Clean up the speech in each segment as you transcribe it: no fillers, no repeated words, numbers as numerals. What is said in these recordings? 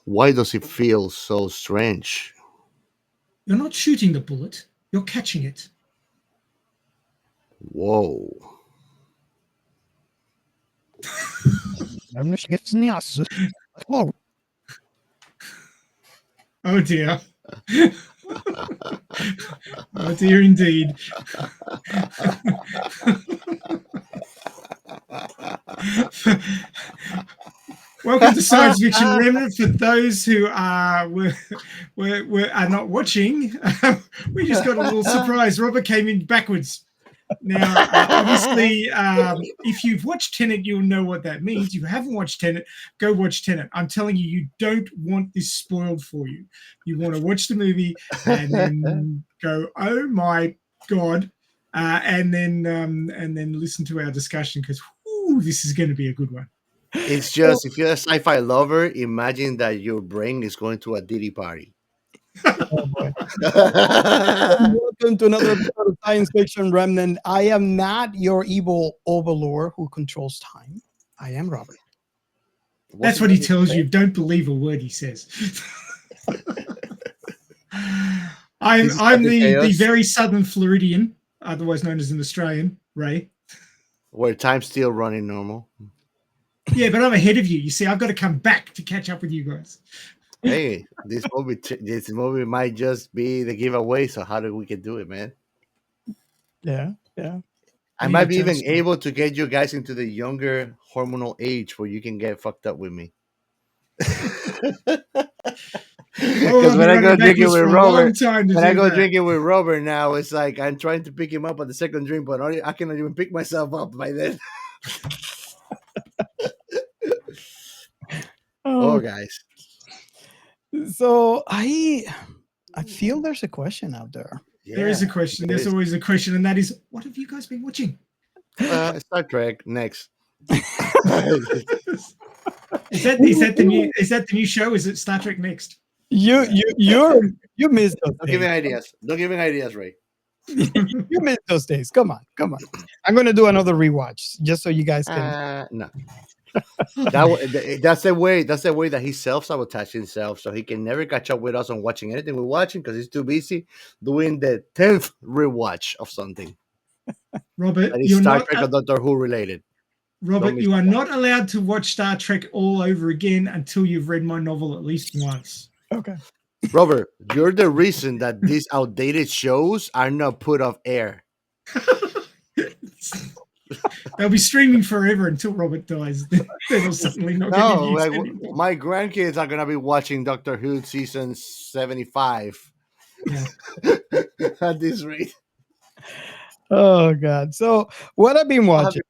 Why does it feel so strange? You're not shooting the bullet, you're catching it. Whoa. Oh, Oh dear. Oh dear indeed. Welcome to Science Fiction Remnant. For those who are are not watching, we just got a little surprise. Robert came in backwards. Now, obviously, if you've watched Tenet, you'll know what that means. If you haven't watched Tenet, go watch Tenet. I'm telling you, you don't want this spoiled for you. You want to watch the movie and then go, "Oh my god," and then listen to our discussion because this is going to be a good one. It's just, if you're a sci-fi lover, imagine that your brain is going to a Diddy party. oh boy. Welcome to another episode of Science Fiction Remnant. I am not your evil overlord who controls time. I am Robert. That's what he tells you. Don't believe a word he says. I'm the very southern Floridian, otherwise known as an Australian, Ray. Where time's still running normal. Yeah, but I'm ahead of you. You see, I've got to come back to catch up with you guys. Hey, this movie might just be the giveaway. So how do we can do it, man? Yeah. I might be even able to get you guys into the younger hormonal age where you can get fucked up with me. Because when I go drinking with Robert, now it's like I'm trying to pick him up at the second drink, but I cannot even pick myself up by then. Oh, guys. So I feel there's a question out there. Yeah, there is a question. There's always a question, and that is, what have you guys been watching? Star Trek next. Is that the new show? Is it Star Trek Next? You missed those days. Don't give me ideas, Ray. You missed those days. Come on. I'm gonna do another rewatch just so you guys can. No. That's the way that he self-sabotages himself, so he can never catch up with us on watching anything we're watching because he's too busy doing the 10th rewatch of something. Robert, that is Star Trek or Doctor Who related. Robert, you are not allowed to watch Star Trek all over again until you've read my novel at least once. Okay. Robert, you're the reason that these outdated shows are not put off air. They'll be streaming forever until Robert dies. They'll suddenly not get used anymore. My grandkids are gonna be watching Doctor Who season 75. Yeah. At this rate. Oh God! So what I've been watching?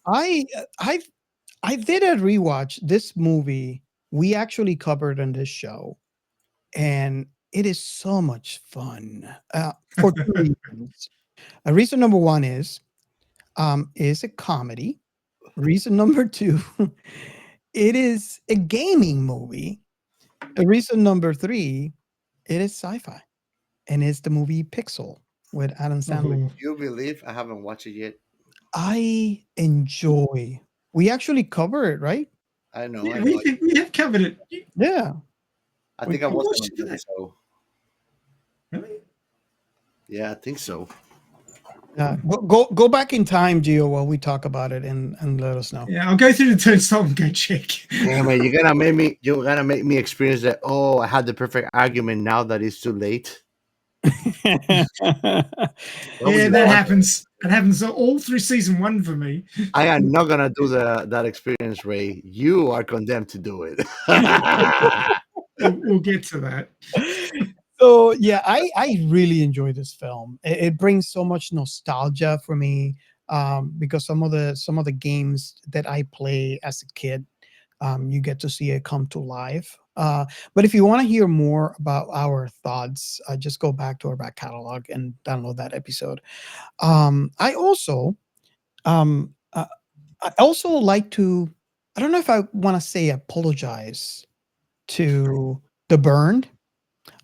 I did a rewatch. This movie we actually covered on this show, and it is so much fun for two reasons. Reason number one is a comedy. Reason number two, it is a gaming movie. Reason number three, it is sci-fi, and it's the movie Pixel with Adam Sandler. You believe I haven't watched it yet? I enjoy. We actually cover it, right? I know. Yeah, we have covered it. Yeah. I think I watched it. So. Really? Yeah, I think so. Go back in time, Gio, while we talk about it and let us know. Yeah, I'll go through the turnstile and go check. Damn it, you're gonna make me experience that. Oh, I had the perfect argument now that it's too late. Yeah, that happens. That happens all through season 1 for me. I am not gonna do that experience, Ray. You are condemned to do it. We'll get to that. So yeah, I really enjoy this film. It brings so much nostalgia for me because some of the games that I play as a kid, you get to see it come to life. But if you want to hear more about our thoughts, just go back to our back catalog and download that episode. I also like to, I don't know if I want to say apologize to The Burned.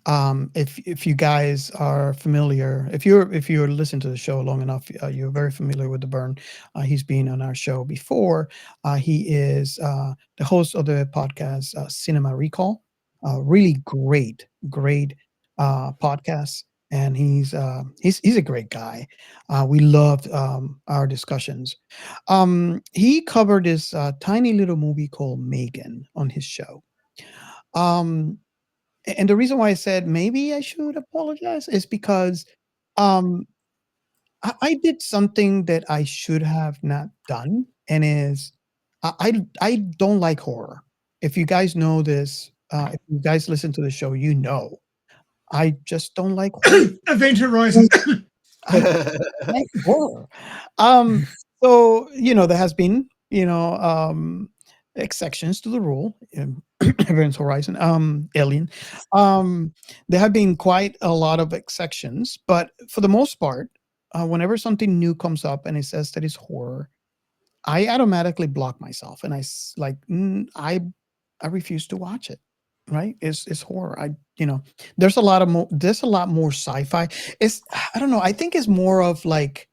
If you guys are familiar, if you're listening to the show long enough, you're very familiar with the Burn. He's been on our show before. He is the host of the podcast Cinema Recall. Really great podcast, and he's a great guy. We loved our discussions. He covered this tiny little movie called Megan on his show. Um, and the reason why I said maybe I should apologize is because um, I did something that I should have not done, and is I don't like horror. If you guys know this, if you guys listen to the show, you know I just don't like horror. Event Horizon. I like horror. Um, so there has been exceptions to the rule. Event Horizon, Alien. Um, there have been quite a lot of exceptions, but for the most part, whenever something new comes up and it says that it's horror, I automatically block myself, and I refuse to watch it. Right? It's horror. There's a lot more sci-fi. I don't know. I think it's more of like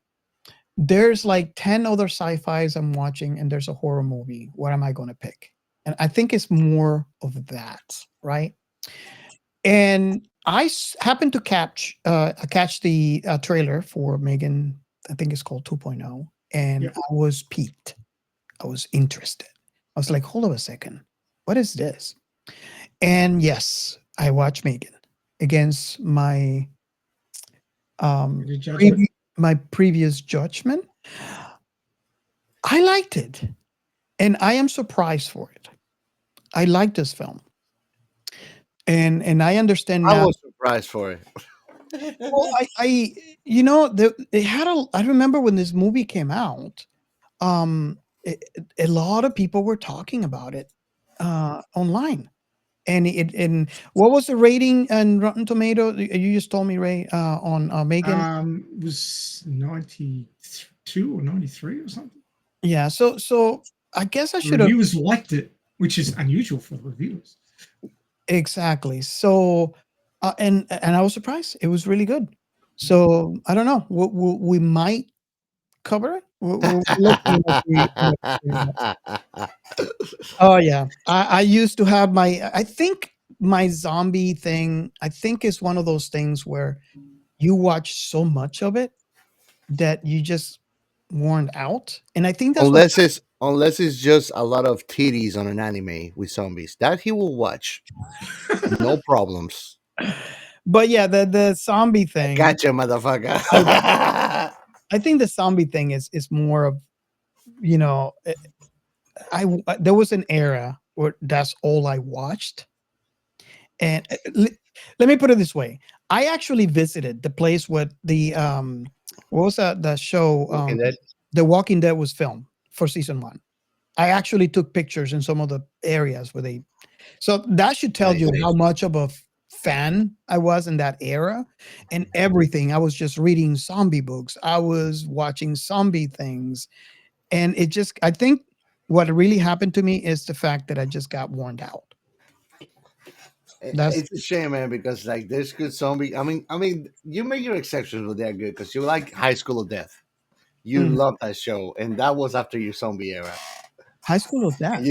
there's like 10 other sci-fis I'm watching, and there's a horror movie. What am I going to pick? And I think it's more of that, right? And happened to catch the trailer for Megan. I think it's called 2.0, and Yep. I was piqued. I was interested. I was like, hold on a second, what is this? And yes, I watched Megan against my Your judgment? my previous judgment. I liked it, and I am surprised for it. I like this film, and I understand I now. was surprised for it. Well, I remember when this movie came out, a lot of people were talking about it online. And what was the rating on Rotten Tomato? You just told me, Ray, on Megan. Was 92 or 93 or something. Yeah, so I guess I should have. Reviewers liked it, which is unusual for reviewers. Exactly. So, and I was surprised. It was really good. So I don't know. We might cover it. Let's see what Oh yeah, I used to have my. I think my zombie thing. I think is one of those things where you watch so much of it that you just worn out, and I think that's what. unless it's just a lot of titties on an anime with zombies that he will watch, no problems. But yeah, the zombie thing. Gotcha, motherfucker. I think the zombie thing is more of, there was an era where that's all I watched. And let me put it this way. I actually visited the place where what was the show? Walking Dead? The Walking Dead was filmed for season 1. I actually took pictures in some of the areas where so that should tell you how much of a fan I was in that era, and everything. I was just reading zombie books. I was watching zombie things. And I think what really happened to me is the fact that I just got worn out. It's a shame, man, because like there's good zombie. I mean, you make your exceptions, but they're good because you like High School of Death. You love that show, and that was after your zombie era. High School of Death.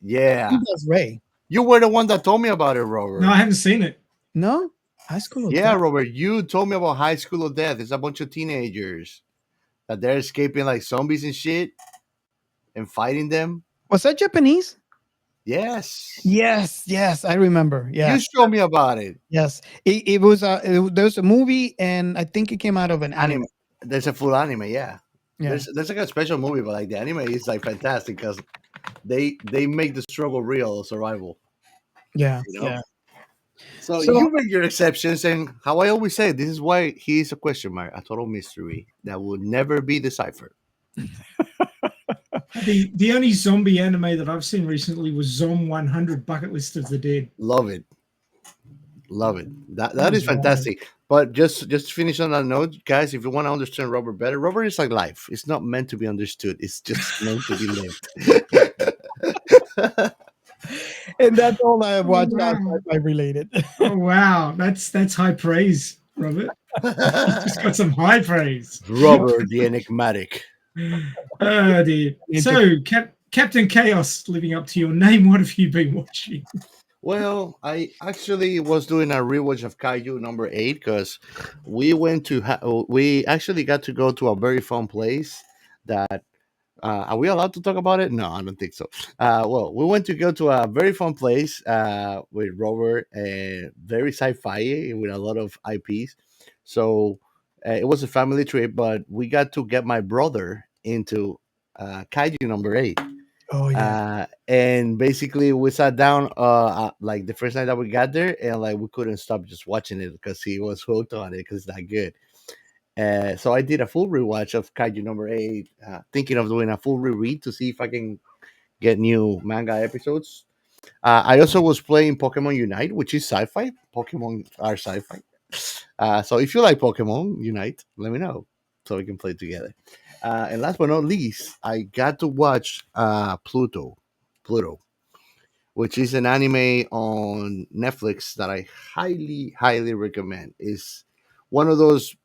Yeah. That's Ray. You were the one that told me about it, Robert. No, I haven't seen it. No, High School of Death. Yeah, Robert, you told me about High School of Death. It's a bunch of teenagers that they're escaping like zombies and shit and fighting them. Was that Japanese? Yes. Yes, I remember. Yeah. You showed me about it. Yes. It was there's a movie, and I think it came out of an anime. There's a full anime, yeah. Yeah. There's like a special movie, but like the anime is like fantastic because they make the struggle real of survival. Yeah. You know? Yeah. So you make your exceptions, and how I always say, this is why he is a question mark, a total mystery that will never be deciphered. The only zombie anime that I've seen recently was Zom 100 Bucket List of the Dead. Love it. That is fantastic. But just to finish on that note, guys, if you want to understand Robert better, Robert is like life. It's not meant to be understood. It's just meant to be lived. And that's all I Oh, watch wow. sci-fi related. Oh, wow. That's high praise, Robert. You just got some high praise. Robert the Enigmatic. Oh, dear. So, Captain Chaos, living up to your name, what have you been watching? Well, I actually was doing a rewatch of Kaiju number 8 because we actually got to go to a very fun place that are we allowed to talk about it? No, I don't think so. Well, we went to go to a very fun place with Robert, very sci-fi with a lot of IPs. So it was a family trip, but we got to get my brother into Kaiju number 8. Oh yeah. And basically we sat down like the first night that we got there, and like we couldn't stop just watching it because he was hooked on it because it's that good. So I did a full rewatch of Kaiju number 8, thinking of doing a full reread to see if I can get new manga episodes. I also was playing Pokemon Unite, which is sci-fi. Pokemon are sci-fi. So if you like Pokemon Unite, let me know so we can play together. And last but not least, I got to watch Pluto, which is an anime on Netflix that I highly, highly recommend. Is one of those.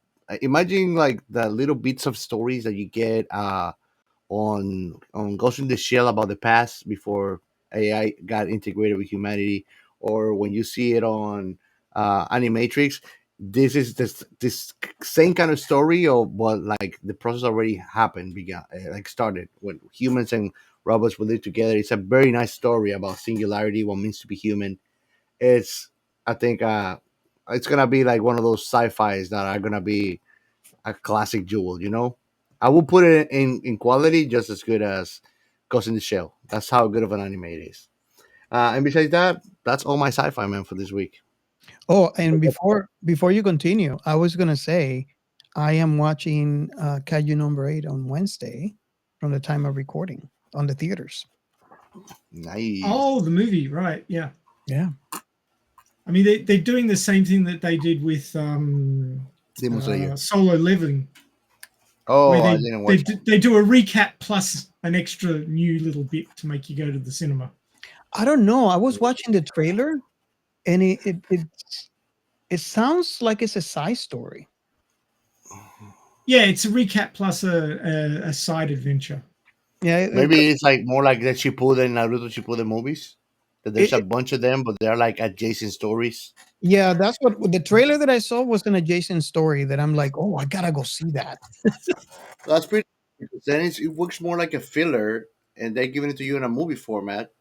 Imagine like the little bits of stories that you get on Ghost in the Shell about the past before AI got integrated with humanity, or when you see it on Animatrix. This is this same kind of story of what like the process already happened, began like started when humans and robots will live together. It's a very nice story about singularity, what it means to be human. It's I think it's gonna be like one of those sci-fis that are gonna be a classic jewel. I will put it in quality just as good as Ghost in the Shell. That's how good of an anime it is. And besides that, that's all my sci-fi man for this week. Oh, and before you continue, I was gonna say I am watching Kaiju number 8 on Wednesday from the time of recording on the theaters. Nice. Oh, the movie, right? Yeah. Yeah. I mean, they're doing the same thing that they did with Demon Slayer. Solo Leveling, Oh, where I didn't watch it. they do a recap plus an extra new little bit to make you go to the cinema. I don't know. I was watching the trailer, and it sounds like it's a side story. Yeah, it's a recap plus a side adventure. Yeah, Maybe it's like more like the Shippuden, Naruto Shippuden movies. That there's a bunch of them, but they're like adjacent stories. yeah, that's what the trailer that I saw was an adjacent story that I'm like, oh, I gotta go see that. That's pretty. Because then it works more like a filler, and they're giving it to you in a movie format,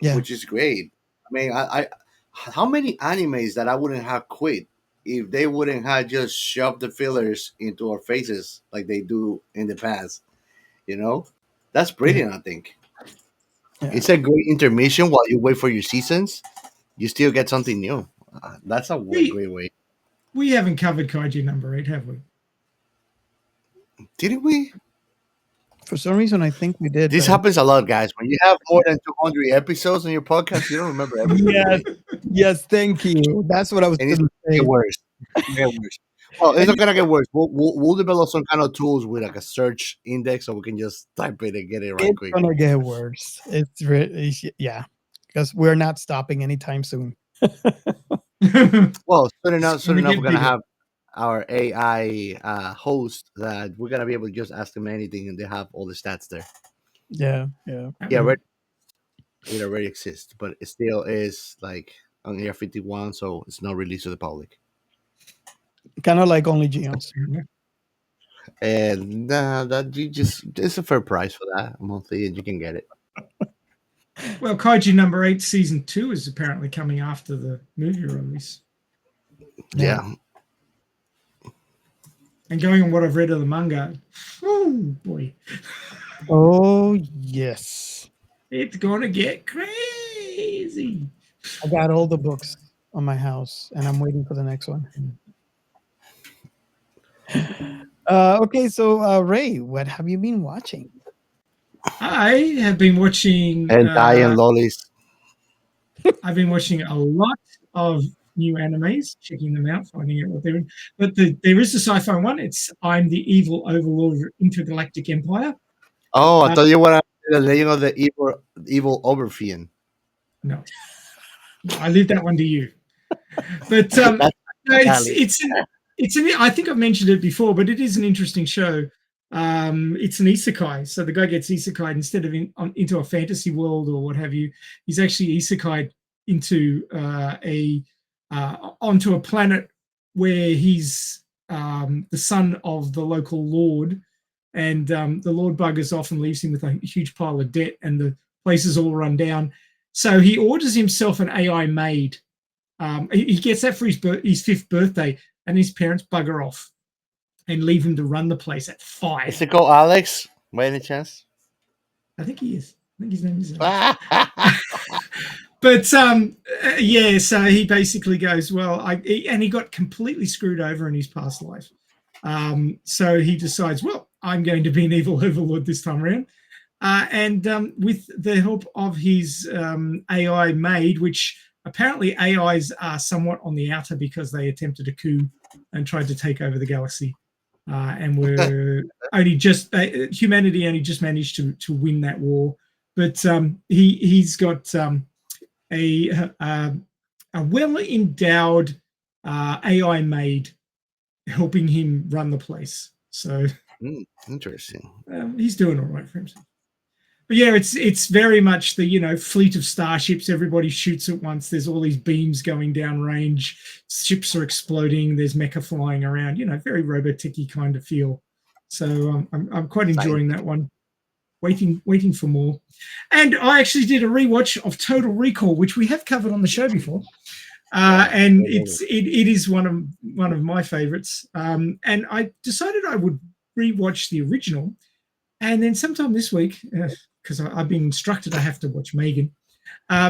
Yeah, which is great. I mean, how many animes that I wouldn't have quit if they wouldn't have just shoved the fillers into our faces like they do in the past. You know, that's brilliant. I think yeah. it's a great intermission while you wait for your seasons. You still get something new. That's a great way. We haven't covered Kaiju number 8, have we? Didn't we? For some reason, I think we did. This happens a lot, guys. When you have more than 200 episodes on your podcast, you don't remember everything. Yes, yes, thank you. That's what I was And it's going to say. get worse. It's gonna get worse. Well, it's not gonna get worse. We'll develop some kind of tools with like a search index, so we can just type it and get it right It's quick. gonna get worse. It's really, yeah, because we're not stopping anytime soon. Well, soon enough, we're bigger. gonna have our AI host that we're gonna be able to just ask them anything, and they have all the stats there. Yeah, yeah. Yeah, it already exists, but it still is like on Air 51, so it's not released to the public. Kind of like only Geons. And that you just it's a fair price for that monthly, and you can get it. Well, Kaiju number 8 season 2 is apparently coming after the movie release. Yeah. And going on what I've read of the manga, oh boy. Oh yes, It's gonna get crazy. I got all the books on my house, and I'm waiting for the next one. Okay, so Ray, what have you been watching? I have been watching And and lollies. I've been watching a lot of new animes, checking them out, finding out what they're in. But there is a sci-fi one. It's I'm the Evil Overlord of Intergalactic Empire. Oh, I thought you were the Legend of the Evil Overfiend. No, I leave that one to you. But I think I've mentioned it before, but it is an interesting show. It's an isekai, so the guy gets isekai instead of into a fantasy world or what have you. He's actually isekai into onto a planet where he's the son of the local lord, and the lord buggers off and leaves him with a huge pile of debt, and the place is all run down. So he orders himself an AI maid. He gets that for his 5th birthday, and his parents bugger off and leave him to run the place at 5. Is it called Alex, by any chance? I think he is. I think his name is Alex. But yeah, so he basically goes, well, and he got completely screwed over in his past life. So he decides, well, I'm going to be an evil overlord this time around. And with the help of his AI maid, which apparently AIs are somewhat on the outer because they attempted a coup and tried to take over the galaxy. And were humanity only just managed to win that war. But he's got a well-endowed AI maid helping him run the place. So interesting. He's doing all right for himself. But yeah, it's very much the fleet of starships. Everybody shoots at once. There's all these beams going down range. Ships are exploding. There's mecha flying around. Very Robotech-y kind of feel. So I'm quite enjoying that one. Waiting for more. And I actually did a rewatch of Total Recall, which we have covered on the show before. And it is one of my favorites. And I decided I would rewatch the original, and then sometime this week, because I've been instructed I have to watch Megan,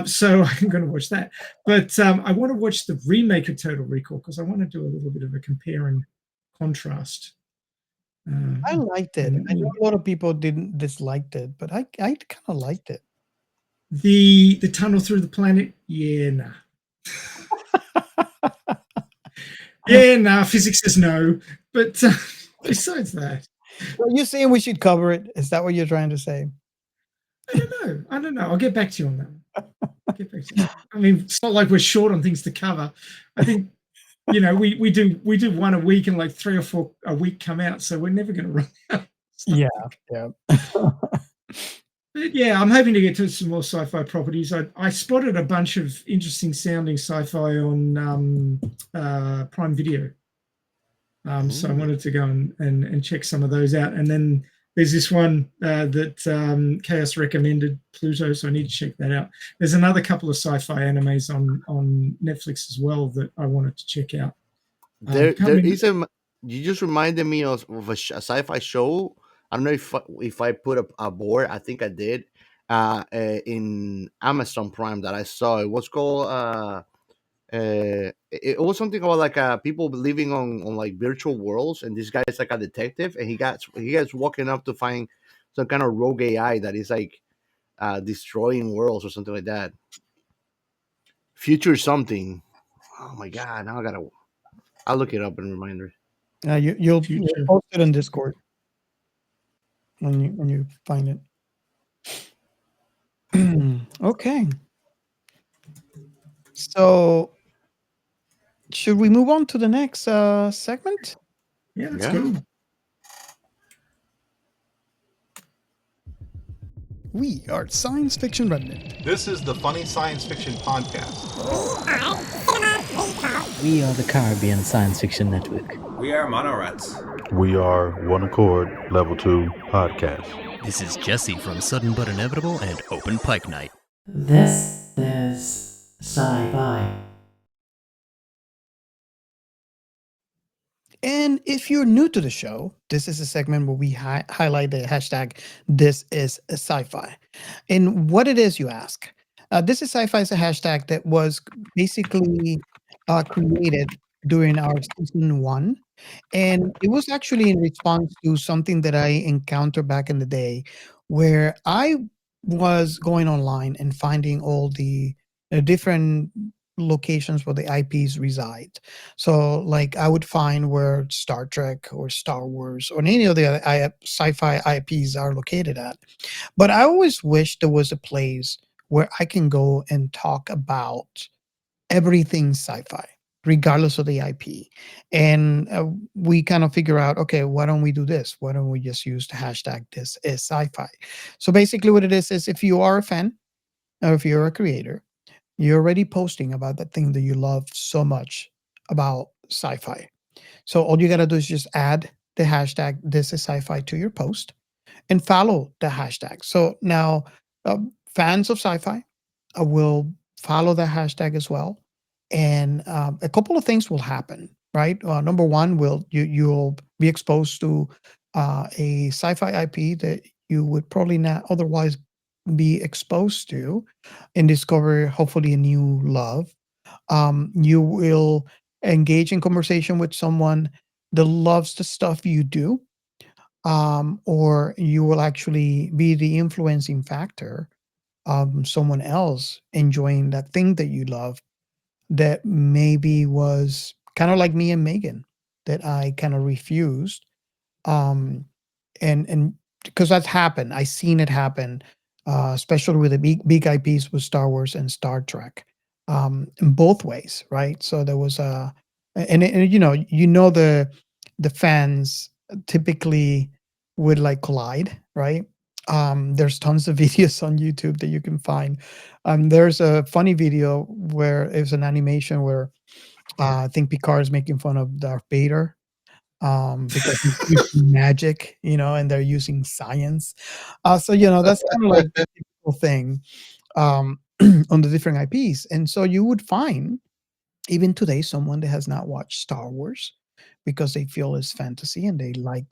so I'm going to watch that. But I want to watch the remake of Total Recall because I want to do a little bit of a compare and contrast. I liked it. I know a lot of people didn't disliked it, but I kind of liked it. The tunnel through the planet, yeah, nah. Yeah, nah. Physics says no, but besides that, well, you're saying we should cover it. Is that what you're trying to say? I don't know. I'll get back to you on that. I'll get back to you. I mean, it's not like we're short on things to cover. I think we do one a week, and like 3 or 4 a week come out, so we're never going to run out. Yeah. But yeah, I'm hoping to get to some more sci-fi properties. I spotted a bunch of interesting sounding sci-fi on Prime Video. So I wanted to go and check some of those out. And then there's this one that Chaos recommended, Pluto, so I need to check that out. There's another couple of sci-fi animes on Netflix as well that I wanted to check out. There is you just reminded me of a sci-fi show. I don't know if I put a board. I think I did in Amazon Prime that I saw. It was called it was something about like people living on like virtual worlds, and this guy is like a detective, and he gets walking up to find some kind of rogue AI that is like destroying worlds or something like that. Future something. Oh my god! Now I'll look it up and reminder. You'll post it on Discord when you find it. Okay. So, should we move on to the next segment? Yeah, let's go. We are Science Fiction Remnant. This is the Funny Science Fiction Podcast. We are the Caribbean Science Fiction Network. We are Monorats. We are One Accord Level 2 Podcast. This is Jesse from Sudden But Inevitable and Open Pike Night. This is SciFi. And if you're new to the show, this is a segment where we highlight the hashtag This is a Sci-Fi. And what it is, you ask. This is Sci-Fi is a hashtag that was basically created during our season 1. And it was actually in response to something that I encountered back in the day where I was going online and finding all the different locations where the IPs reside. So like I would find where Star Trek or Star Wars or any of the other sci-fi IPs are located at. But I always wished there was a place where I can go and talk about everything sci-fi, regardless of the IP. And we kind of figure out, okay, why don't we do this? Why don't we just use the hashtag this is sci-fi? So basically what it is if you are a fan or if you're a creator, you're already posting about that thing that you love so much about sci-fi. So all you got to do is just add the hashtag this is sci-fi to your post and follow the hashtag. So now fans of sci-fi will follow the hashtag as well, and a couple of things will happen. Right, number one, you'll be exposed to a sci-fi IP that you would probably not otherwise be exposed to, and discover hopefully a new love. You will engage in conversation with someone that loves the stuff you do, or you will actually be the influencing factor of someone else enjoying that thing that you love that maybe was kind of like me and Megan that I kind of refused. Um, and because that's happened, I seen it happen, especially with the big IPs with Star Wars and Star Trek, in both ways, right? So there was and the fans typically would like collide, right? There's tons of videos on YouTube that you can find. There's a funny video where it's an animation where I think Picard is making fun of Darth Vader, because he's using magic, and they're using science. So that's kind of like the typical thing on the different IPs. And so you would find even today someone that has not watched Star Wars because they feel it's fantasy and they like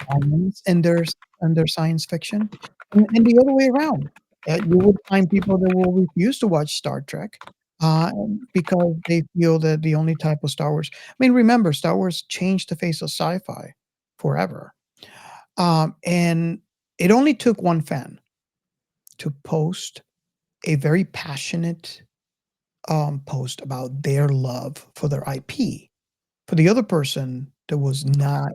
science and their science fiction, and the other way around. You would find people that will refuse to watch Star Trek uh, because they feel that the only type of Star Wars. I mean, remember, Star Wars changed the face of sci-fi forever, and it only took one fan to post a very passionate post about their love for their IP. For the other person that was not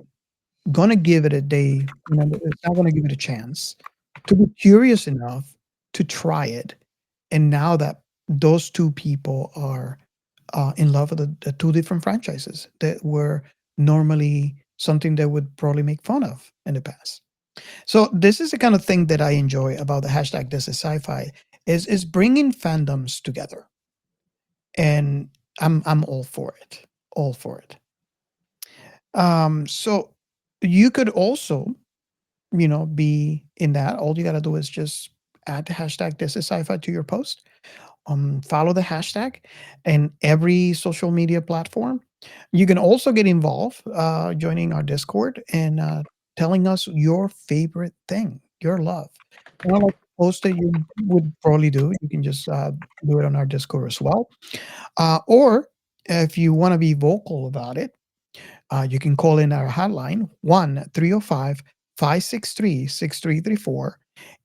gonna give it a day, it's not gonna give it a chance to be curious enough to try it. And now that those two people are in love with the two different franchises that were normally something they would probably make fun of in the past. So this is the kind of thing that I enjoy about the hashtag this is sci-fi is bringing fandoms together. And I'm all for it. All for it. So you could also, be in that. All you got to do is just add the hashtag this is sci-fi to your post. Follow the hashtag in every social media platform. You can also get involved, joining our Discord and telling us your favorite thing, your love. Like the post that you would probably do, you can just do it on our Discord as well. Or if you want to be vocal about it, you can call in our hotline 1-305-563-6334,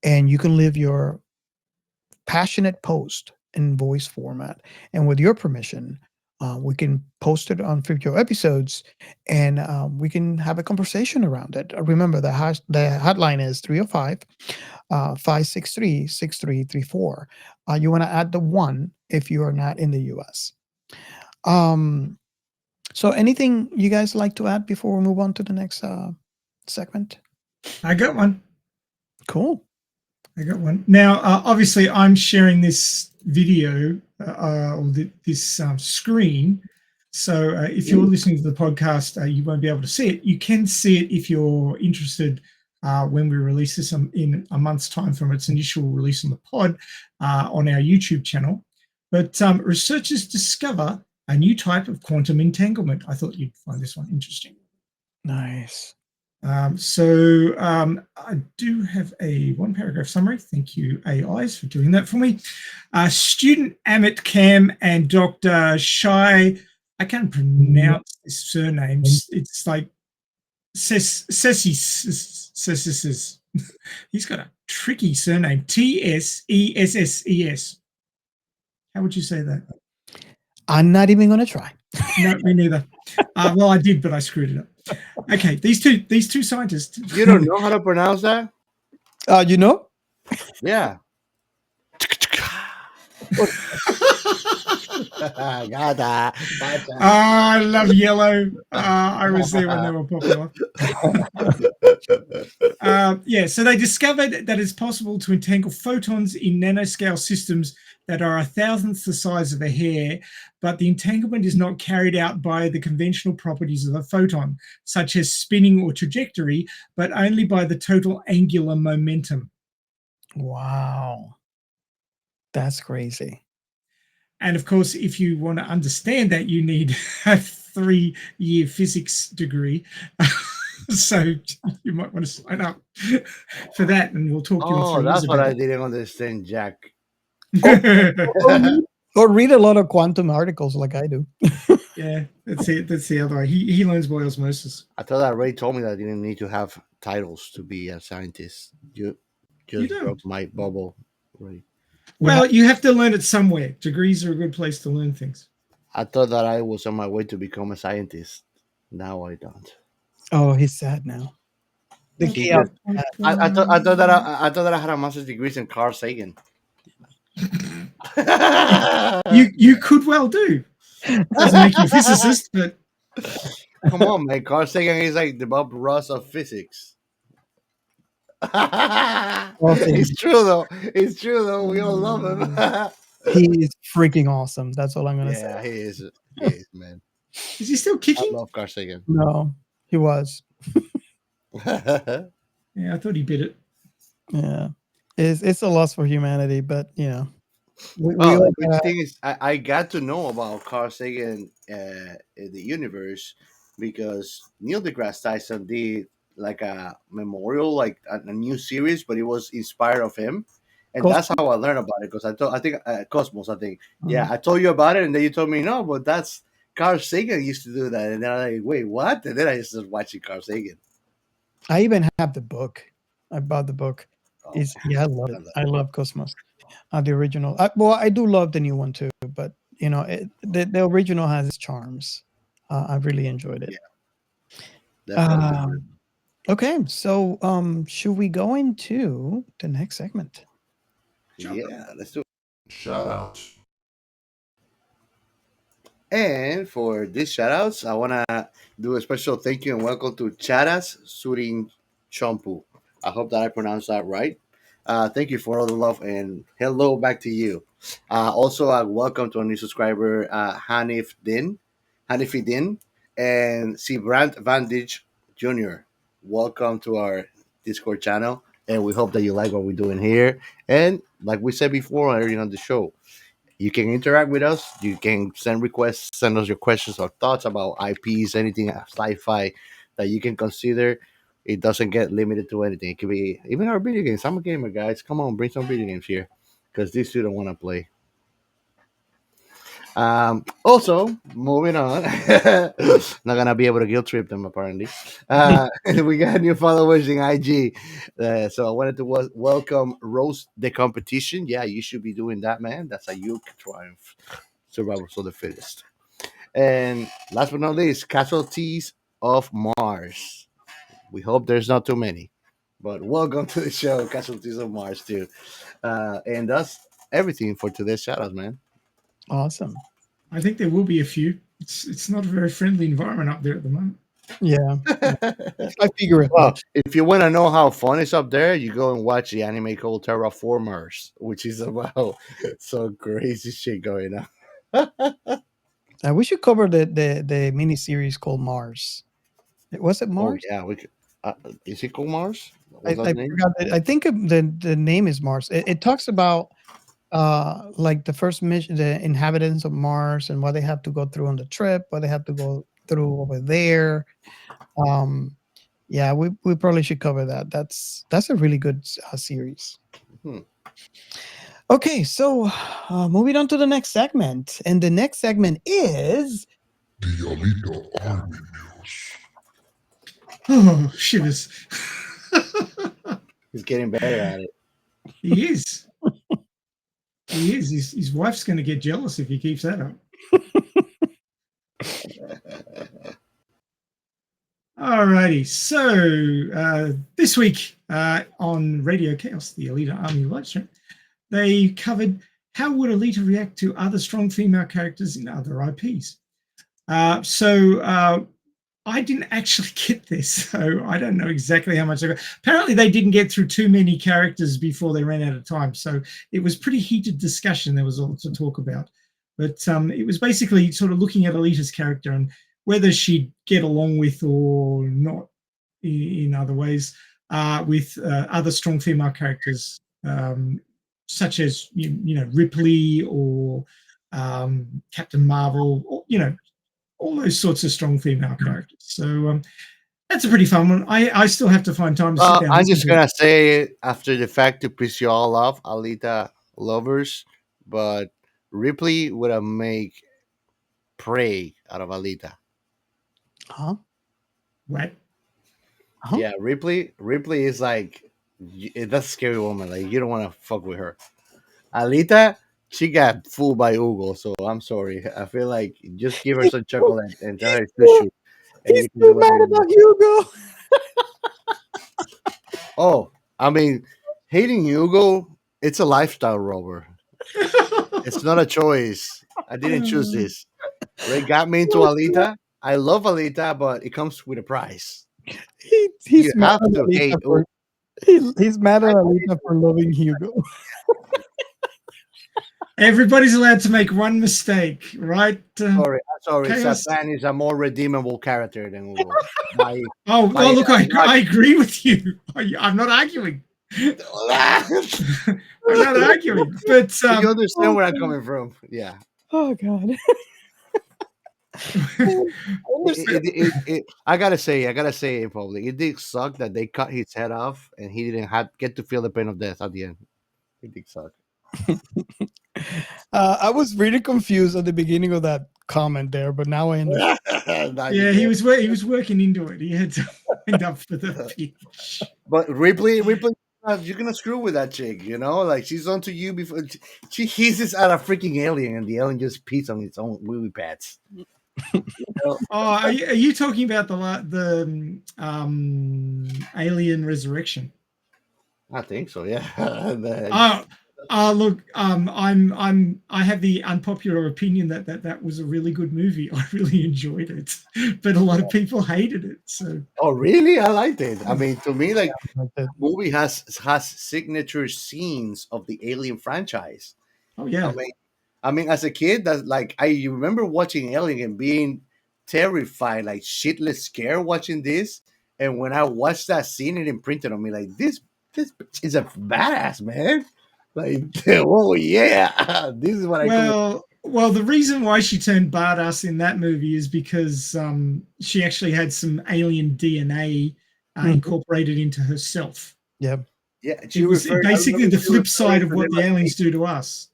and you can leave your passionate post in voice format. And with your permission, we can post it on future episodes, and we can have a conversation around it. Remember, the hotline is 305-563-6334. You want to add the 1 if you are not in the US. So anything you guys like to add before we move on to the next segment? I got one. Cool. I got one. Now, obviously, I'm sharing this video or this screen. So if you're listening to the podcast, you won't be able to see it. You can see it if you're interested when we release this in a month's time from its initial release on the pod on our YouTube channel. But researchers discover a new type of quantum entanglement. I thought you'd find this one interesting. Nice. So I do have a 1-paragraph summary. Thank you, AIs, for doing that for me. Student Amit Kam and Dr. Shai, I can't pronounce his surnames. It's like Sessis. He's got a tricky surname. Tsesses. How would you say that? I'm not even going to try. No, me neither. Well, I did, but I screwed it up. Okay, these two scientists. You don't know how to pronounce that? You know? Yeah. Gotcha. I love yellow. I was there when they were popular. So they discovered that it's possible to entangle photons in nanoscale systems that are 1,000th the size of a hair, but the entanglement is not carried out by the conventional properties of a photon, such as spinning or trajectory, but only by the total angular momentum. Wow. That's crazy. And of course, if you want to understand that, you need a 3-year physics degree. So you might want to sign up for that, and we'll talk you through. Oh, that's what I didn't understand, Jack. Or read a lot of quantum articles like I do. Yeah, that's it. That's the other way. He learns by osmosis. I thought that Ray told me that I didn't need to have titles to be a scientist. You just broke my bubble, Ray. Well, you have to learn it somewhere. Degrees are a good place to learn things. I thought that I was on my way to become a scientist. Now I don't. Oh, he's sad now. I thought that I had a master's degree in Carl Sagan. you could well do. Doesn't make you a physicist, but come on, man. Carl Sagan is like the Bob Ross of physics. It's true though. It's true though. We all love him. He is freaking awesome. That's all I'm gonna say. Yeah, he is. He is, man. Is he still kicking? I love Carl Sagan. No, he was. Yeah, I thought he bit it. Yeah, it's a loss for humanity, but you know. The thing is, I got to know about Carl Sagan in the universe because Neil deGrasse Tyson did like a memorial, like a new series, but it was inspired of him, and Cosmos? that's how I learned about it. Because I think Cosmos. I think I told you about it, and then you told me no, but that's Carl Sagan used to do that, and then I'm like, wait, what? And then I just started watching Carl Sagan. I even have the book. I bought the book. I love it. I love Cosmos. The original. I do love the new one too, but you know, the original has its charms. I really enjoyed it. Yeah. Okay, so should we go into the next segment? Yeah, let's do it. Shout out. And for these shout outs, I want to do a special thank you and welcome to Charas Surinchompu. I hope that I pronounced that right. Thank you for all the love and hello back to you. Also, welcome to a new subscriber, Hanniffy Dinn, and Sybrandt Vandage Jr. Welcome to our Discord channel, and we hope that you like what we're doing here. And like we said before earlier on the show, you can interact with us. You can send requests, send us your questions or thoughts about IPs, anything sci-fi that you can consider. It doesn't get limited to anything. It could be even our video games. I'm a gamer, guys. Come on, bring some video games here because these two don't want to play. Also, moving on, not gonna be able to guilt trip them apparently. We got new followers in IG, so I wanted to welcome Roasthecompetition. Yeah, you should be doing that, man. That's a huge triumph. Survival of the fittest. And last but not least, Casualties of Mars. We hope there's not too many, but welcome to the show, Casualties of Mars too. And that's everything for today's shoutouts, man. Awesome. I think there will be a few. It's not a very friendly environment up there at the moment. Yeah. I figure it out. If you want to know how fun it's up there, you go and watch the anime called Terraformers, which is about some crazy shit going on. We should cover the mini series called Mars. Was it Mars? Oh, yeah, we could. Is it called Mars? I forgot. I think the name is Mars. It talks about like the first mission, the inhabitants of Mars, and what they have to go through on the trip, what they have to go through over there. Yeah, we probably should cover that. That's a really good series. Okay, so moving on to the next segment, and the next segment is the Alita Army News. Oh, shivers. He's getting better at it. He is. He is. His wife's going to get jealous if he keeps that up. Alrighty. So this week on Radio Chaos, the Alita Army live stream, they covered how would Alita react to other strong female characters in other IPs? So I didn't actually get this, so I don't know exactly how much I got. Apparently, they didn't get through too many characters before they ran out of time, so it was pretty heated discussion. There was a lot to talk about, but it was basically sort of looking at Alita's character and whether she'd get along with or not in other ways with other strong female characters, such as Ripley or Captain Marvel, or, all those sorts of strong female characters. So that's a pretty fun one. I still have to find time to sit down. I'm just gonna say after the fact to piss you all off, Alita lovers, but Ripley would have make prey out of Alita. Huh? What? Huh? Yeah, Ripley is like that's a scary woman. Like you don't want to fuck with her. Alita, she got fooled by Hugo, so I'm sorry. I feel like just give her some chocolate and tell her to shoot, and He's you can do still mad whatever you about want. Hugo. Oh, I mean, hating Hugo, it's a lifestyle, Robert. It's not a choice. I didn't choose this. Ray got me into Alita. I love Alita, but it comes with a price. He's You mad have at to Alita hate. for he's mad at Alita for loving Hugo. Everybody's allowed to make one mistake, right? Sorry. Chaos? Satan is a more redeemable character than Hugo. Look, I agree with you. I'm not arguing. I'm not arguing, but you understand where I'm coming from? Yeah. Oh God. I gotta say in public, it did suck that they cut his head off and he didn't get to feel the pain of death at the end. It did suck. I was really confused at the beginning of that comment there, but now I understand. Yeah, he was working into it. He had to wind up for the pitch. But Ripley, you're gonna screw with that chick, like she's onto you before she hisses at a freaking alien, and the alien just pees on its own wee pads. Are you talking about the Alien Resurrection? I think so. Yeah. Look, I have the unpopular opinion that was a really good movie. I really enjoyed it, but a lot of people hated it. So. Oh, really? I liked it. I mean, to me, like the movie has signature scenes of the Alien franchise. Oh yeah. I mean, as a kid, you remember watching Alien and being terrified, like shitless scared watching this. And when I watched that scene, it imprinted on me like this bitch is a badass, man. Like, oh yeah, this is what Well, the reason why she turned badass in that movie is because she actually had some alien DNA incorporated into herself. Yep. Yeah, it was basically the flip side of what the aliens do to us.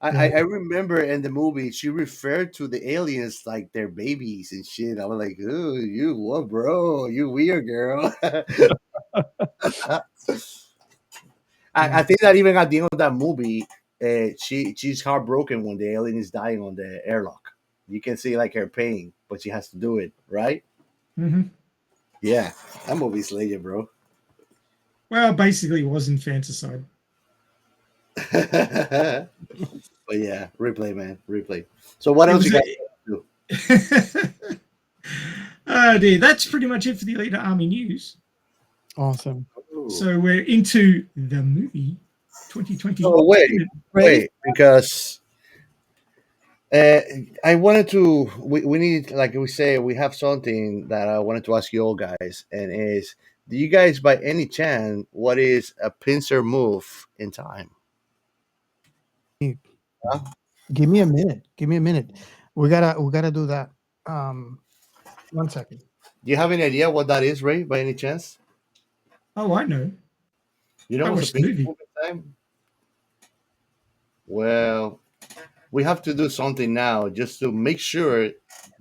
I remember in the movie she referred to the aliens like their babies and shit. I was like, "Oh, you what, bro? You weird girl." I think that even at the end of that movie, she's heartbroken when the alien is dying on the airlock. You can see like her pain, but she has to do it, right? Mm-hmm. Yeah, that movie's legend, bro. Well, basically, it was infanticide. But yeah, replay, man, replay. So what else you got to do? Oh dear, that's pretty much it for the Alita Army news. Awesome. Ooh. So we're into the movie 2020. Oh wait, because I wanted to. We need, like we say, we have something that I wanted to ask you all guys, and is, do you guys by any chance what is a pincer move in time? Huh? Give me a minute. We gotta do that. 1 second. Do you have any idea what that is, Ray? By any chance? Oh, I know. You know what's a pincer move in time? Well, we have to do something now just to make sure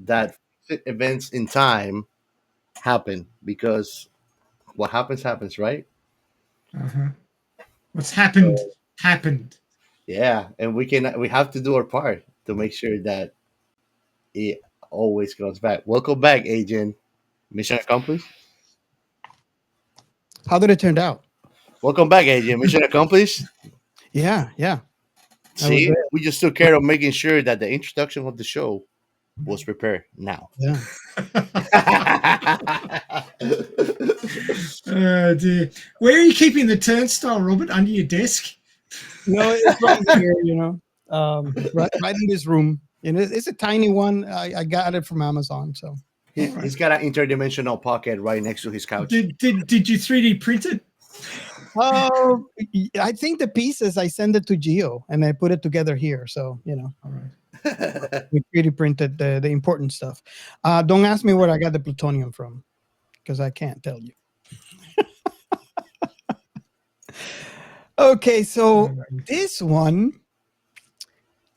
that events in time happen, because what happens, right? Uh-huh. What's happened happened. Yeah, and we have to do our part to make sure that it always goes back. Welcome back, Agent. Mission accomplished. How did it turn out? Welcome back, Agent. Mission accomplished. Yeah. I was See, we just took care of making sure that the introduction of the show was prepared now. there. Oh dear. Where are you keeping the turnstile, Robert? Under your desk? No, it's right here, right in this room. And it's a tiny one. I got it from Amazon. So He's got an interdimensional pocket right next to his couch. Did you 3D print it? I think the pieces, I send it to Geo and I put it together here. So, All right. we 3D printed the important stuff. Don't ask me where I got the plutonium from, because I can't tell you. Okay, so this one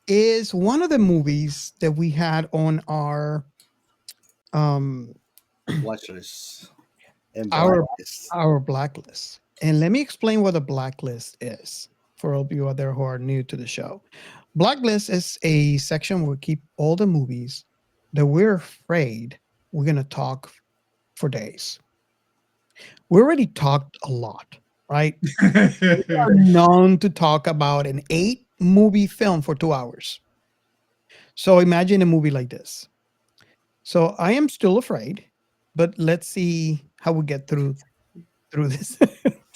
is one of the movies that we had on our Watch list. And our blacklist. our blacklist. And let me explain what a blacklist is for all of you out there who are new to the show. Blacklist is a section where we keep all the movies that we're afraid we're going to talk for days. We already talked a lot, right? We are known to talk about an 8-movie film for 2 hours. So imagine a movie like this. So I am still afraid, but let's see how we get through this.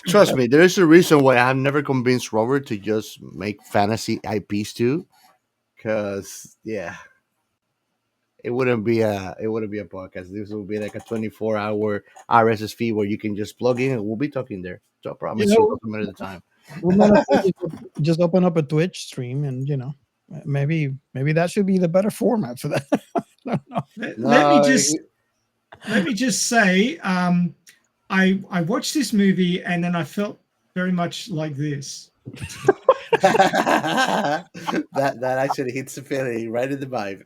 Trust me, there is a reason why I've never convinced Robert to just make fantasy IPs too. Because it wouldn't be a podcast. This would be like a 24-hour RSS feed where you can just plug in and we'll be talking there. So I promise you, it doesn't matter the time. We're gonna just open up a Twitch stream, and maybe that should be the better format for that. I don't know. Let me just say, I watched this movie and then I felt very much like this. that actually hits the feeling right in the vibe.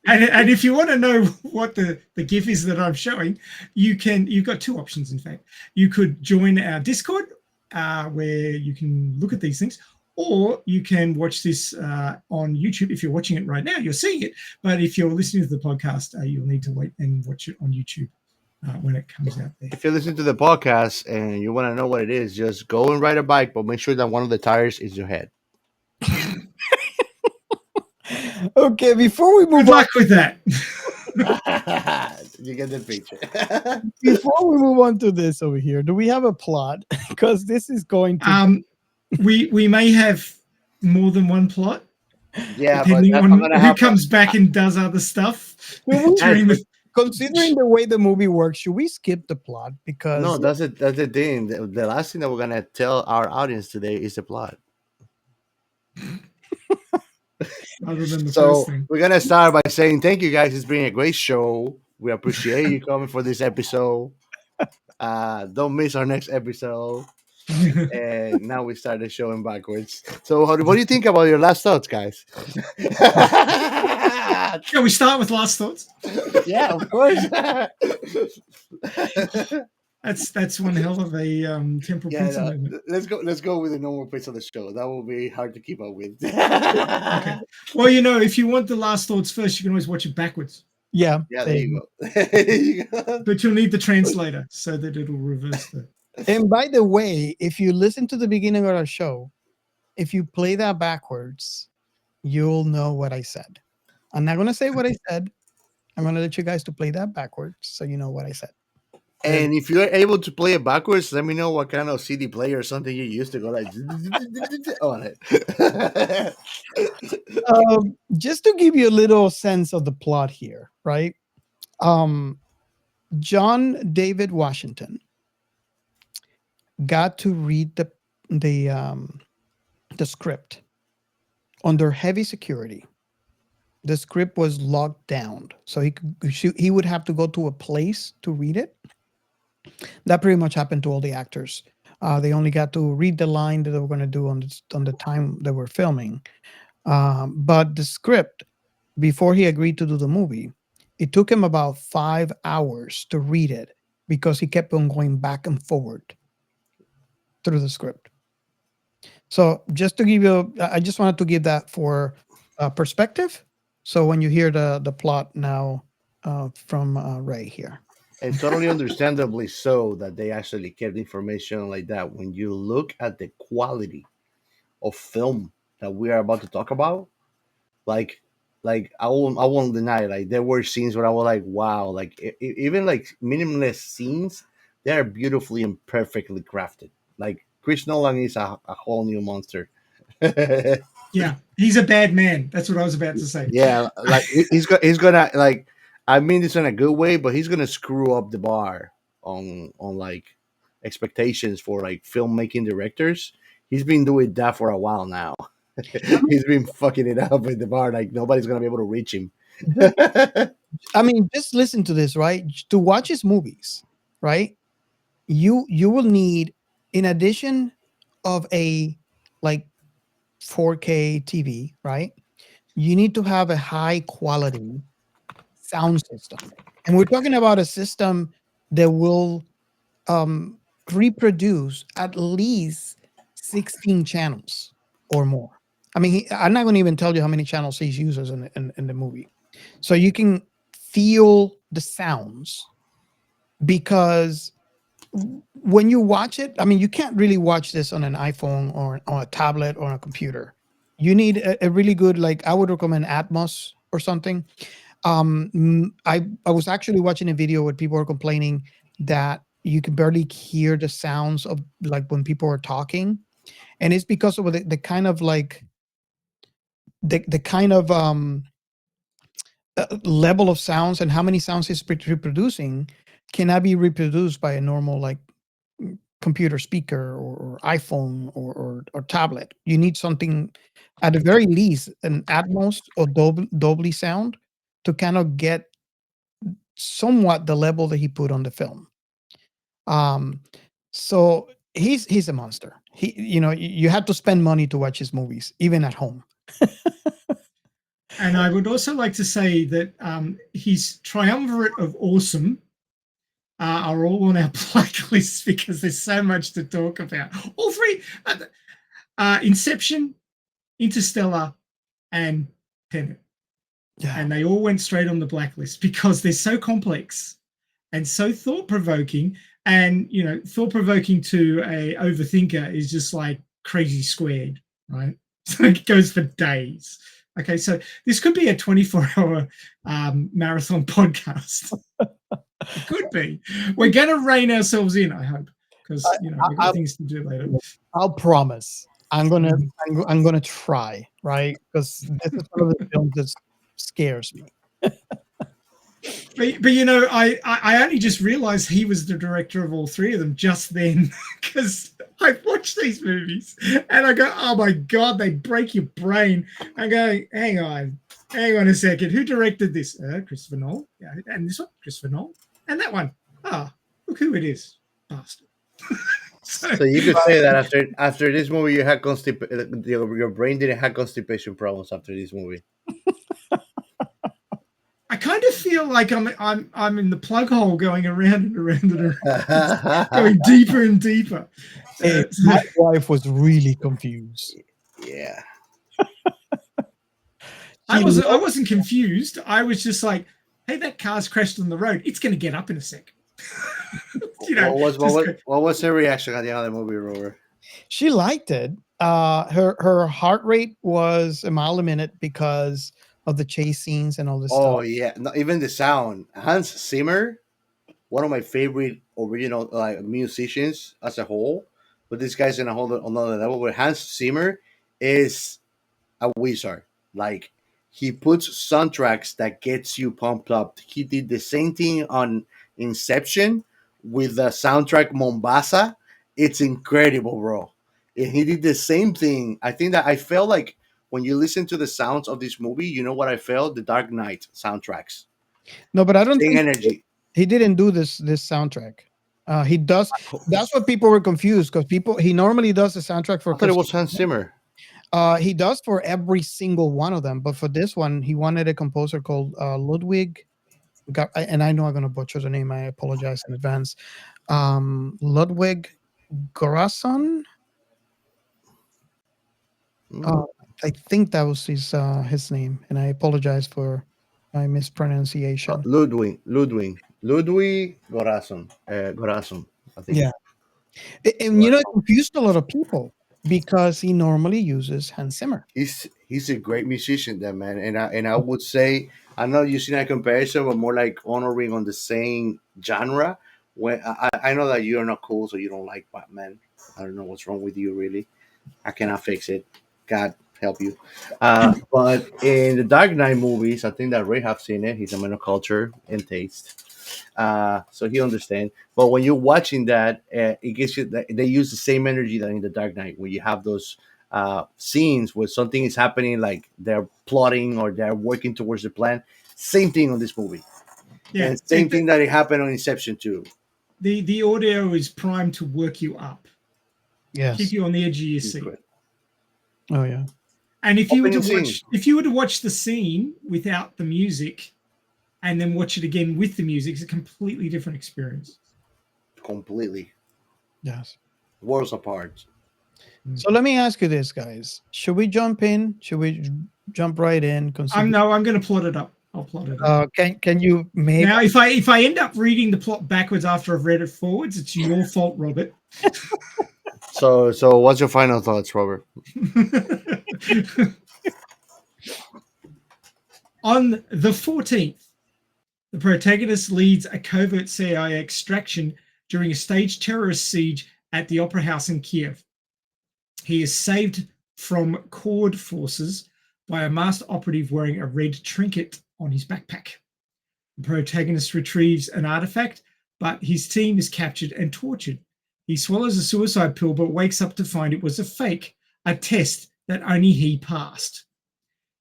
And if you want to know what the GIF is that I'm showing, you've got 2 options. In fact, you could join our Discord where you can look at these things, or you can watch this on YouTube. If you're watching it right now, you're seeing it. But if you're listening to the podcast, you'll need to wait and watch it on YouTube when it comes out there. If you're listening to the podcast and you want to know what it is, just go and ride a bike, but make sure that one of the tires is your head. Okay, before we move Good luck with that. You get the picture. Before we move on to this over here, do we have a plot? Because this is going to. We may have more than one plot. Yeah, depending but on who comes back and does other stuff. Considering the way the movie works, should we skip the plot? Because no, that's the thing. The last thing that we're gonna tell our audience today is the plot. Other than the So first thing. we're gonna start by saying thank you guys. It's been a great show. We appreciate you coming for this episode. Don't miss our next episode. And now we started showing backwards. So what do you think about your last thoughts, guys? Shall we start with last thoughts? Yeah, of course. That's one hell of a temporal pencil. No, let's go with the normal pace of the show. That will be hard to keep up with. Okay. Well, if you want the last thoughts first, you can always watch it backwards. Yeah. There you go. But you'll need the translator so that it'll reverse the. And by the way, if you listen to the beginning of our show, if you play that backwards, you'll know what I said. I'm not going to say what I said. I'm going to let you guys to play that backwards so you know what I said. And if you're able to play it backwards, let me know what kind of CD player or something you use to go like on it. Just to give you a little sense of the plot here, right? John David Washington got to read the script under heavy security. The script was locked down, so he would have to go to a place to read it. That pretty much happened to all the actors. They only got to read the line that they were going to do on the time they were filming. But the script, before he agreed to do the movie, it took him about 5 hours to read it because he kept on going back and forward through the script. So just to give you, I just wanted to give that for perspective. So when you hear the plot now from Ray here. And totally understandably so that they actually kept information like that. When you look at the quality of film that we are about to talk about, like I won't deny, like there were scenes where I was like, wow, like even like minimalist scenes, they are beautifully and perfectly crafted. Like Chris Nolan is a whole new monster. Yeah, he's a bad man. That's what I was about to say. Yeah, like he's gonna like, I mean this in a good way, but he's gonna screw up the bar on like expectations for like filmmaking directors. He's been doing that for a while now. He's been fucking it up with the bar. Like nobody's gonna be able to reach him. I mean, just listen to this, right? To watch his movies, right? You will need, in addition of a like 4K TV, right? You need to have a high quality sound system, and we're talking about a system that will reproduce at least 16 channels or more. I mean, I'm not going to even tell you how many channels he uses in the movie, so you can feel the sounds. Because when you watch it, I mean, you can't really watch this on an iPhone or on a tablet or on a computer. You need a really good, like I would recommend Atmos or something. I was actually watching a video where people were complaining that you can barely hear the sounds of like when people are talking, and it's because of the kind of like the kind of level of sounds and how many sounds it's reproducing cannot be reproduced by a normal like computer speaker or iPhone or tablet. You need something at the very least an Atmos or Dolby sound to kind of get somewhat the level that he put on the film. So he's a monster. He, you have to spend money to watch his movies, even at home. And I would also like to say that his triumvirate of awesome are all on our blacklists because there's so much to talk about. All three: Inception, Interstellar, and Tenet. Yeah. And they all went straight on the blacklist because they're so complex and so thought-provoking. And thought-provoking to a overthinker is just like crazy squared, right? So it goes for days. Okay, so this could be a 24-hour marathon podcast. It could be. We're going to rein ourselves in, I hope, because we've got things to do later. I'll promise. I'm gonna try, right? Because this is one of the films that scares me. But I only just realized he was the director of all three of them just then, because I watched these movies and I go, oh my God, they break your brain. I go, hang on a second. Who directed this? Christopher Nolan. Yeah, and this one, Christopher Nolan. And that one. Look who it is. Bastard. So you could say that after this movie, you had your brain didn't have constipation problems after this movie. I kind of feel like I'm in the plug hole going around and around and around, going deeper and deeper. My wife was really confused. Yeah. I wasn't confused. I was just like, hey, that car's crashed on the road. It's going to get up in a sec. What was her reaction at the end of the movie, Robert? She liked it. Her heart rate was a mile a minute because of the chase scenes and all this stuff. Oh yeah, no, even the sound. Hans Zimmer, one of my favorite original musicians as a whole, but this guy's in a whole another level. But Hans Zimmer is a wizard. Like he puts soundtracks that gets you pumped up. He did the same thing on Inception with the soundtrack Mombasa. It's incredible, bro. And he did the same thing. I think that I felt like when you listen to the sounds of this movie, you know what I felt? The Dark Knight soundtracks. No, but I don't Same think energy. he didn't do this soundtrack. He does. That's what people were confused because he normally does the soundtrack for. I thought it was Hans Zimmer. He does for every single one of them, but for this one, he wanted a composer called Ludwig. And I know I'm going to butcher the name. I apologize in advance. Ludwig Göransson. I think that was his name, and I apologize for my mispronunciation. Ludwig Göransson. Göransson, I think. Yeah, and it confused a lot of people because he normally uses Hans Zimmer. He's a great musician, that man, and I would say I'm not using a comparison, but more like honoring on the same genre. When I know that you're not cool, so you don't like Batman. I don't know what's wrong with you, really. I cannot fix it. God help you. But in the Dark Knight movies, I think that Ray have seen it. He's a man of culture and taste, so he understands. But when you're watching that, it gives you they use the same energy that in the Dark Knight, where you have those scenes where something is happening, like they're plotting or they're working towards the plan. Same thing on this movie, and same thing that it happened on Inception too. The audio is primed to work you up. Yes. Keep you on the edge of your seat. Oh yeah. And if you were to watch the scene without the music and then watch it again with the music, it's a completely different experience. Completely. Yes. Worlds apart. So let me ask you this, guys. Should we jump in? Should we jump right in? I'm going to plot it up. I'll plot it up. Can you maybe now if I end up reading the plot backwards after I've read it forwards, it's your fault, Robert. So what's your final thoughts, Robert? On the 14th, the protagonist leads a covert CIA extraction during a staged terrorist siege at the Opera House in Kiev. He is saved from Cord forces by a masked operative wearing a red trinket on his backpack. The protagonist retrieves an artifact, but his team is captured and tortured. He swallows a suicide pill, but wakes up to find it was a fake, a test that only he passed.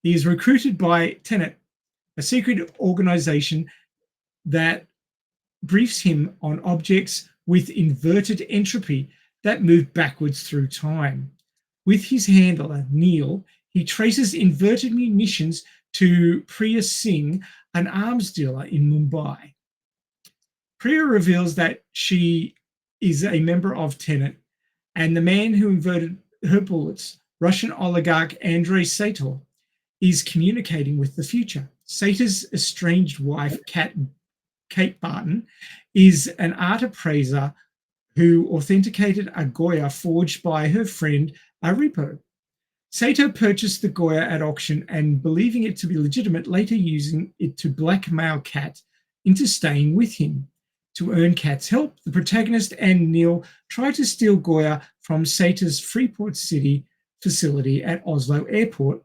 He is recruited by Tenet, a secret organization that briefs him on objects with inverted entropy that move backwards through time. With his handler, Neil, he traces inverted munitions to Priya Singh, an arms dealer in Mumbai. Priya reveals that she is a member of Tenet, and the man who inverted her bullets, Russian oligarch Andrei Sator, is communicating with the future. Sator's estranged wife, Kate Barton, is an art appraiser who authenticated a Goya forged by her friend Aripo. Sator purchased the Goya at auction and, believing it to be legitimate, later using it to blackmail Kat into staying with him. To earn Kat's help, the protagonist and Neil try to steal Goya from Sator's Freeport City facility at Oslo Airport,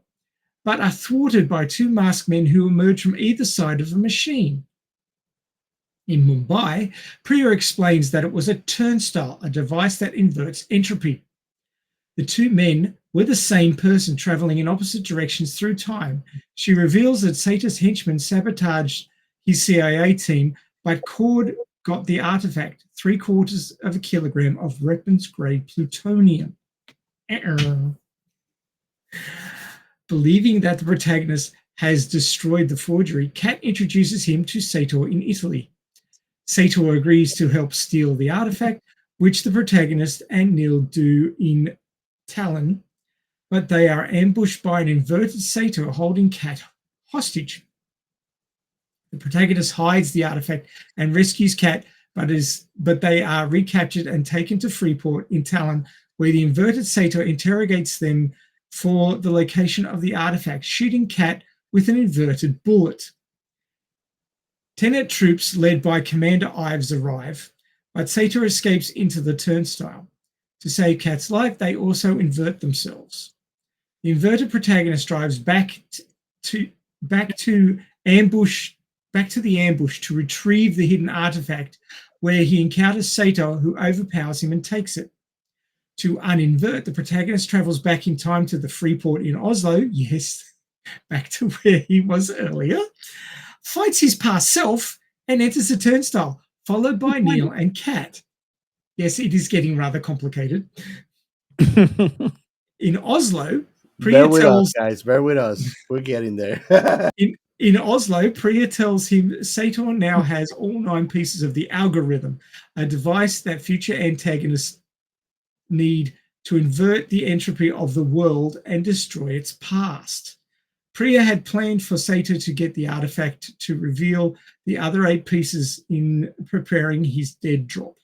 but are thwarted by two masked men who emerge from either side of the machine. In Mumbai, Priya explains that it was a turnstile, a device that inverts entropy. The two men were the same person traveling in opposite directions through time. She reveals that Sator's henchmen sabotaged his CIA team, but Cord got the artifact, 3/4 of a kilogram of weapons-grade plutonium. Believing that the protagonist has destroyed the forgery, Kat introduces him to Sator in Italy. Sator agrees to help steal the artifact, which the protagonist and Neil do in Tallinn, but they are ambushed by an inverted Sator holding Kat hostage. The protagonist hides the artifact and rescues Kat, but they are recaptured and taken to Freeport in Tallinn, where the inverted Sator interrogates them for the location of the artifact, shooting Kat with an inverted bullet. Tenet troops led by Commander Ives arrive, but Sator escapes into the turnstile. To save Kat's life, they also invert themselves. The inverted protagonist drives back to the ambush to retrieve the hidden artifact, where he encounters Sator, who overpowers him and takes it. To uninvert, the protagonist travels back in time to the Freeport in Oslo, yes, back to where he was earlier, fights his past self, and enters the turnstile, followed by Neil and Kat. Yes, it is getting rather complicated. In Oslo, Priya bear with us, guys. Bear with us. We're getting there. In Oslo, Priya tells him Sator now has all 9 pieces of the algorithm, a device that future antagonists need to invert the entropy of the world and destroy its past. Priya had planned for Sator to get the artifact to reveal the other 8 pieces in preparing his dead drop.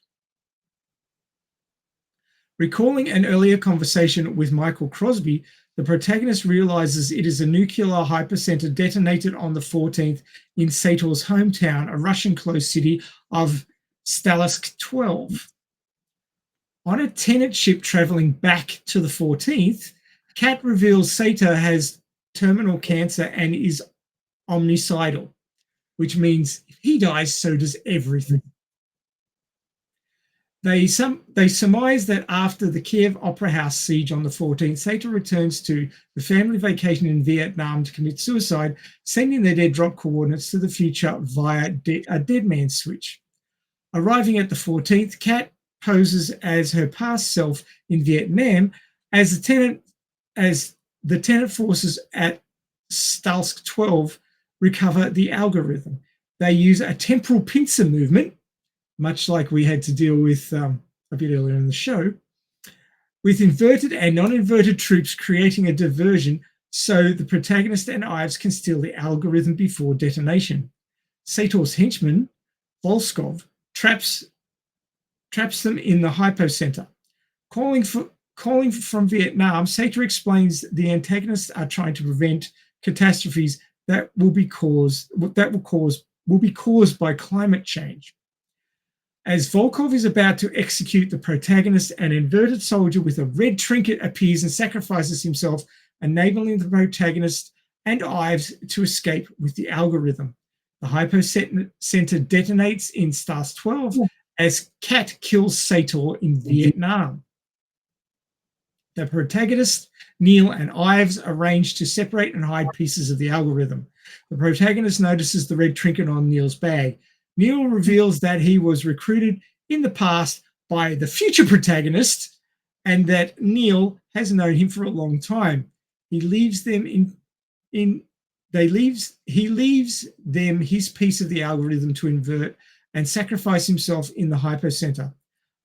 Recalling an earlier conversation with Michael Crosby, the protagonist realizes it is a nuclear hypercenter detonated on the 14th in Sator's hometown, a Russian-closed city of Stalisk 12. On a Tenet ship traveling back to the 14th, Kat reveals Sator has terminal cancer and is omnicidal, which means if he dies, so does everything. They surmise that after the Kiev Opera House siege on the 14th, Sator returns to the family vacation in Vietnam to commit suicide, sending their dead drop coordinates to the future via a dead man switch. Arriving at the 14th, Kat poses as her past self in Vietnam as the Tenet forces at Stalsk 12 recover the algorithm. They use a temporal pincer movement, much like we had to deal with a bit earlier in the show, with inverted and non-inverted troops creating a diversion so the protagonist and Ives can steal the algorithm before detonation. Sator's henchman, Volskov, traps them in the hypocenter. Calling from Vietnam, Sator explains the antagonists are trying to prevent catastrophes that will be caused by climate change. As Volkov is about to execute the protagonist, an inverted soldier with a red trinket appears and sacrifices himself, enabling the protagonist and Ives to escape with the algorithm. The hypocenter detonates in Stars 12 as Kat kills Sator in Vietnam. The protagonist, Neil, and Ives arrange to separate and hide pieces of the algorithm. The protagonist notices the red trinket on Neil's bag. Neil reveals that he was recruited in the past by the future protagonist and that Neil has known him for a long time. He leaves them his piece of the algorithm to invert and sacrifice himself in the hypocenter.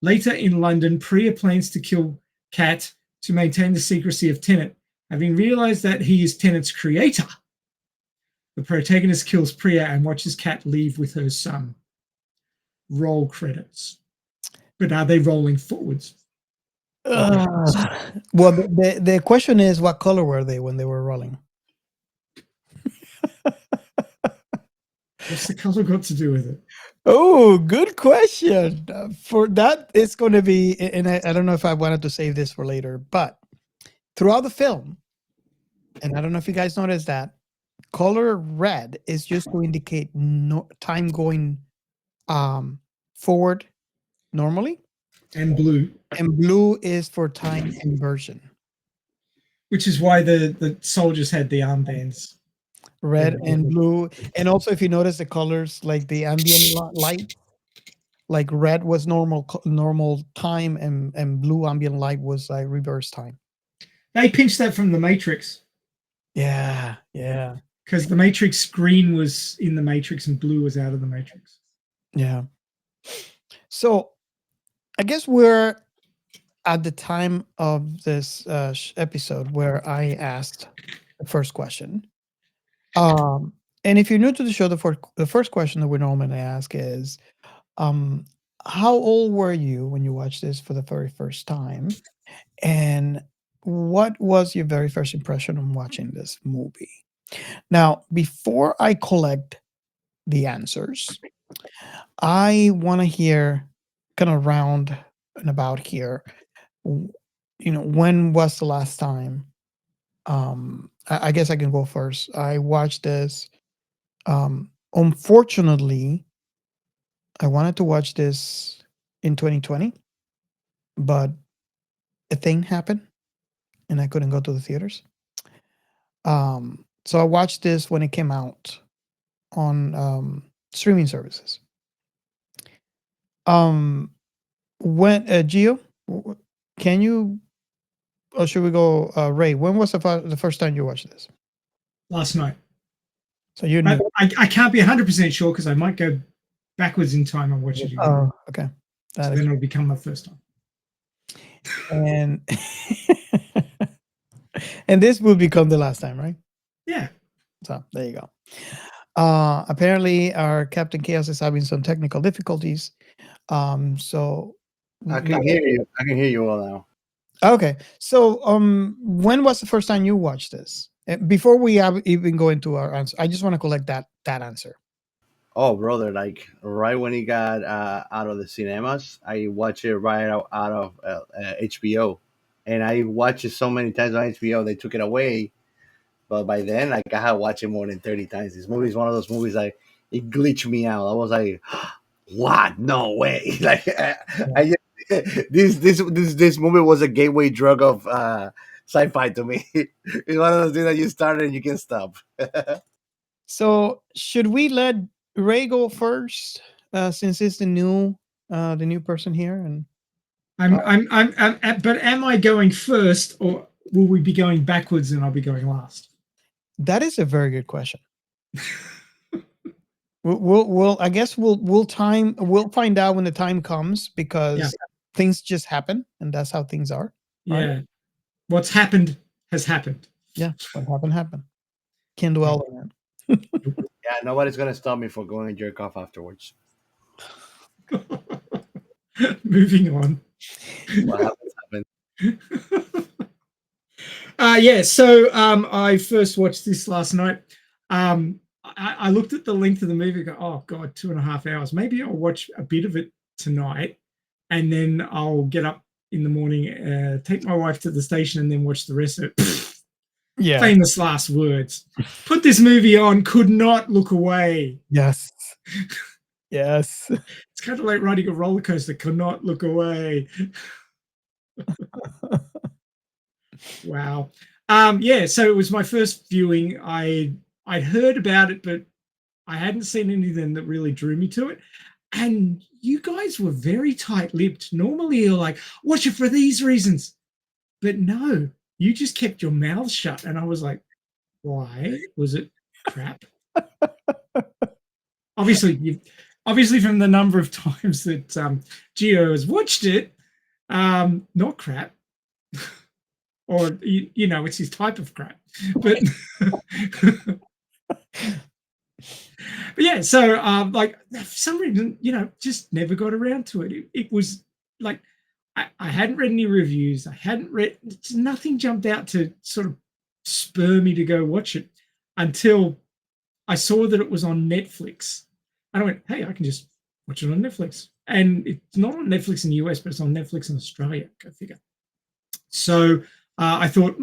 Later in London, Priya plans to kill Kat to maintain the secrecy of Tenet. Having realized that he is Tenet's creator, the protagonist kills Priya and watches Kat leave with her son. Roll credits. But are they rolling forwards? Well, the question is, what color were they when they were rolling? What's the color got to do with it? Oh, good question. For that, it's going to be, and I don't know if I wanted to save this for later, but throughout the film, and I don't know if you guys noticed that, color red is just to indicate time going forward normally. And blue. And blue is for time inversion. Which is why the soldiers had the armbands. Red and blue. And also, if you notice the colors, like the ambient light, like red was normal time and blue ambient light was like reverse time. They pinched that from the Matrix. Yeah. Because the Matrix green was in the Matrix and blue was out of the Matrix. Yeah. So I guess we're at the time of this episode where I asked the first question. And if you're new to the show, the first question that we normally ask is, how old were you when you watched this for the very first time? And what was your very first impression on watching this movie? Now, before I collect the answers, I want to hear kind of round and about here. When was the last time? I guess I can go first. I watched this. Unfortunately, I wanted to watch this in 2020, but a thing happened and I couldn't go to the theaters. So I watched this when it came out on streaming services. When Gio, can you, or should we go Ray? When was the first time you watched this? Last night. So you know. I can't be 100% sure because I might go backwards in time and watch it again. Oh, okay. So then it'll become my first time. And and this will become the last time, right? Yeah. So there you go. Apparently our Captain Chaos is having some technical difficulties. So I can hear you. I can hear you all now. Okay. So, when was the first time you watched this? Before we even go into our answer, I just want to collect that answer. Oh, brother! Like right when he got out of the cinemas, I watched it right out of HBO, and I watched it so many times on HBO. They took it away, but by then, like I had watched it more than 30 times. This movie is one of those movies like it glitched me out. I was like, "What? No way!" Like this movie was a gateway drug of sci-fi to me. It's one of those things that you started and you can't stop. So, should we let Ray go first, since he's the new person here? And but am I going first, or will we be going backwards and I'll be going last? that is a very good question. We'll I guess we'll find out when the time comes, because things just happen, and that's how things are. Right? Yeah. What's happened has happened. Yeah. What happened. Can't dwell on it. Yeah, nobody's gonna stop me from going and jerk off afterwards. Moving on. What happened. So I first watched this last night. I looked at the length of the movie and go, oh God, 2.5 hours. Maybe I'll watch a bit of it tonight, and then I'll get up in the morning, take my wife to the station, and then watch the rest of it. Yeah. Famous last words. Put this movie on, could not look away. Yes. Yes. It's kind of like riding a roller coaster, could not look away. Wow. So it was my first viewing. I'd heard about it, but I hadn't seen anything that really drew me to it. And you guys were very tight-lipped. Normally you're like, watch it for these reasons. But no, you just kept your mouth shut. And I was like, why? Was it crap? Obviously from the number of times that Gio has watched it, not crap. Or, it's his type of crap. But, so, for some reason, just never got around to it. It was like, I hadn't read any reviews. Nothing jumped out to sort of spur me to go watch it until I saw that it was on Netflix. And I went, hey, I can just watch it on Netflix. And it's not on Netflix in the US, but it's on Netflix in Australia. Go figure. So I thought,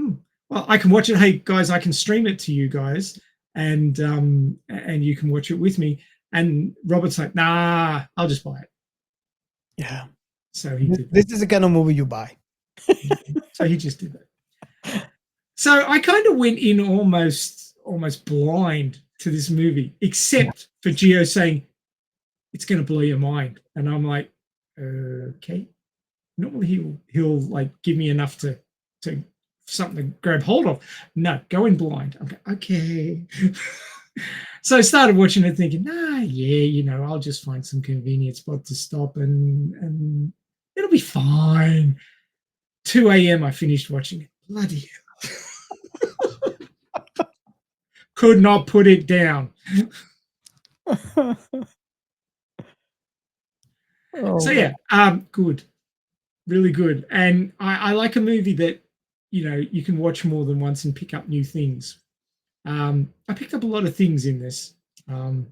well, I can watch it. Hey, guys, I can stream it to you guys, and you can watch it with me. And Robert's like, nah, I'll just buy it. Yeah. So he did. This is the kind of movie you buy. So he just did that. So I kind of went in almost blind to this movie, except for Gio saying, it's going to blow your mind. And I'm like, okay. Normally he'll like give me enough to something to grab hold of. No, go in blind. Okay. So I started watching it thinking, I'll just find some convenient spot to stop and it'll be fine. 2 a.m. I finished watching it. Bloody hell. Could not put it down. Good. Really good. And I like a movie that, you can watch more than once and pick up new things. I picked up a lot of things in this on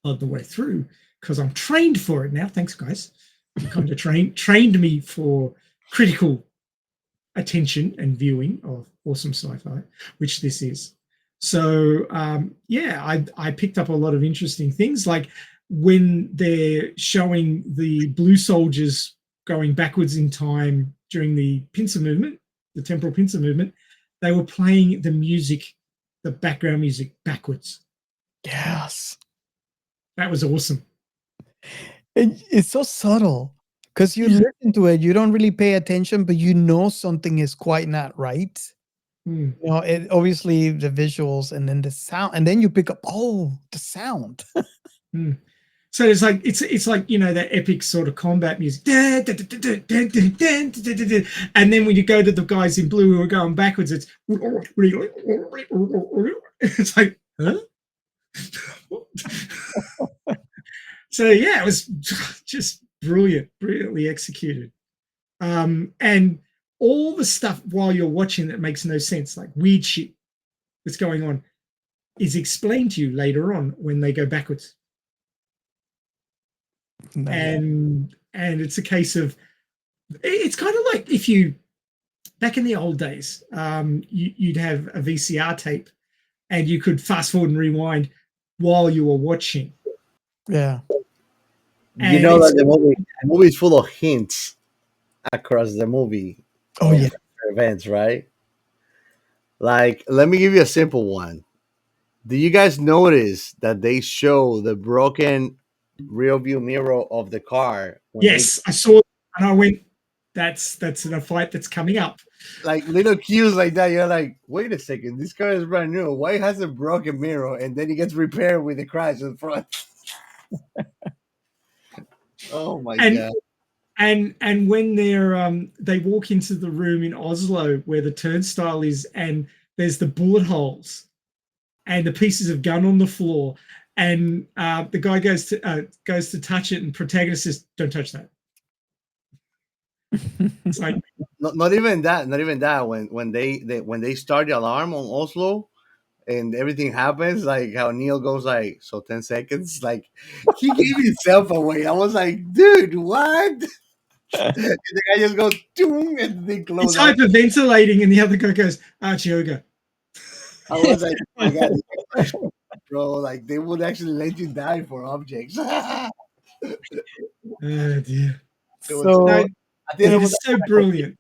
the way through because I'm trained for it now. Thanks, guys. You kind of trained me for critical attention and viewing of awesome sci-fi, which this is. So, I picked up a lot of interesting things, like when they're showing the blue soldiers going backwards in time during the pincer movement, the temporal pincer movement, they were playing the music, the background music backwards. Yes. That was awesome. It's so subtle because you listen to it, you don't really pay attention, but something is quite not right. It obviously the visuals and then the sound, and then you pick up the sound. So it's like that epic sort of combat music, and then when you go to the guys in blue who are going backwards, it's like, huh? So it was just brilliantly executed. And all the stuff while you're watching that makes no sense, like weird shit that's going on, is explained to you later on when they go backwards. And it's a case of, it's kind of like if you, back in the old days, you'd have a VCR tape and you could fast forward and rewind while you were watching. Yeah. You know that the movie is full of hints across the movie. Oh yeah. Events, right? Like, let me give you a simple one. Do you guys notice that they show the broken rear view mirror of the car? Yes, I saw it and I went, that's in a fight that's coming up. Like little cues like that. You're like, wait a second, this car is brand new. Why has a broken mirror? And then it gets repaired with the crash in front. Oh my god. And when they walk into the room in Oslo where the turnstile is, and there's the bullet holes and the pieces of gun on the floor, and the guy goes to touch it, and Protagonist says, "Don't touch that." It's like not even that. When they start the alarm on Oslo, and everything happens, like how Neil goes like, so 10 seconds, like he gave himself away. I was like, dude, what? And the guy just goes, doom, and they close. It's hyperventilating, and the other guy goes, Yoga. I was like, oh my God, bro, like they would actually let you die for objects. Oh dear. It is so brilliant.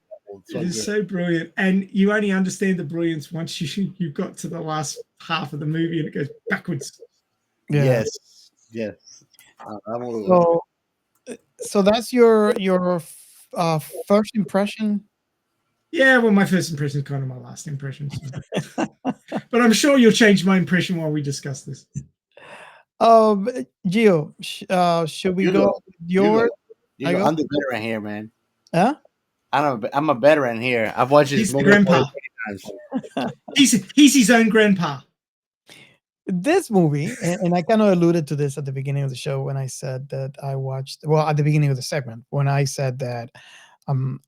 It is so brilliant, and you only understand the brilliance once you've got to the last half of the movie and it goes backwards. Yeah. Yes. So that's your first impression. Yeah, well, my first impression is kind of my last impression. So. But I'm sure you'll change my impression while we discuss this. Gio, should we go? I'm the veteran here, man. Huh? I'm a veteran here. I've watched this movie grandpa. He's his own grandpa. This movie, and I kind of alluded to this at the beginning of the show when I said that I watched, well, at the beginning of the segment, when I said that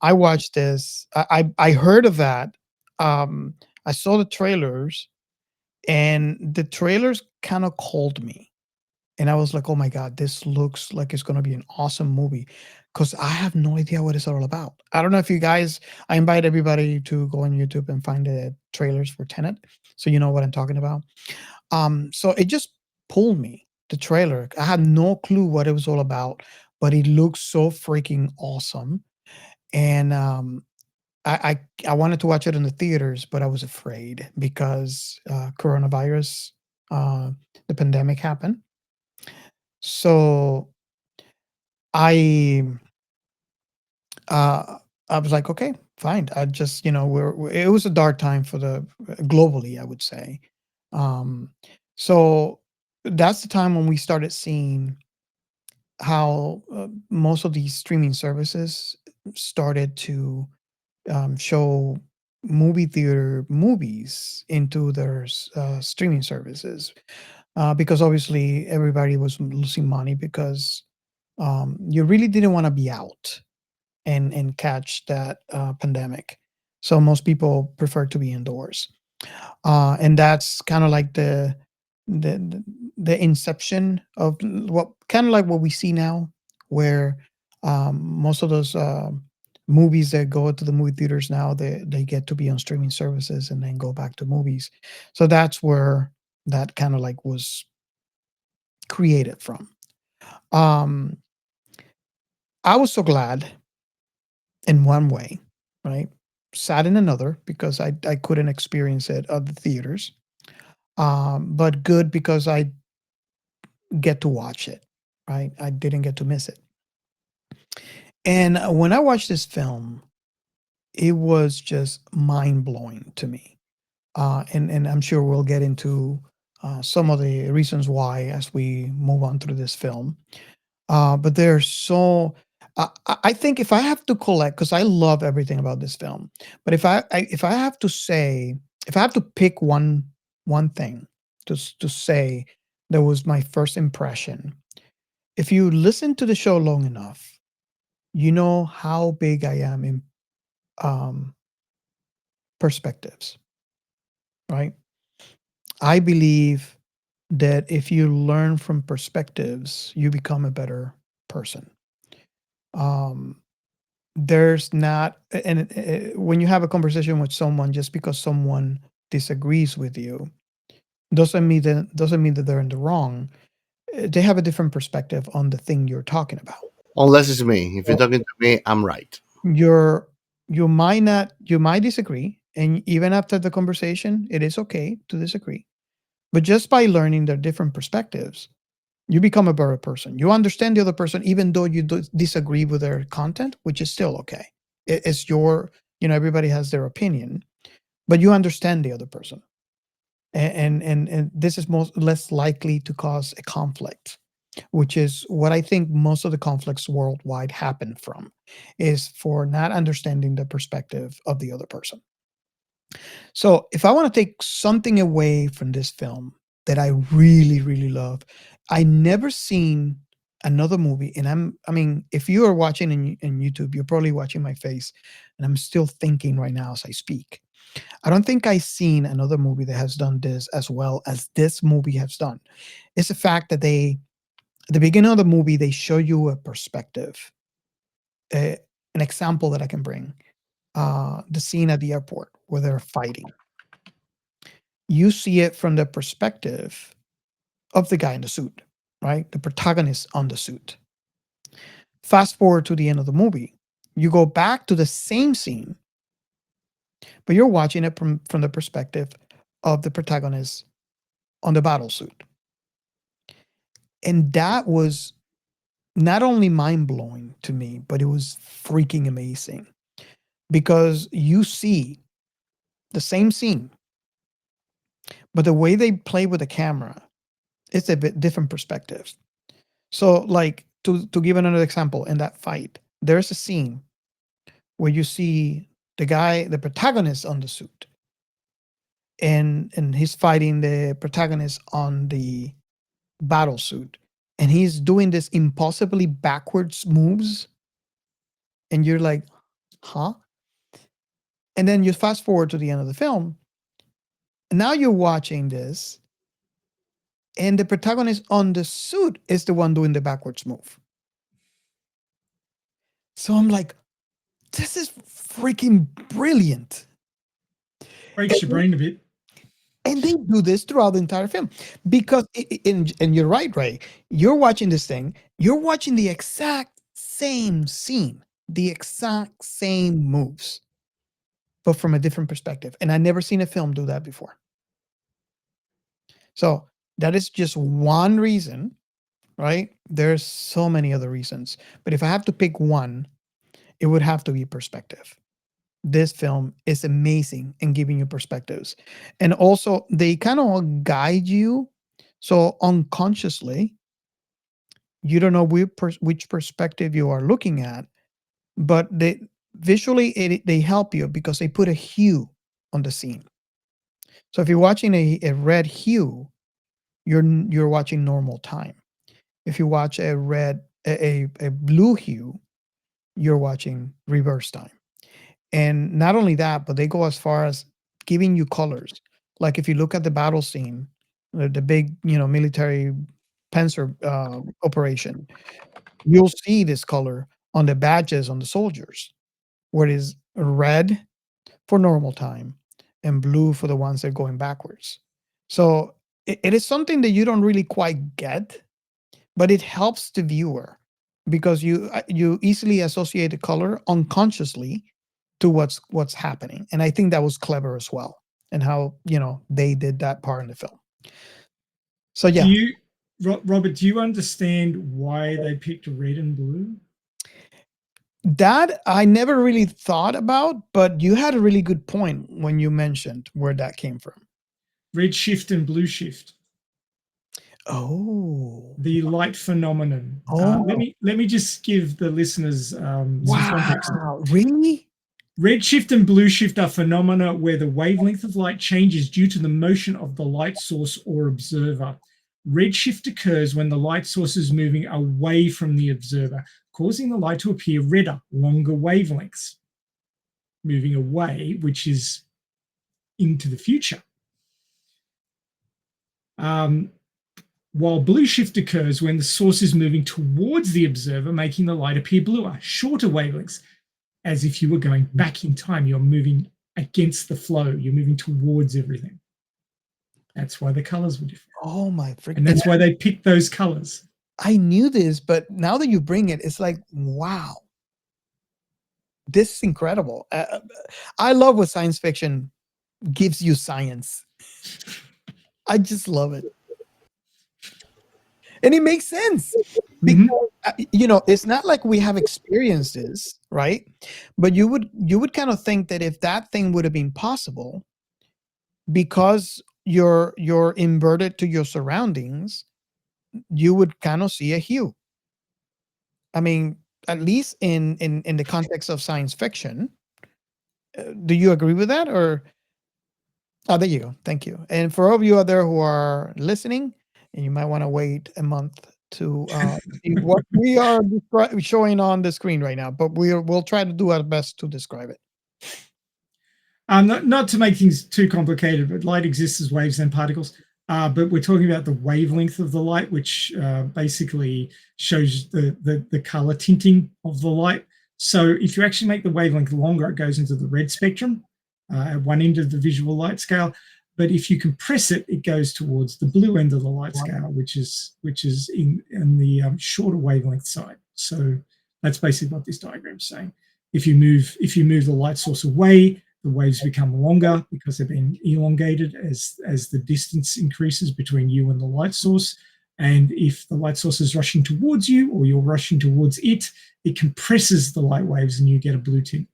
I watched this, I heard of that. I saw the trailers, and the trailers kind of called me. And I was like, oh my God, this looks like it's going to be an awesome movie, because I have no idea what it's all about. I don't know if you guys, I invite everybody to go on YouTube and find the trailers for Tenet, so you know what I'm talking about. So it just pulled me, the trailer. I had no clue what it was all about, but it looks so freaking awesome. And I wanted to watch it in the theaters, but I was afraid because coronavirus, the pandemic happened. So I was like, okay, fine. I just, it was a dark time for globally, I would say. So that's the time when we started seeing how most of these streaming services started to show movie theater movies into their streaming services, because obviously everybody was losing money, because you really didn't want to be out and catch that pandemic. So most people prefer to be indoors. And that's kind of like the inception of what we see now, where most of those movies that go to the movie theaters now, they get to be on streaming services and then go back to movies. So that's where that kind of like was created from. I was so glad in one way, right? Sad in another, because I couldn't experience it at the theaters. But good because I get to watch it, right? I didn't get to miss it. And when I watched this film, it was just mind-blowing to me. And I'm sure we'll get into some of the reasons why as we move on through this film. But there's so... I think if I have to collect, because I love everything about this film, but if I have to say, if I have to pick one thing to say that was my first impression, if you listen to the show long enough, you know how big I am in perspectives, right? I believe that if you learn from perspectives, you become a better person. Um, there's not, and when you have a conversation with someone, just because someone disagrees with you, doesn't mean that they're in the wrong. They have a different perspective on the thing you're talking about. Unless it's me. If you're talking to me, I'm right. You're you might disagree, and even after the conversation, it is okay to disagree. But just by learning their different perspectives, you become a better person. You understand the other person, even though you disagree with their content, which is still okay. It's your, everybody has their opinion, but you understand the other person, and this is less likely to cause a conflict, which is what I think most of the conflicts worldwide happen from, is for not understanding the perspective of the other person. So if I want to take something away from this film that I really, really love, I never seen another movie, and I mean, if you are watching in YouTube, you're probably watching my face, and I'm still thinking right now as I speak. I don't think I've seen another movie that has done this as well as this movie has done. It's the fact that at the beginning of the movie, they show you a perspective, an example that I can bring. The scene at the airport where they're fighting. You see it from the perspective of the guy in the suit, right? The protagonist on the suit. Fast forward to the end of the movie, you go back to the same scene, but you're watching it from the perspective of the protagonist on the battle suit. And that was not only mind blowing to me, but it was freaking amazing because you see the same scene, but the way they play with the camera, it's a bit different perspective. So, like to give another example, in that fight, there's a scene where you see the protagonist on the suit, and he's fighting the protagonist on the battle suit, and he's doing this impossibly backwards moves, and you're like, huh? And then you fast forward to the end of the film, and now you're watching this, and the protagonist on the suit is the one doing the backwards move. So I'm like, this is freaking brilliant. Breaks your brain a bit. And they do this throughout the entire film because, and you're right, Ray. You're watching this thing. You're watching the exact same scene, the exact same moves, but from a different perspective. And I never seen a film do that before. So that is just one reason, right? There's so many other reasons, but if I have to pick one, it would have to be perspective. This film is amazing in giving you perspectives. And also, they kind of guide you. So unconsciously, you don't know which perspective you are looking at, but visually they help you because they put a hue on the scene. So if you're watching a red hue, you're watching normal time. If you watch a blue hue, you're watching reverse time. And not only that, but they go as far as giving you colors. Like if you look at the battle scene, the big, military panzer operation, you'll see this color on the badges on the soldiers, where it is red for normal time and blue for the ones that are going backwards. So it is something that you don't really quite get, but it helps the viewer because you easily associate the color unconsciously to what's happening. And I think that was clever as well, and how they did that part in the film. So yeah. Robert, do you understand why they picked red and blue? That I never really thought about, but you had a really good point when you mentioned where that came from. Red shift and blue shift. Oh, the light phenomenon. Oh. Let me just give the listeners some context. Really? Red shift and blue shift are phenomena where the wavelength of light changes due to the motion of the light source or observer. Red shift occurs when the light source is moving away from the observer, causing the light to appear redder, longer wavelengths, moving away, which is into the future. While blue shift occurs when the source is moving towards the observer, making the light appear bluer, shorter wavelengths, as if you were going back in time. You're moving against the flow. You're moving towards everything. That's why the colors were different. Oh my freaking! And that's why they picked those colors. I knew this, but now that you bring it, it's like, wow, this is incredible. I love what science fiction gives you science. I just love it. And it makes sense because, it's not like we have experienced this, right? But you would kind of think that if that thing would have been possible, because you're inverted to your surroundings, you would kind of see a hue. I mean, at least in the context of science fiction. Do you agree with that? Or there you go. Thank you. And for all of you out there who are listening, and you might want to wait a month to see what we are showing on the screen right now, but we'll try to do our best to describe it. Not to make things too complicated, but light exists as waves and particles. But we're talking about the wavelength of the light, which basically shows the color tinting of the light. So if you actually make the wavelength longer, it goes into the red spectrum at one end of the visual light scale. But if you compress it, it goes towards the blue end of the light scale, which is in the shorter wavelength side. So that's basically what this diagram is saying. If you move the light source away, the waves become longer because they're being elongated as the distance increases between you and the light source. And if the light source is rushing towards you or you're rushing towards it, it compresses the light waves and you get a blue tint.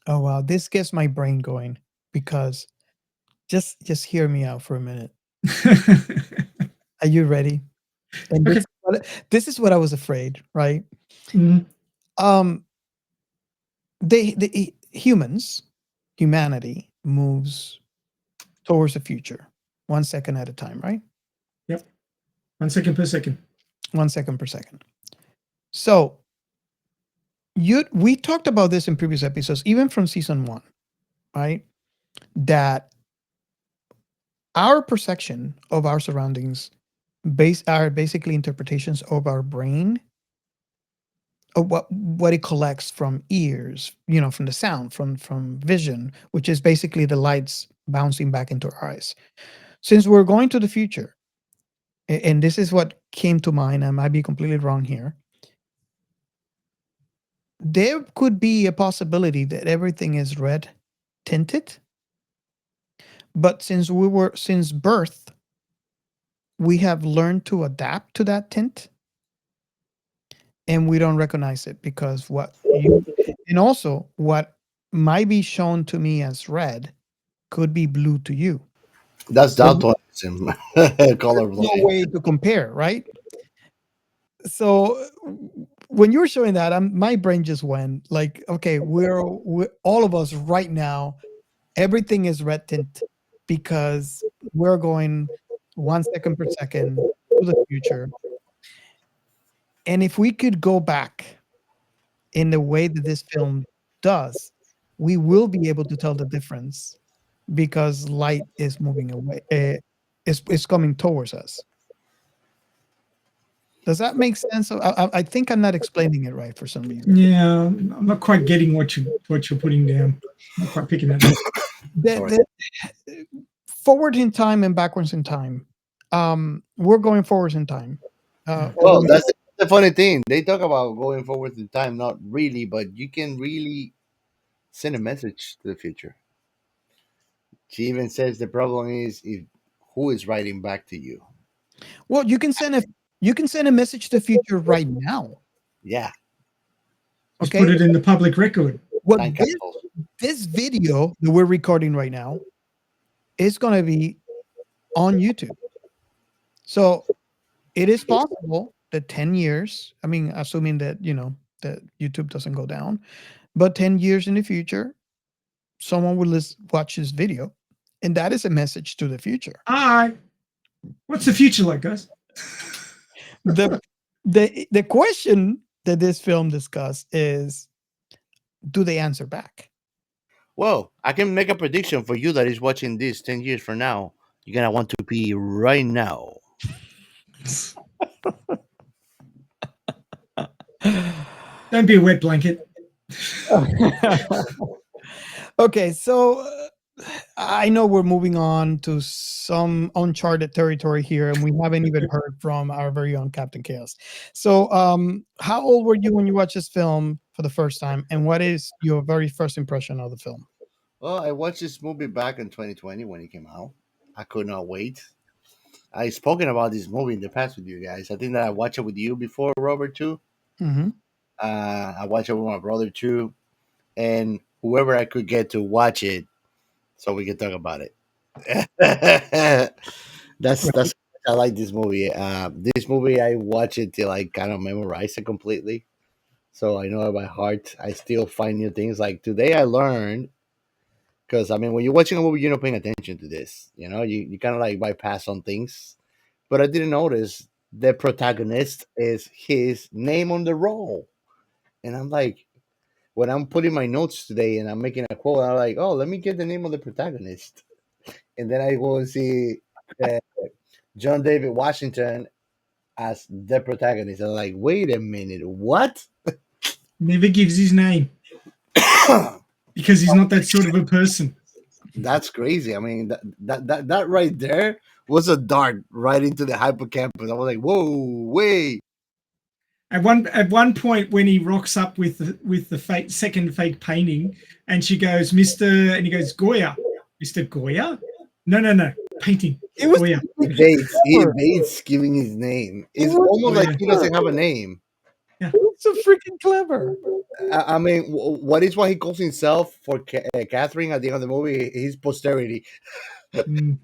Oh, wow. This gets my brain going because just hear me out for a minute. Are you ready? And Okay. This is what I was afraid, right? Mm-hmm. Humanity moves towards the future 1 second at a time, right? Yep. 1 second per second. 1 second per second. So we talked about this in previous episodes, even from season 1, right? That our perception of our surroundings are basically interpretations of our brain, of what it collects from ears, from the sound, from vision, which is basically the lights bouncing back into our eyes. Since we're going to the future, and this is what came to mind, I might be completely wrong here, there could be a possibility that everything is red tinted, but since birth, we have learned to adapt to that tint, and we don't recognize it because what might be shown to me as red could be blue to you. That's daltonism. Colorblind. No way to compare, right? So when you were showing that, my brain just went like, okay, we're all of us right now, everything is red tint because we're going 1 second per second to the future. And if we could go back in the way that this film does, we will be able to tell the difference because light is moving away. It's coming towards us. Does that make sense? I think I'm not explaining it right for some reason. Yeah, I'm not quite getting what you're putting down. I'm not quite picking that up. Forward in time and backwards in time. We're going forwards in time. Well, that's the funny thing. They talk about going forward in time, not really, but you can really send a message to the future. She even says the problem is who is writing back to you. Well, you can send a message to the future right now. Yeah. Just put it in the public record. Well, this video that we're recording right now is going to be on YouTube. So it is possible that 10 years, I mean, assuming that, that YouTube doesn't go down, but 10 years in the future, someone will watch this video, and that is a message to the future. Hi. What's the future like, guys? The question that this film discuss is, do they answer back? Well, I can make a prediction for you that is watching this 10 years from now. You're going to want to pee right now. Don't be a wet blanket. Okay, so I know we're moving on to some uncharted territory here, and we haven't even heard from our very own Captain Chaos. So, how old were you when you watched this film for the first time, and what is your very first impression of the film? Well, I watched this movie back in 2020 when it came out. I could not wait. I've spoken about this movie in the past with you guys. I think that I watched it with you before, Robert, too. Mm-hmm. I watched it with my brother, too. And whoever I could get to watch it so we can talk about it. That's I like this movie. This movie I watch it till I kind of memorize it completely, so I know it by heart. I still find new things. Like today, I learned because I mean, when you're watching a movie, you're not paying attention to this. You kind of like bypass on things. But I didn't notice the protagonist is his name on the roll, and I'm like, when I'm putting my notes today and I'm making a quote, I'm like, oh, let me get the name of the protagonist, and then I go and see uh, John David Washington as the protagonist. I'm like, wait a minute, what? Never gives his name because he's not that sort of a person. That's crazy. I mean, that right there was a dart right into the hippocampus. I was like, whoa, wait. At one point, when he rocks up with the second fake painting, and she goes, "Mr." and he goes, "Goya, Mr. Goya." No, painting. It was Goya. He evades giving his name. It's almost like he doesn't have a name. Yeah. It's so freaking clever. I mean, what is what he calls himself for Catherine at the end of the movie? His posterity. Mm.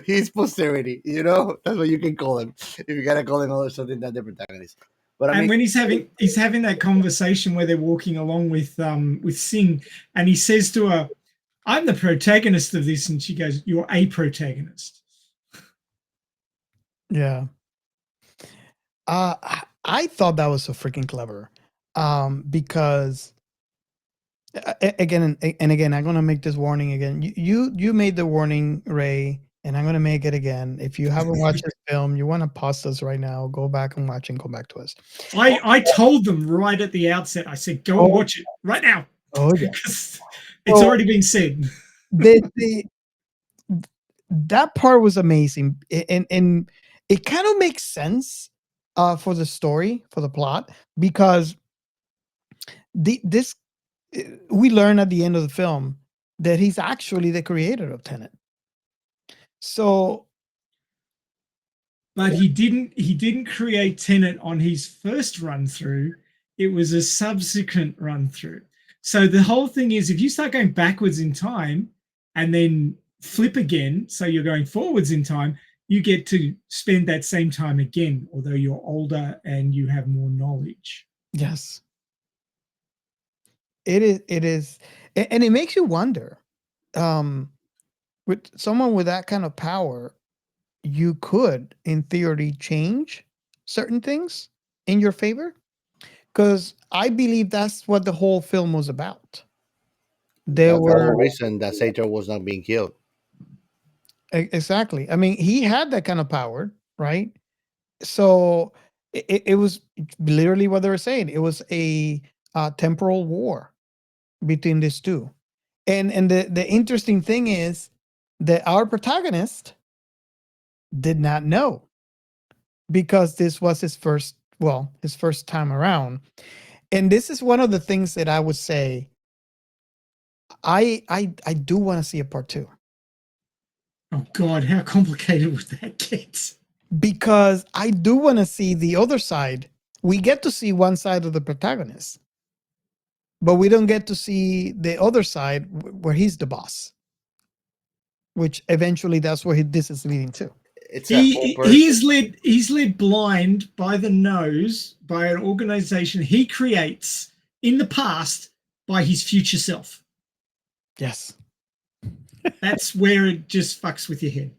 He's posterity. That's what you can call him if you gotta call him or something that the protagonist. But I mean, when he's having that conversation where they're walking along with Singh, and he says to her, "I'm the protagonist of this," and she goes, "You're a protagonist." Yeah. I thought that was so freaking clever, because again and again, I'm gonna make this warning again. You made the warning, Ray, and I'm gonna make it again. If you haven't watched this film, you want to pause us right now, go back and watch and come back to us. I told them right at the outset. I said, "Go and watch it right now." Oh yeah, it's already been said. That part was amazing, and it kind of makes sense for the story, for the plot, because we learn at the end of the film that he's actually the creator of Tenet. So, but he didn't create Tenet on his first run through. It was a subsequent run through. So the whole thing is, if you start going backwards in time and then flip again, so you're going forwards in time, you get to spend that same time again, although you're older and you have more knowledge. yes. It is, and it makes you wonder, with someone with that kind of power, you could, in theory, change certain things in your favor, because I believe that's what the whole film was about. That's the whole reason that Sator was not being killed. Exactly. I mean, he had that kind of power, right? So it was literally what they were saying. It was a temporal war between these two. And the interesting thing is that our protagonist did not know, because this was his first time around. And this is one of the things that I would say, I do want to see a part 2. Oh God, how complicated would that get? Because I do want to see the other side. We get to see one side of the protagonist, but we don't get to see the other side where he's the boss, which eventually that's where this is leading to. He's led blind by the nose by an organization he creates in the past by his future self. Yes. That's where it just fucks with your head.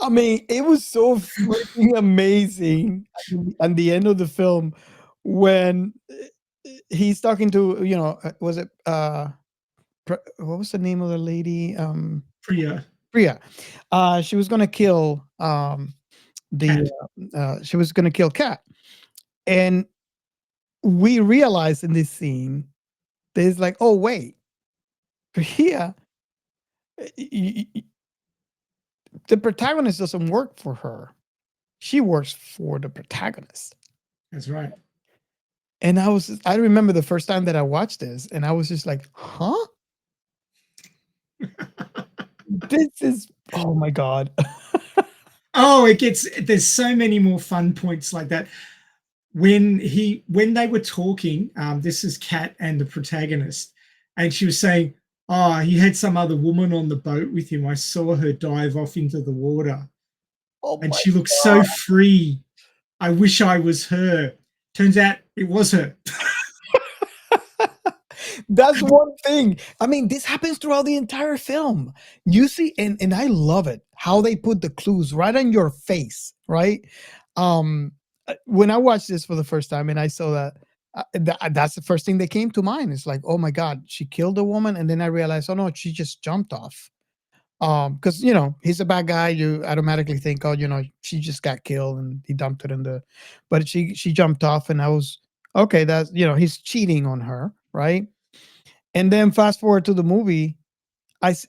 I mean, it was so freaking amazing at the end of the film when he's talking to, was it what was the name of the lady? Priya. Priya. She was gonna kill she was gonna kill Kat. And we realized in this scene that it's like, oh wait, Priya, the protagonist doesn't work for her. She works for the protagonist. That's right. And I remember the first time that I watched this, and I was just like, huh? This is, oh my God. Oh, there's so many more fun points like that. When they were talking, this is Kat and the protagonist, and she was saying, oh, he had some other woman on the boat with him. I saw her dive off into the water. Oh and she looks so free. I wish I was her. Turns out it was her. That's one thing. I mean, this happens throughout the entire film. You see, and I love it how they put the clues right on your face, right? When I watched this for the first time and I saw that's the first thing that came to mind. It's like, oh my God, she killed a woman, and then I realized, oh no, she just jumped off. Because he's a bad guy, you automatically think, oh, she just got killed and he dumped it but she jumped off, and I was okay. That's he's cheating on her, right? And then fast forward to the movie,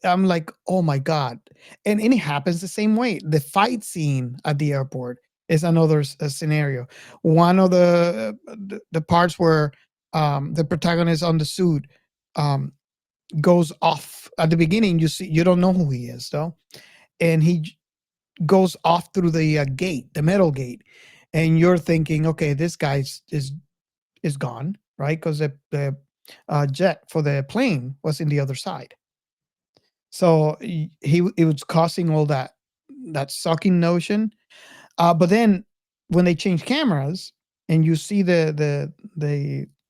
I'm like, oh my God. And it happens the same way. The fight scene at the airport is another scenario. One of the parts where the protagonist on the suit goes off at the beginning. You don't know who he is though, and he goes off through the gate, the metal gate, and you're thinking, okay, this guy is gone, right? Because the jet for the plane was in the other side. So it was causing all that sucking notion. But then when they change cameras and you see the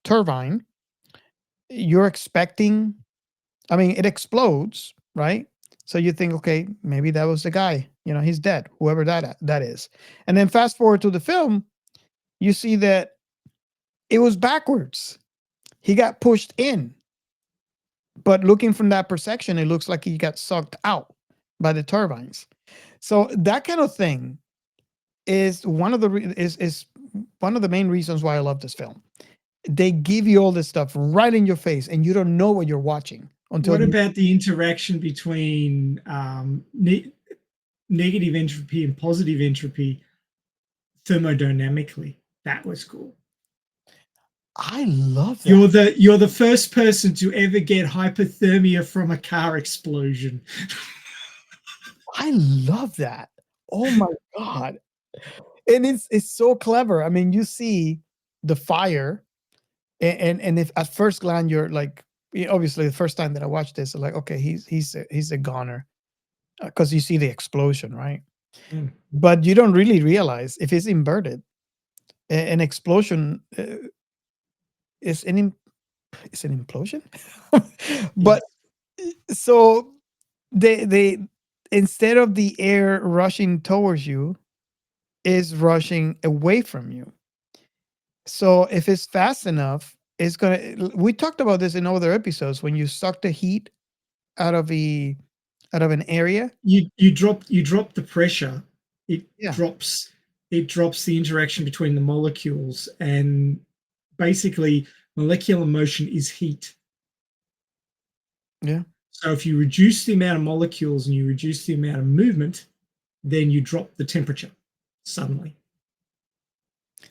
turbine, you're expecting. I mean, it explodes, right? So you think, okay, maybe that was the guy. He's dead, whoever that is. And then fast forward to the film, you see that it was backwards. He got pushed in. But looking from that perception, it looks like he got sucked out by the turbines. So that kind of thing is one of the main reasons why I love this film. They give you all this stuff right in your face, and you don't know what you're watching until. What about the interaction between negative entropy and positive entropy thermodynamically? That was cool. I love that. You're the first person to ever get hypothermia from a car explosion. I love that. Oh my God. And it's so clever. I mean, you see the fire, and if at first glance you're like, obviously the first time that I watched this, I'm like, okay, he's a goner, because you see the explosion, right? Mm. But you don't really realize if it's inverted, an explosion is an implosion. But so they instead of the air rushing towards you, is rushing away from you. So if it's fast enough, it's gonna. We talked about this in other episodes. When you suck the heat out of an area, you drop the pressure. It drops the interaction between the molecules, and basically molecular motion is heat. Yeah. So if you reduce the amount of molecules and you reduce the amount of movement, then you drop the temperature suddenly.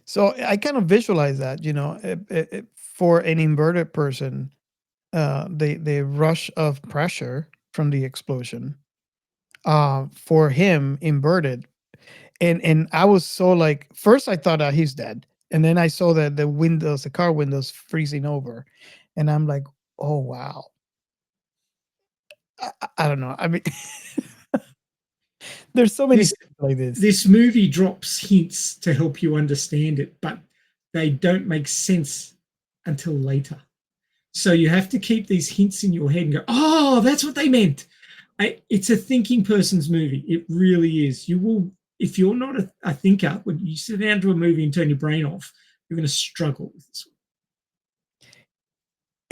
So I kind of visualize that, for an inverted person, the rush of pressure from the explosion, for him inverted, and I was so like, first I thought he's dead, and then I saw that the car windows freezing over, and I'm like, oh wow. I don't know. I mean, there's so many things like this. This movie drops hints to help you understand it, but they don't make sense until later. So you have to keep these hints in your head and go, oh, that's what they meant. it's a thinking person's movie. It really is. You will, if you're not a thinker, when you sit down to a movie and turn your brain off, you're going to struggle with this one.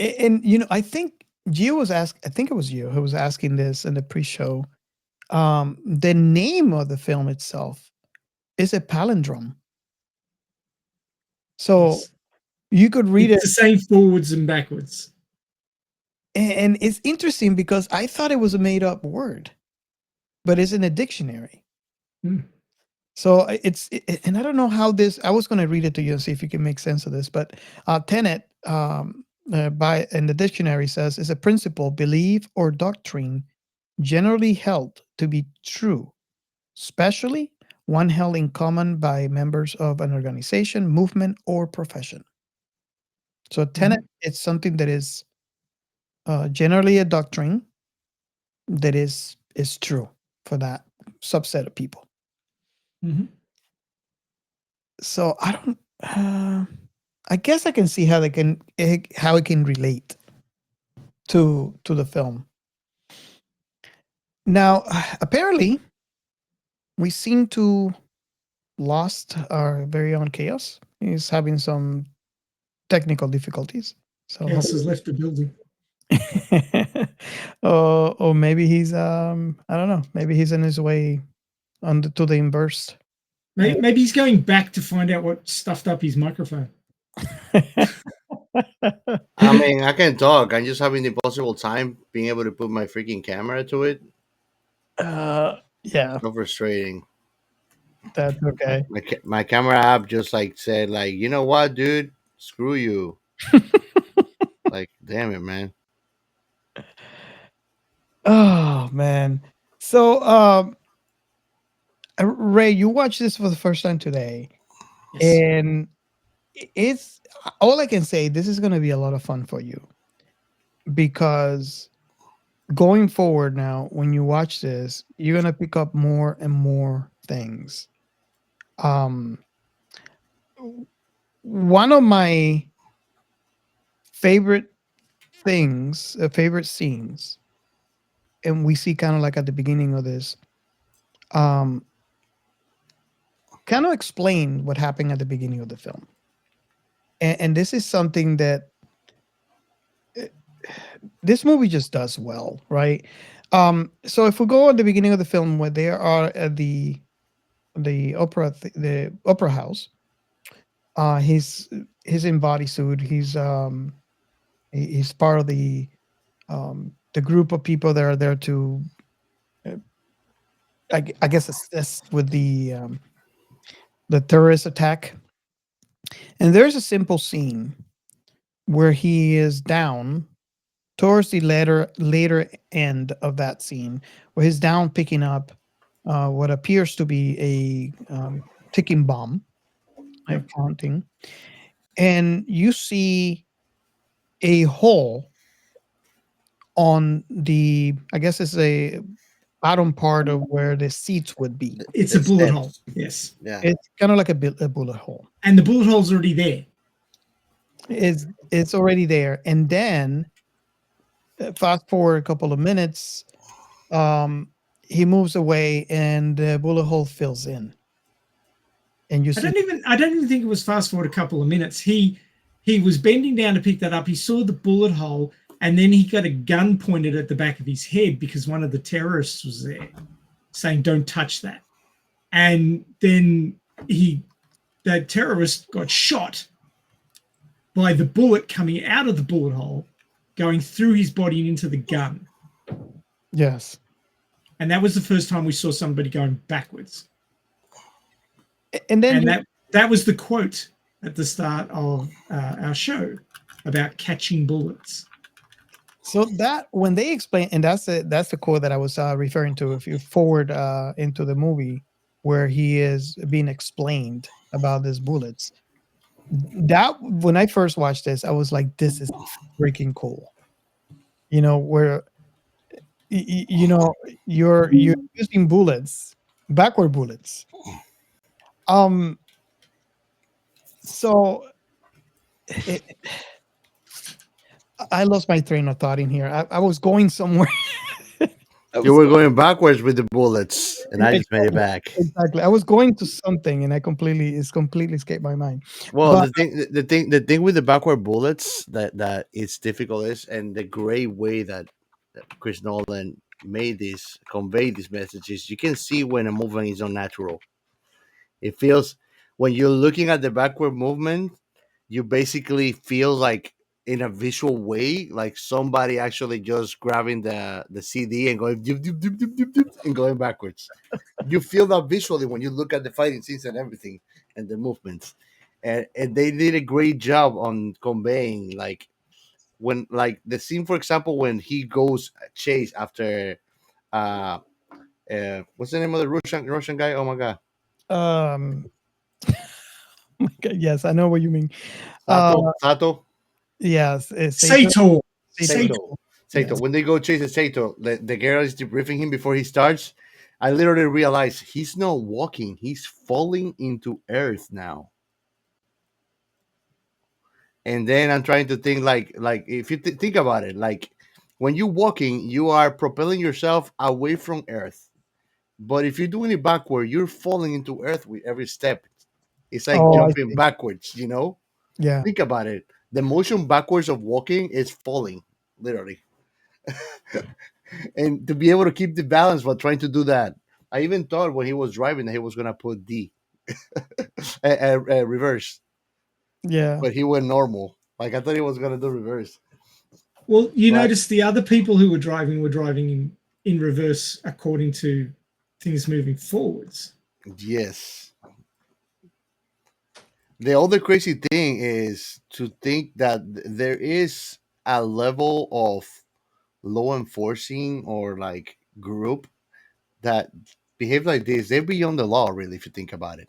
And I think Gio was asked. I think it was you who was asking this in the pre-show. The name of the film itself is a palindrome. So Yes. you could read It's it. the same forwards and backwards. And it's interesting because I thought it was a made up word, but it's in a dictionary. Hmm. So and I don't know how this, I was going to read it to you and see if you can make sense of this, but Tenet by in the dictionary says is a principle, belief, or doctrine generally held to be true, especially one held in common by members of an organization, movement, or profession. So tenet is something that is generally a doctrine that is true for that subset of people. Mm-hmm. So I don't. I guess I can see how it can relate to the film. Now, apparently, we seem to lost our very own Chaos. He's having some technical difficulties. So Chaos has left the building. or maybe he's I don't know. Maybe he's on his way to the inverse. Maybe he's going back to find out what stuffed up his microphone. I mean, I can talk. I'm just having the impossible time being able to put my freaking camera to it. Yeah, So frustrating. that's okay. My camera app just like said, like, you know what, dude? Screw you. Like, damn it, man. Oh man. So Ray, you watched this for the first time today. Yes. And it's all I can say, this is going to be a lot of fun for you, because going forward now, when you watch this, you're going to pick up more and more things. One of my favorite favorite scenes, and we see kind of like at the beginning of this, kind of explain what happened at the beginning of the film. And this is something that this movie just does well, right? So if we go at the beginning of the film where they are at the opera house, he's in bodysuit. He's part of the group of people that are there to I guess assist with the terrorist attack. And there's a simple scene where he is down towards the later end of that scene, where he's down picking up what appears to be a ticking bomb, counting, and you see a hole on the, I guess it's a bottom part of where the seats would be. It's a bullet hole. Yes. Yeah. It's kind of like a bullet hole. And the bullet hole's already there. It's already there. And then fast forward a couple of minutes, he moves away and the bullet hole fills in. And you see, I don't even think it was fast forward a couple of minutes. He was bending down to pick that up. He saw the bullet hole, and then he got a gun pointed at the back of his head because one of the terrorists was there saying, "Don't touch that." And then that terrorist got shot by the bullet coming out of the bullet hole, going through his body and into the gun. yes. And that was the first time we saw somebody going backwards. And then that was the quote at the start of our show about catching bullets. so that when they explain, and that's the quote that I was referring to. If you forward into the movie where he is being explained about these bullets, that when I first watched this, I was like, "This is freaking cool." Where you're using bullets, backward bullets. So I lost my train of thought in here. I was going somewhere. I You was were going backwards with the bullets, and I just made it exactly, back. exactly. I was going to something, and it's completely escaped my mind. Well, But the thing with the backward bullets that it's difficult is, and the great way that Chris Nolan made this convey these messages, you can see when a movement is unnatural. It feels when you're looking at the backward movement, you basically feel like in a visual way, like somebody actually just grabbing the CD and going doop, doop, doop, doop, doop, doop, and going backwards. You feel that visually when you look at the fighting scenes and everything and the movements. And they did a great job on conveying like when like the scene for example when he goes chase after uh what's the name of the Russian guy? Oh my god. um, okay, yes, I know what you mean. Uh, Sato. yes, Sato. Sator. Sato. Sator. Sato. Sato. Yes. When they go chase Sato, the girl is debriefing him before he starts. I literally realized he's not walking; he's falling into earth now. And then I'm trying to think like if you think about it, like when you're walking, you are propelling yourself away from earth. But if you're doing it backward, you're falling into earth with every step. It's like Oh, I jumping see. backwards. You know? Yeah. Think about it. The motion backwards of walking is falling, literally. And to be able to keep the balance while trying to do that. I even thought when he was driving that he was gonna put D reverse, Yeah. but he went normal. Like I thought he was gonna do reverse. Well, you But notice the other people who were driving in reverse according to things moving forwards. yes, the other crazy thing is to think that there is a level of law enforcing or like group that behave like this. They're beyond the law, really, if you think about it.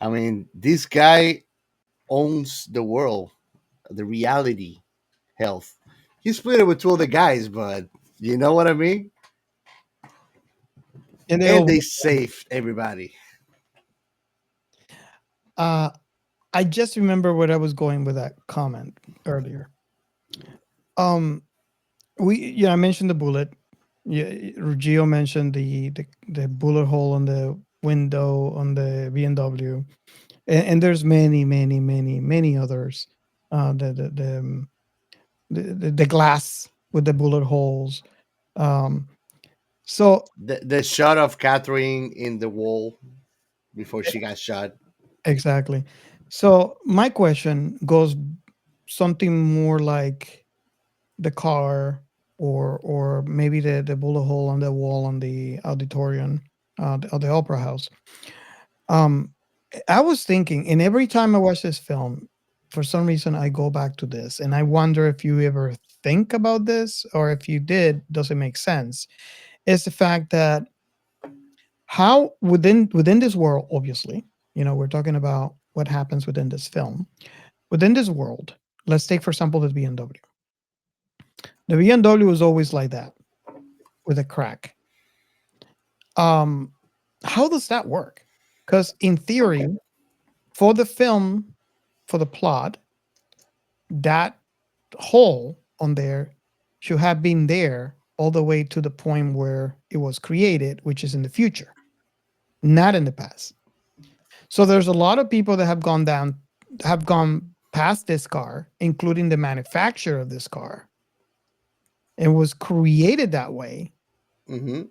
I mean, this guy owns the world, the reality health. He split it with two other guys, but you know what I mean? And they And all they saved everybody. uh I just remember where I was going with that comment earlier. Um I mentioned the bullet. Yeah, Gio mentioned the bullet hole on the window on the BMW. And there's many others. The glass with the bullet holes. Um so The shot of Catherine in the wall before she got shot. exactly. So my question goes something more like the car or maybe the bullet hole on the wall on the auditorium the opera house. um I was thinking, and every time I watch this film, for some reason I go back to this and I wonder if you ever think about this, or if you did, does it make sense? Is the fact that how within this world, obviously, we're talking about what happens within this film. Within this world, let's take for example the BMW. The BMW was always like that, with a crack. Um, how does that work? Because in theory, for the film, for the plot, that hole on there should have been there all the way to the point where it was created, which is in the future, not in the past. So there's a lot of people that have gone past this car, including the manufacturer of this car. It was created that way. Mm-hmm.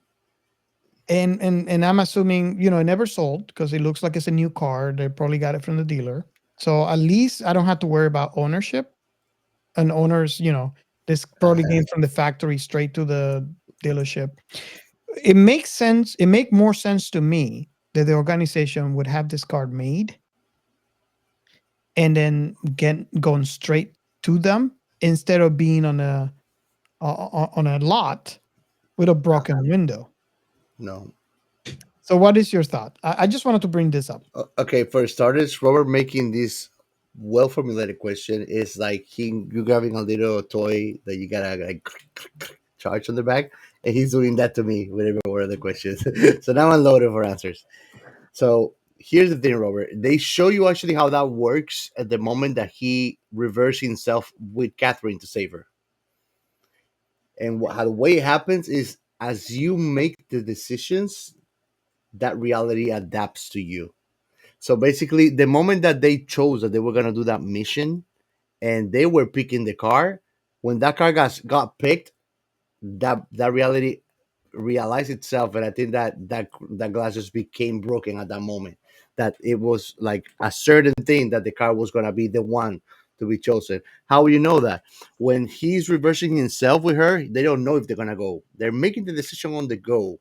And I'm assuming, it never sold because it looks like it's a new car. They probably got it from the dealer. So at least I don't have to worry about ownership and owners, this probably came from the factory straight to the dealership. It makes sense. It make more sense to me that the organization would have this car made and then going straight to them instead of being on a lot with a broken window. No. So what is your thought? I just wanted to bring this up. Okay, for starters, Robert making this well formulated question is like you grabbing a little toy that you gotta like charge on the back, and he's doing that to me with every one of the questions. So now I'm loaded for answers. So here's the thing, Robert. They show you actually how that works at the moment that he reverses himself with Catherine to save her. And how the way it happens is as you make the decisions, that reality adapts to you. So basically, the moment that they chose that they were gonna do that mission, and they were picking the car, when that car got picked, that reality realized itself, and I think that glass just became broken at that moment. That it was like a certain thing that the car was gonna be the one to be chosen. How will you know that? When he's reversing himself with her, they don't know if they're gonna go. They're making the decision on the go,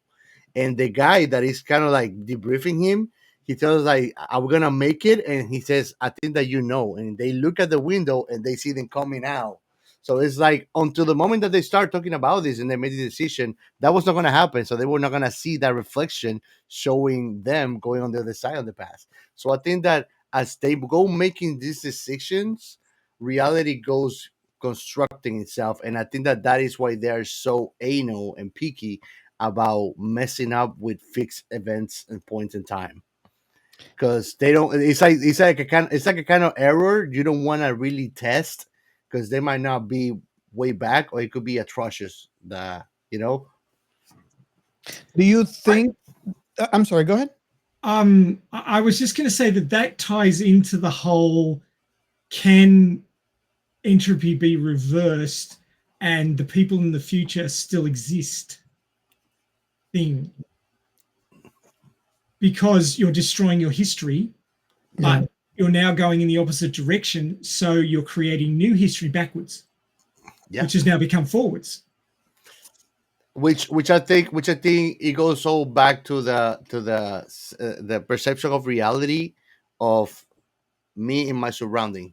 and the guy that is kind of like debriefing him, he tells like, "Are we gonna make it?" And he says, "I think that you know." And they look at the window and they see them coming out. So it's like until the moment that they start talking about this and they made the decision, that was not gonna happen. So they were not gonna see that reflection showing them going on the other side of the path. So I think that as they go making these decisions, reality goes constructing itself, and I think that that is why they are so anal and picky about messing up with fixed events and points in time, because they don't. It's like a kind of error you don't want to really test, because they might not be way back, or it could be atrocious. You know. Do you think? I'm sorry. Go ahead. I was just going to say that ties into the whole, can entropy be reversed and the people in the future still exist thing, because you're destroying your history, but you're now going in the opposite direction, so you're creating new history backwards, which has now become forwards. Which I think it goes so back to the perception of reality of me in my surrounding,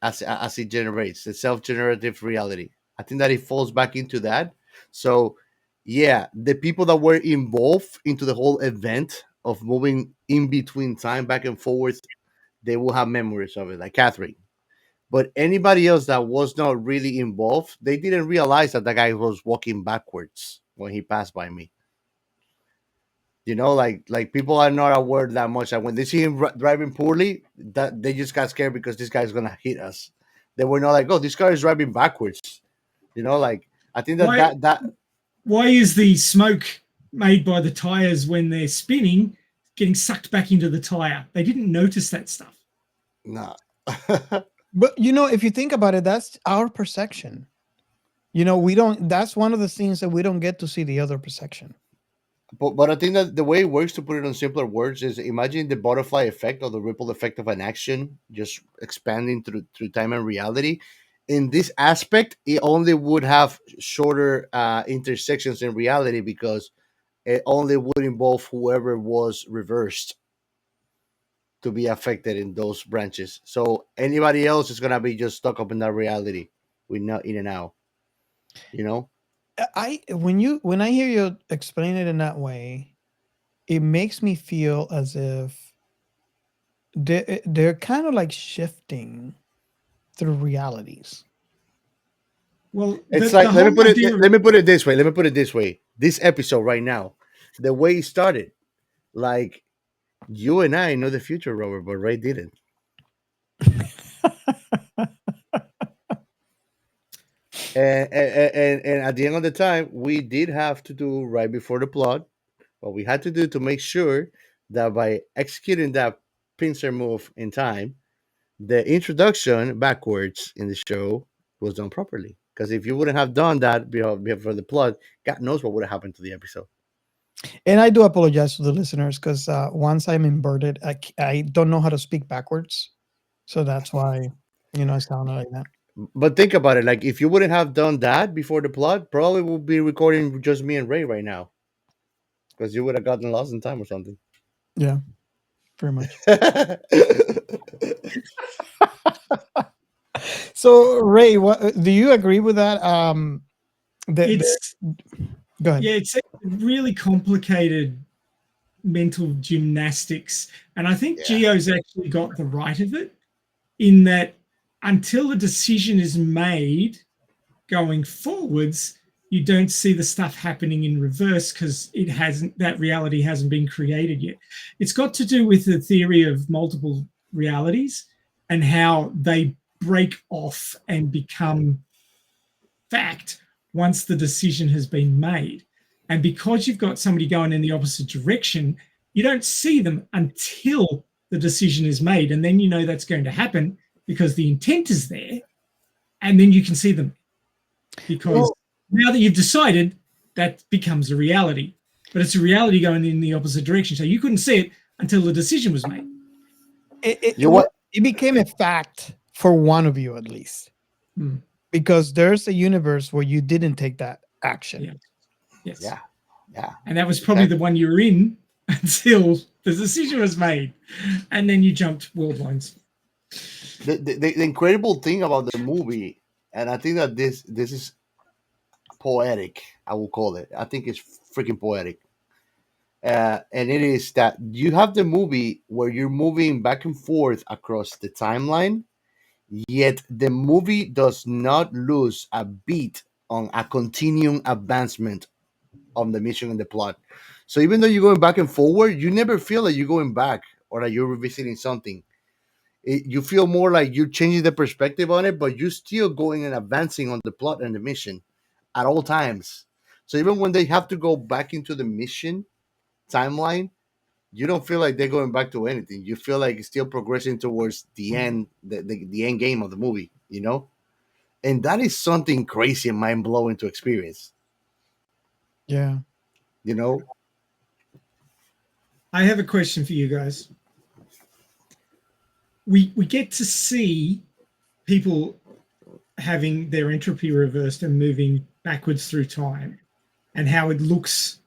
as it generates the self-generative reality. I think that it falls back into that. So yeah, the people that were involved into the whole event of moving in between time back and forwards, they will have memories of it, like Catherine. But anybody else that was not really involved, they didn't realize that the guy was walking backwards when he passed by me. Like people are not aware that much. And when they see him driving poorly, that they just got scared because this guy's gonna hit us. They were not like, "Oh, this car is driving backwards." Like I think that why is the smoke made by the tires when they're spinning getting sucked back into the tire? They didn't notice that stuff. No. But if you think about it, that's our perception. We don't. That's one of the things that we don't get to see, the other perception. But I think that the way it works, to put it in simpler words, is imagine the butterfly effect or the ripple effect of an action just expanding through time and reality. In this aspect, it only would have shorter intersections in reality, because it only would involve whoever was reversed to be affected in those branches. So anybody else is gonna be just stuck up in that reality with not in and out. When I hear you explain it in that way, it makes me feel as if they're kind of like shifting through realities. Well, it's like let me put it this way. This episode right now, the way it started, like you and I know the future, Robert, but Ray didn't. And at the end of the time, we did have to do right before the plot what we had to do to make sure that by executing that pincer move in time, the introduction backwards in the show was done properly. Because if you wouldn't have done that before the plot, God knows what would have happened to the episode. And I do apologize to the listeners, because once I'm inverted, I don't know how to speak backwards. So that's why, I sound like that. But think about it. Like, if you wouldn't have done that before the plot, probably we'll be recording just me and Ray right now. Because you would have gotten lost in time or something. Yeah, very much. So, Ray, what do you agree with that? Go ahead. Yeah, it's really complicated mental gymnastics, and I think Gio's actually got the right of it, in that until a decision is made going forwards, you don't see the stuff happening in reverse, because that reality hasn't been created yet. It's got to do with the theory of multiple realities and how they break off and become fact once the decision has been made. And because you've got somebody going in the opposite direction, you don't see them until the decision is made. And then you know that's going to happen because the intent is there. And then you can see them. Because now that you've decided, that becomes a reality. But it's a reality going in the opposite direction. So you couldn't see it until the decision was made. It became a fact for one of you at least. Because there's a universe where you didn't take that action. Yeah. Yes. Yeah. And that was probably the one you were in until the decision was made. And then you jumped world lines. The incredible thing about the movie, and I think that this is poetic, I will call it. I think it's freaking poetic. And it is that you have the movie where you're moving back and forth across the timeline, yet the movie does not lose a beat on a continuing advancement of the mission and the plot. So even though you're going back and forward, you never feel like you're going back or that you're revisiting something. You feel more like you're changing the perspective on it, but you're still going and advancing on the plot and the mission at all times. So even when they have to go back into the mission timeline, you don't feel like they're going back to anything. You feel like it's still progressing towards the end, the end game of the movie, you know? And that is something crazy and mind blowing to experience. Yeah. You know? I have a question for you guys. We get to see people having their entropy reversed and moving backwards through time, and how it looks,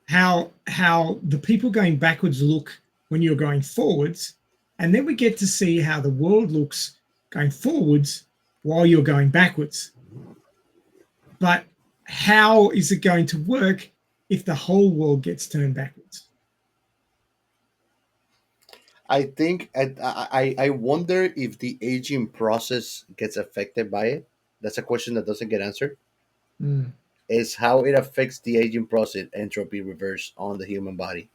how the people going backwards look when you're going forwards, and then we get to see how the world looks going forwards while you're going backwards. But how is it going to work if the whole world gets turned backwards? I think I wonder if the aging process gets affected by it. That's a question that doesn't get answered. Is how it affects the aging process, entropy reverse on the human body.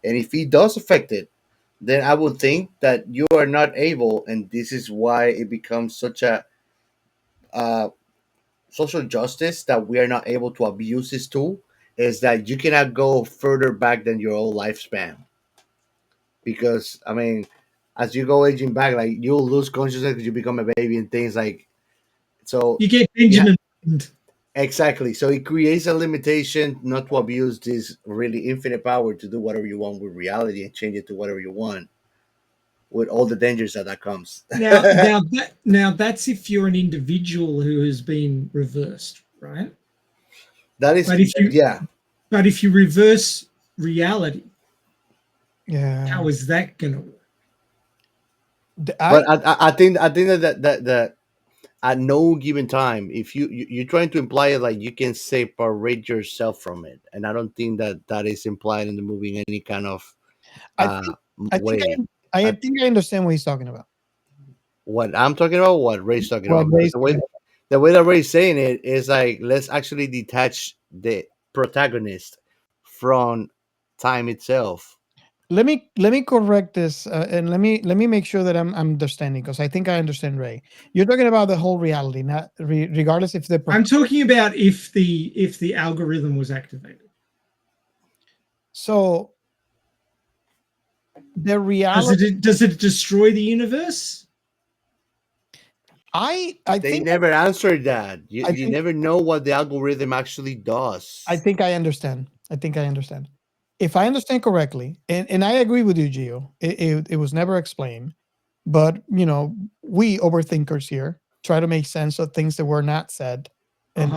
And if it does affect it, then I would think that you are not able, and this is why it becomes such a social justice that we are not able to abuse this tool, is that you cannot go further back than your own lifespan. Because I mean, as you go aging back, like you'll lose consciousness because you become a baby and things like. So you get Benjamin. Yeah, exactly. So it creates a limitation not to abuse this really infinite power to do whatever you want with reality and change it to whatever you want, with all the dangers that comes. Now that's if you're an individual who has been reversed, right? That is, But if you reverse reality, how is that going to work? But I think that at no given time, if you're trying to imply it like you can separate yourself from it, and I don't think that is implied in the movie in any kind of way. I think I understand what he's talking about. What I'm talking about, what Ray's talking about. The way that Ray's saying it is like, let's actually detach the protagonist from time itself. Let me correct this, and let me make sure that I'm understanding, because I think I understand Ray. You're talking about the whole reality, not regardless if the. I'm talking about if the algorithm was activated. So the reality, does it destroy the universe? I they think never answered that. You never know what the algorithm actually does. I think I understand. If I understand correctly, and I agree with you, Gio, it was never explained, but we overthinkers here try to make sense of things that were not said and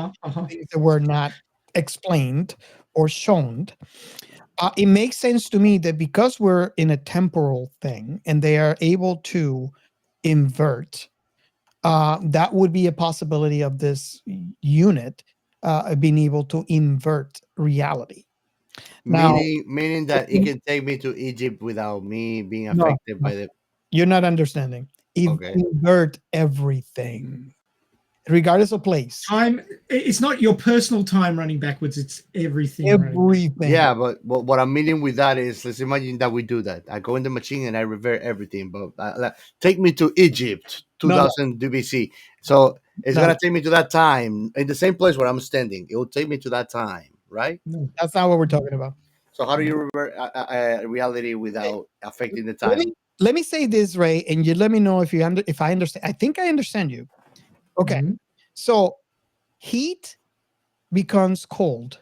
things that were not explained or shown. It makes sense to me that because we're in a temporal thing and they are able to invert, that would be a possibility of this unit being able to invert reality. Meaning that it can take me to Egypt without me being affected by the. You're not understanding. Invert everything, regardless of place. Time. It's not your personal time running backwards. It's everything. Everything. Yeah, but what I'm meaning with that is, let's imagine that we do that. I go in the machine and I revert everything. But take me to Egypt, 2000 BC. So It's No. gonna take me to that time in the same place where I'm standing. It will take me to that time, right? That's not what we're talking about. So how do you revert reality without affecting the Let time? me say this, Ray, and you let me know if if I understand. I think I understand you. Okay, Mhm. so heat becomes cold.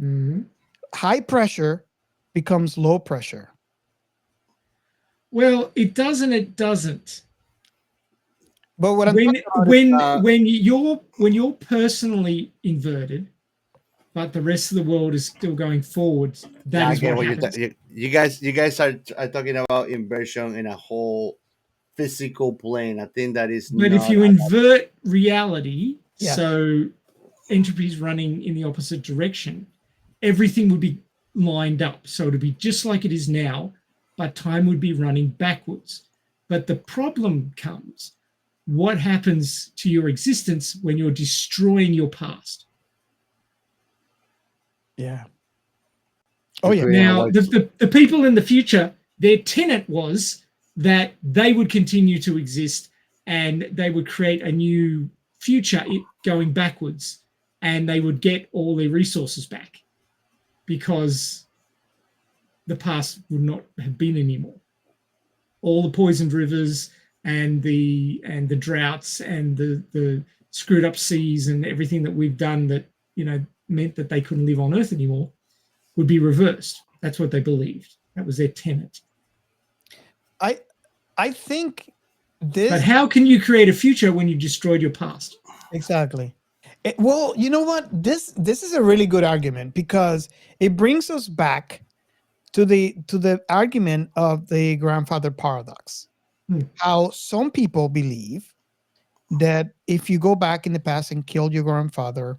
Mhm. High pressure becomes low pressure. Well, it does and it doesn't. But what I'm When talking about is, when you're personally inverted, but the rest of the world is still going forwards, Yeah, that I is get what what happens. you guys are talking about inversion in a whole physical plane. I think that is But if not. you invert reality, Yes. so entropy is running in the opposite direction, everything would be lined up. So it would be just like it is now, but time would be running backwards. But the problem comes, what happens to your existence when you're destroying your past? yeah. Oh yeah. Now, the people in the future, their tenet was that they would continue to exist and they would create a new future going backwards, and they would get all their resources back because the past would not have been anymore. All the poisoned rivers and the droughts and the screwed up seas and everything that we've done that meant that they couldn't live on Earth anymore would be reversed. That's what they believed. That was their tenet. I think this. But how can you create a future when you destroyed your past? Exactly. Well, you know what? This is a really good argument because it brings us back to the argument of the grandfather paradox. How some people believe that if you go back in the past and killed your grandfather,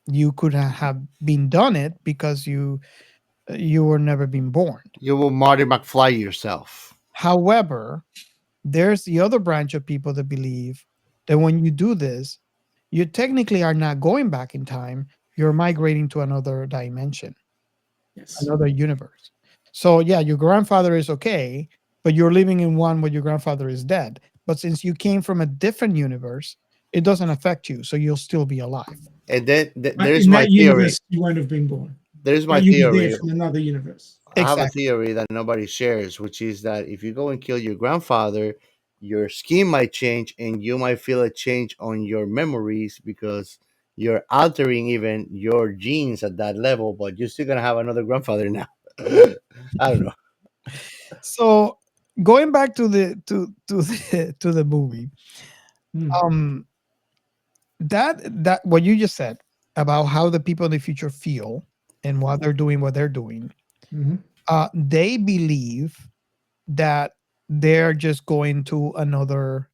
you could have been done it because you were never been born. You will Marty McFly yourself. However, there's the other branch of people that believe that when you do this, you technically are not going back in time. You're migrating to another dimension, another universe. So yeah, your grandfather is okay, but you're living in one where your grandfather is dead. But since you came from a different universe, it doesn't affect you, so you'll still be alive. And then there's in my that theory. universe, you won't have been born. There's my But you'll be there theory. from another universe. I have a theory that nobody shares, which is that if you go and kill your grandfather, your skin might change and you might feel a change on your memories because you're altering even your genes at that level, but you're still gonna have another grandfather now. I don't know. So going back to the movie, that what you just said about how the people in the future feel and what they're doing, they believe that they're just going to another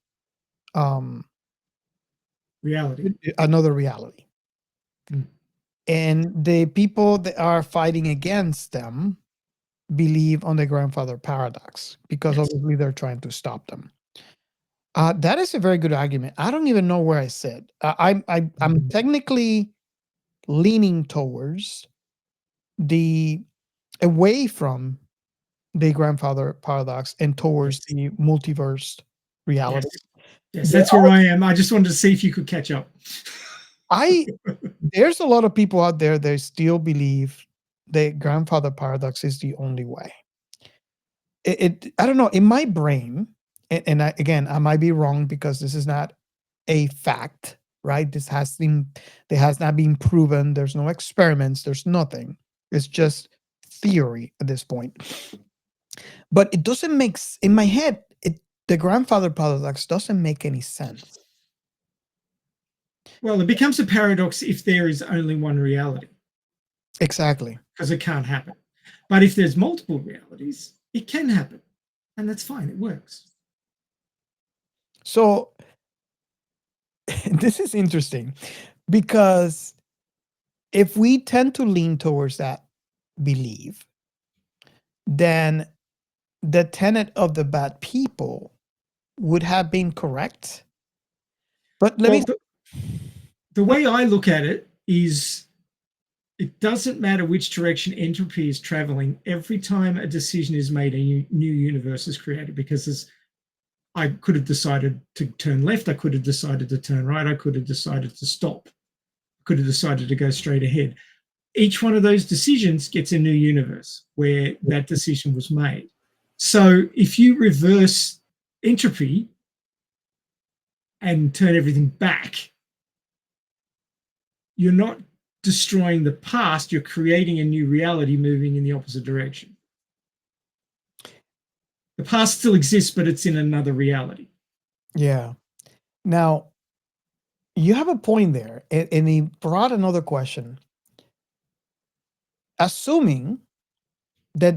reality. And the people that are fighting against them believe on the grandfather paradox because obviously they're trying to stop them. That is a very good argument. I don't even know where I sit. I'm technically leaning towards the away from the grandfather paradox and towards the multiverse reality. Yes, that's where I am. I just wanted to see if you could catch up. There's a lot of people out there that still believe the grandfather paradox is the only way. I don't know, in my brain, and I might be wrong because this is not a fact, right? This has not been proven. There's no experiments. There's nothing. It's just theory at this point. But it doesn't in my head. The grandfather paradox doesn't make any sense. Well, it becomes a paradox if there is only one reality. Exactly. Because it can't happen. But if there's multiple realities, it can happen. And that's fine. It works. So this is interesting because if we tend to lean towards that belief, then the tenet of the bad people would have been correct. But the way I look at it is it doesn't matter which direction entropy is traveling. Every time a decision is made, a new universe is created because there's I could have decided to turn left. I could have decided to turn right. I could have decided to stop. I could have decided to go straight ahead. Each one of those decisions gets a new universe where that decision was made. So if you reverse entropy and turn everything back, you're not destroying the past, you're creating a new reality moving in the opposite direction. The past still exists, but it's in another reality. Yeah. Now, you have a point there, and he brought another question. Assuming that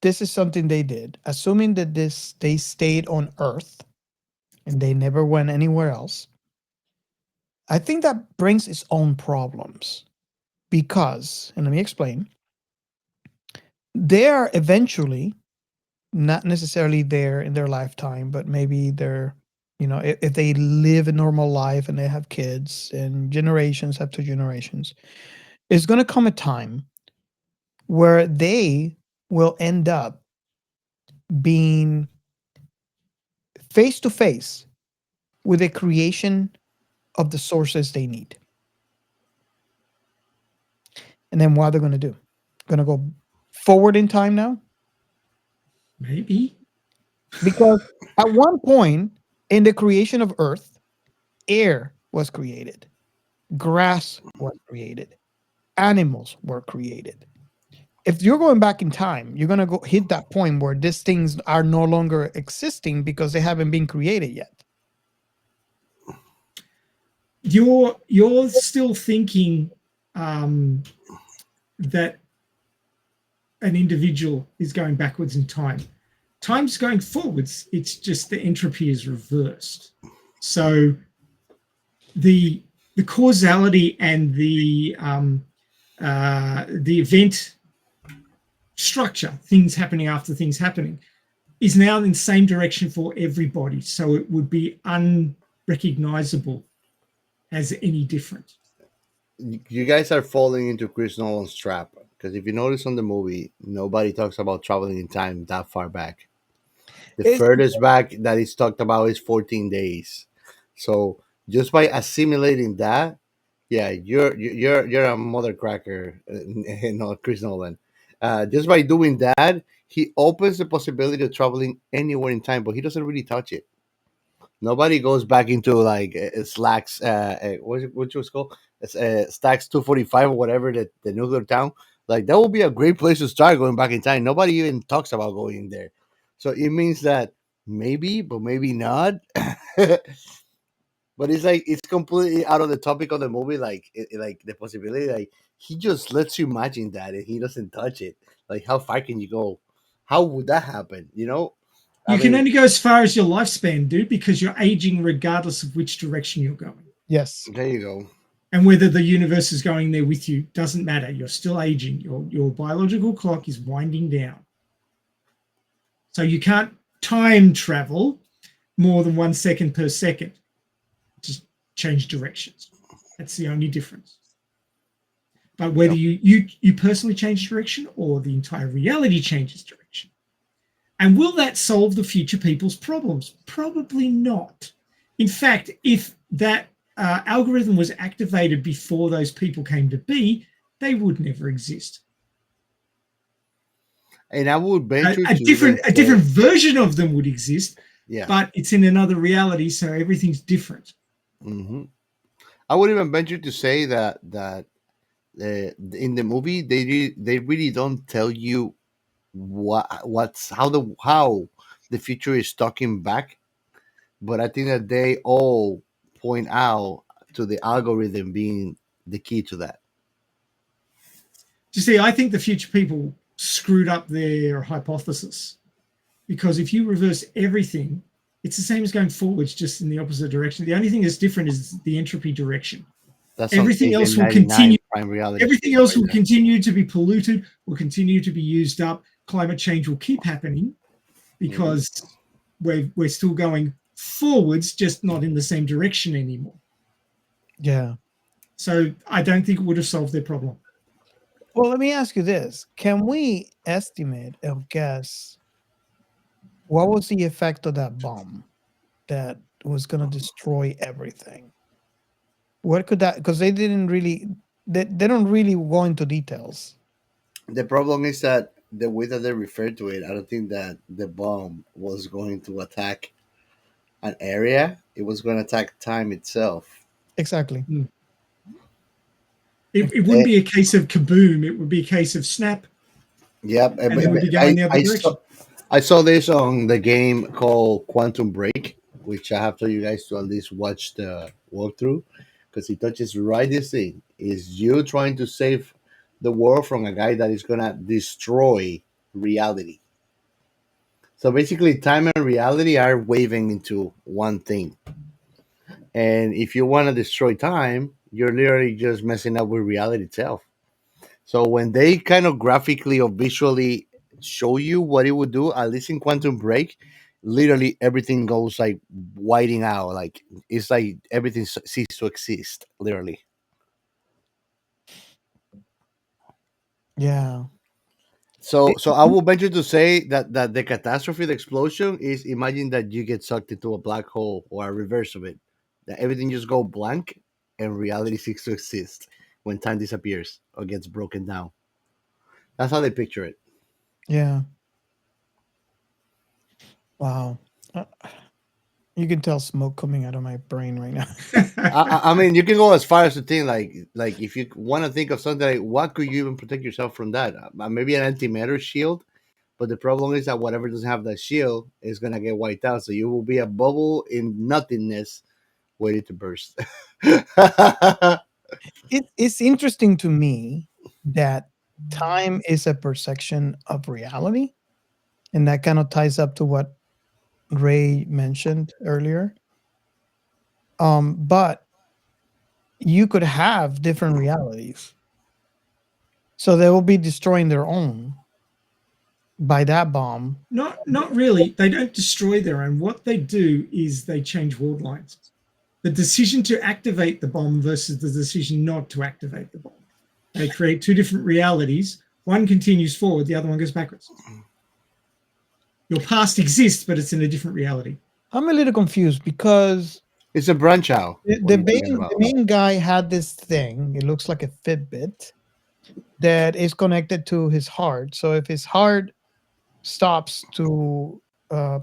this is something they did, assuming that they stayed on Earth and they never went anywhere else, I think that brings its own problems because, and let me explain, they are eventually not necessarily there in their lifetime, but maybe they're, if they live a normal life and they have kids and generations after generations, it's going to come a time where they will end up being face to face with the creation of the sources they need. And then what are they going to do? Going to go forward in time now? Maybe. Because at one point in the creation of Earth, air was created, grass was created, animals were created. If you're going back in time, you're going to go hit that point where these things are no longer existing because they haven't been created yet. You're still thinking that an individual is going backwards in time. Time's going forwards. It's just the entropy is reversed. So the causality and the event structure, things happening after things happening, is now in the same direction for everybody. So it would be unrecognizable as any different. You guys are falling into Chris Nolan's trap, because if you notice on the movie, nobody talks about traveling in time that far back. The furthest back that is talked about is 14 days. So just by assimilating that, yeah, you're a mother cracker, Chris Nolan. Just by doing that, he opens the possibility of traveling anywhere in time, but he doesn't really touch it. Nobody goes back into like Slacks, what was called, Stacks 245 or whatever, the nuclear town. Like that would be a great place to start going back in time. Nobody even talks about going there, so it means that maybe, but maybe not. But it's like it's completely out of the topic of the movie. Like like the possibility, like he just lets you imagine that, and he doesn't touch it. Like how far can you go? How would that happen? You can only go as far as your lifespan, dude, because you're aging regardless of which direction you're going. Yes. There you go. And whether the universe is going there with you doesn't matter. You're still aging. Your biological clock is winding down. So you can't time travel more than 1 second per second. Just change directions. That's the only difference. But whether you personally change direction or the entire reality changes direction. And will that solve the future people's problems? Probably not. In fact, if that algorithm was activated before those people came to be, they would never exist. And I would venture a different version of them would exist, but it's in another reality, so everything's different. Mm-hmm. I would even venture to say that in the movie they really don't tell you how the future is talking back, but I think that they all point out to the algorithm being the key to that. You see, I think the future people screwed up their hypothesis, because if you reverse everything, it's the same as going forwards, just in the opposite direction. The only thing that's different is the entropy direction. Everything else will continue. Everything else will continue to be polluted, will continue to be used up. Climate change will keep happening because we're still going forwards, just not in the same direction anymore. Yeah. So I don't think it would have solved their problem. Well, let me ask you this. Can we estimate or guess what was the effect of that bomb that was going to destroy everything? What could that? Because they didn't really, they don't really go into details. The problem is that the way that they refer to it, I don't think that the bomb was going to attack an area. It was going to attack time itself. Exactly. It wouldn't be a case of kaboom. It would be a case of snap. Yep. And it would be going the other direction. I saw this on the game called Quantum Break, which I have told you guys to at least watch the walkthrough, because it touches right this thing. Is you trying to save the world from a guy that is going to destroy reality. So basically, time and reality are waving into one thing. And if you want to destroy time, you're literally just messing up with reality itself. So when they kind of graphically or visually show you what it would do, at least in Quantum Break, literally everything goes like whiting out. Like it's like everything ceases to exist, literally. Yeah. So I will venture to say that the catastrophe, the explosion, is imagine that you get sucked into a black hole or a reverse of it. That everything just go blank and reality ceases to exist when time disappears or gets broken down. That's how they picture it. Yeah. Wow. You can tell smoke coming out of my brain right now. I mean, you can go as far as to think like if you want to think of something like what could you even protect yourself from that? Maybe an antimatter shield, but the problem is that whatever doesn't have that shield is gonna get wiped out. So you will be a bubble in nothingness, waiting to burst. It's interesting to me that time is a perception of reality, and that kind of ties up to what Ray mentioned earlier. But you could have different realities, so they will be destroying their own by that bomb. Not really. They don't destroy their own. What they do is they change world lines. The decision to activate the bomb versus the decision not to activate the bomb. They create two different realities. One continues forward, the other one goes backwards. Your past exists, but it's in a different reality. I'm a little confused because it's a branch out. The main guy had this thing. It looks like a Fitbit that is connected to his heart. So if his heart stops to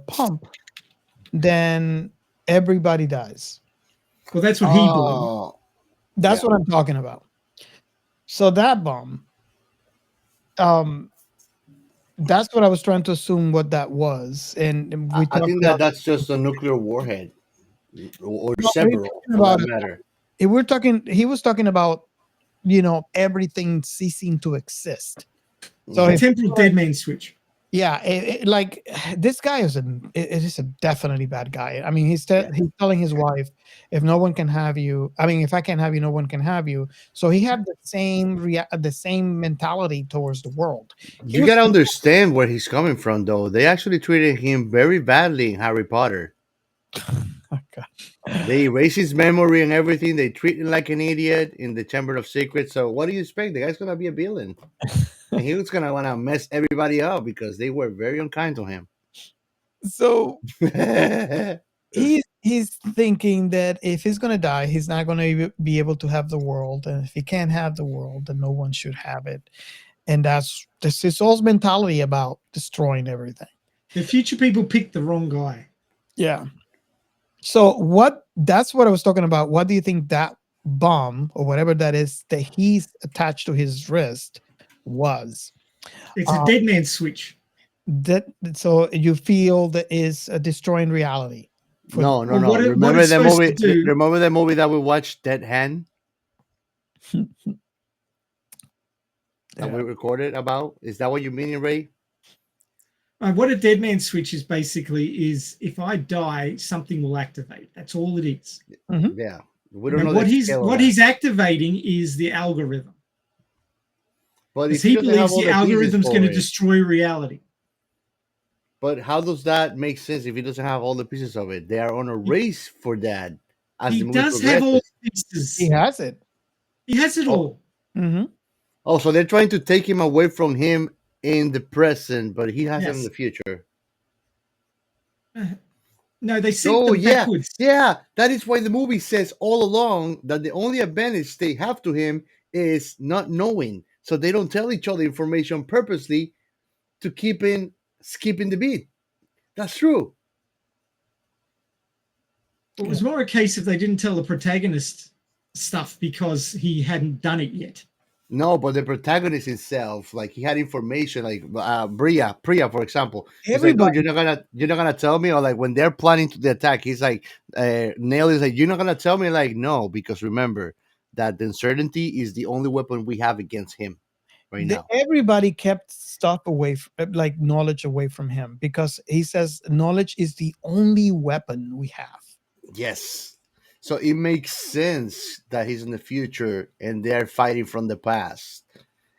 pump, then everybody dies. Well, that's what he believed. That's what I'm talking about. So that bomb, that's what I was trying to assume what that was. And I think that's just a nuclear warhead or several for that matter. He was talking about, everything ceasing to exist. So a temporal dead man switch. Yeah, like this guy is a definitely bad guy. I mean, he's telling his wife, if no one can have you, if I can't have you, no one can have you. So he had the same mentality towards the world. You gotta understand where he's coming from, though. They actually treated him very badly in Harry Potter. Oh, God. They erase his memory and everything. They treat him like an idiot in the Chamber of Secrets. So what do you expect? The guy's gonna be a villain. And he was gonna want to mess everybody up because they were very unkind to him. So he's thinking that if he's gonna die, he's not gonna be able to have the world, and if he can't have the world, then no one should have it. And that's his whole mentality about destroying everything. The future people picked the wrong guy. Yeah. So that's what I was talking about. What do you think that bomb or whatever that is that he's attached to his wrist was? It's a dead man switch. So you feel that is destroying reality. No. Remember that movie? Remember that movie that we watched, Dead Hand? That we recorded about? Is that what you mean, Ray? What a dead man switch is basically is if I die, something will activate. That's all it is. Mm-hmm. Yeah. We don't know what he's activating is the algorithm. But if he believes the algorithm's going to destroy reality. But how does that make sense if he doesn't have all the pieces of it? They are on a race for that. He does have all the pieces. He has it. He has it all. Mm-hmm. Oh, so they're trying to take him away from him in the present, but he has it in the future. No, they sync Oh them yeah, backwards. yeah. That is why the movie says all along that the only advantage they have to him is not knowing, so they don't tell each other information purposely to keep in skipping the beat. That's true. It was more a case of they didn't tell the protagonist stuff because he hadn't done it yet. No, but the protagonist itself, like he had information, like Priya, for example. He's like, "Oh, Everybody, you're not gonna tell me," or like when they're planning to the attack, he's like, Nail is like, "You're not gonna tell me," like, no, because remember that the uncertainty is the only weapon we have against him right now. everybody kept stuff away, like knowledge away from him, because he says knowledge is the only weapon we have. Yes, so it makes sense that he's in the future and they're fighting from the past,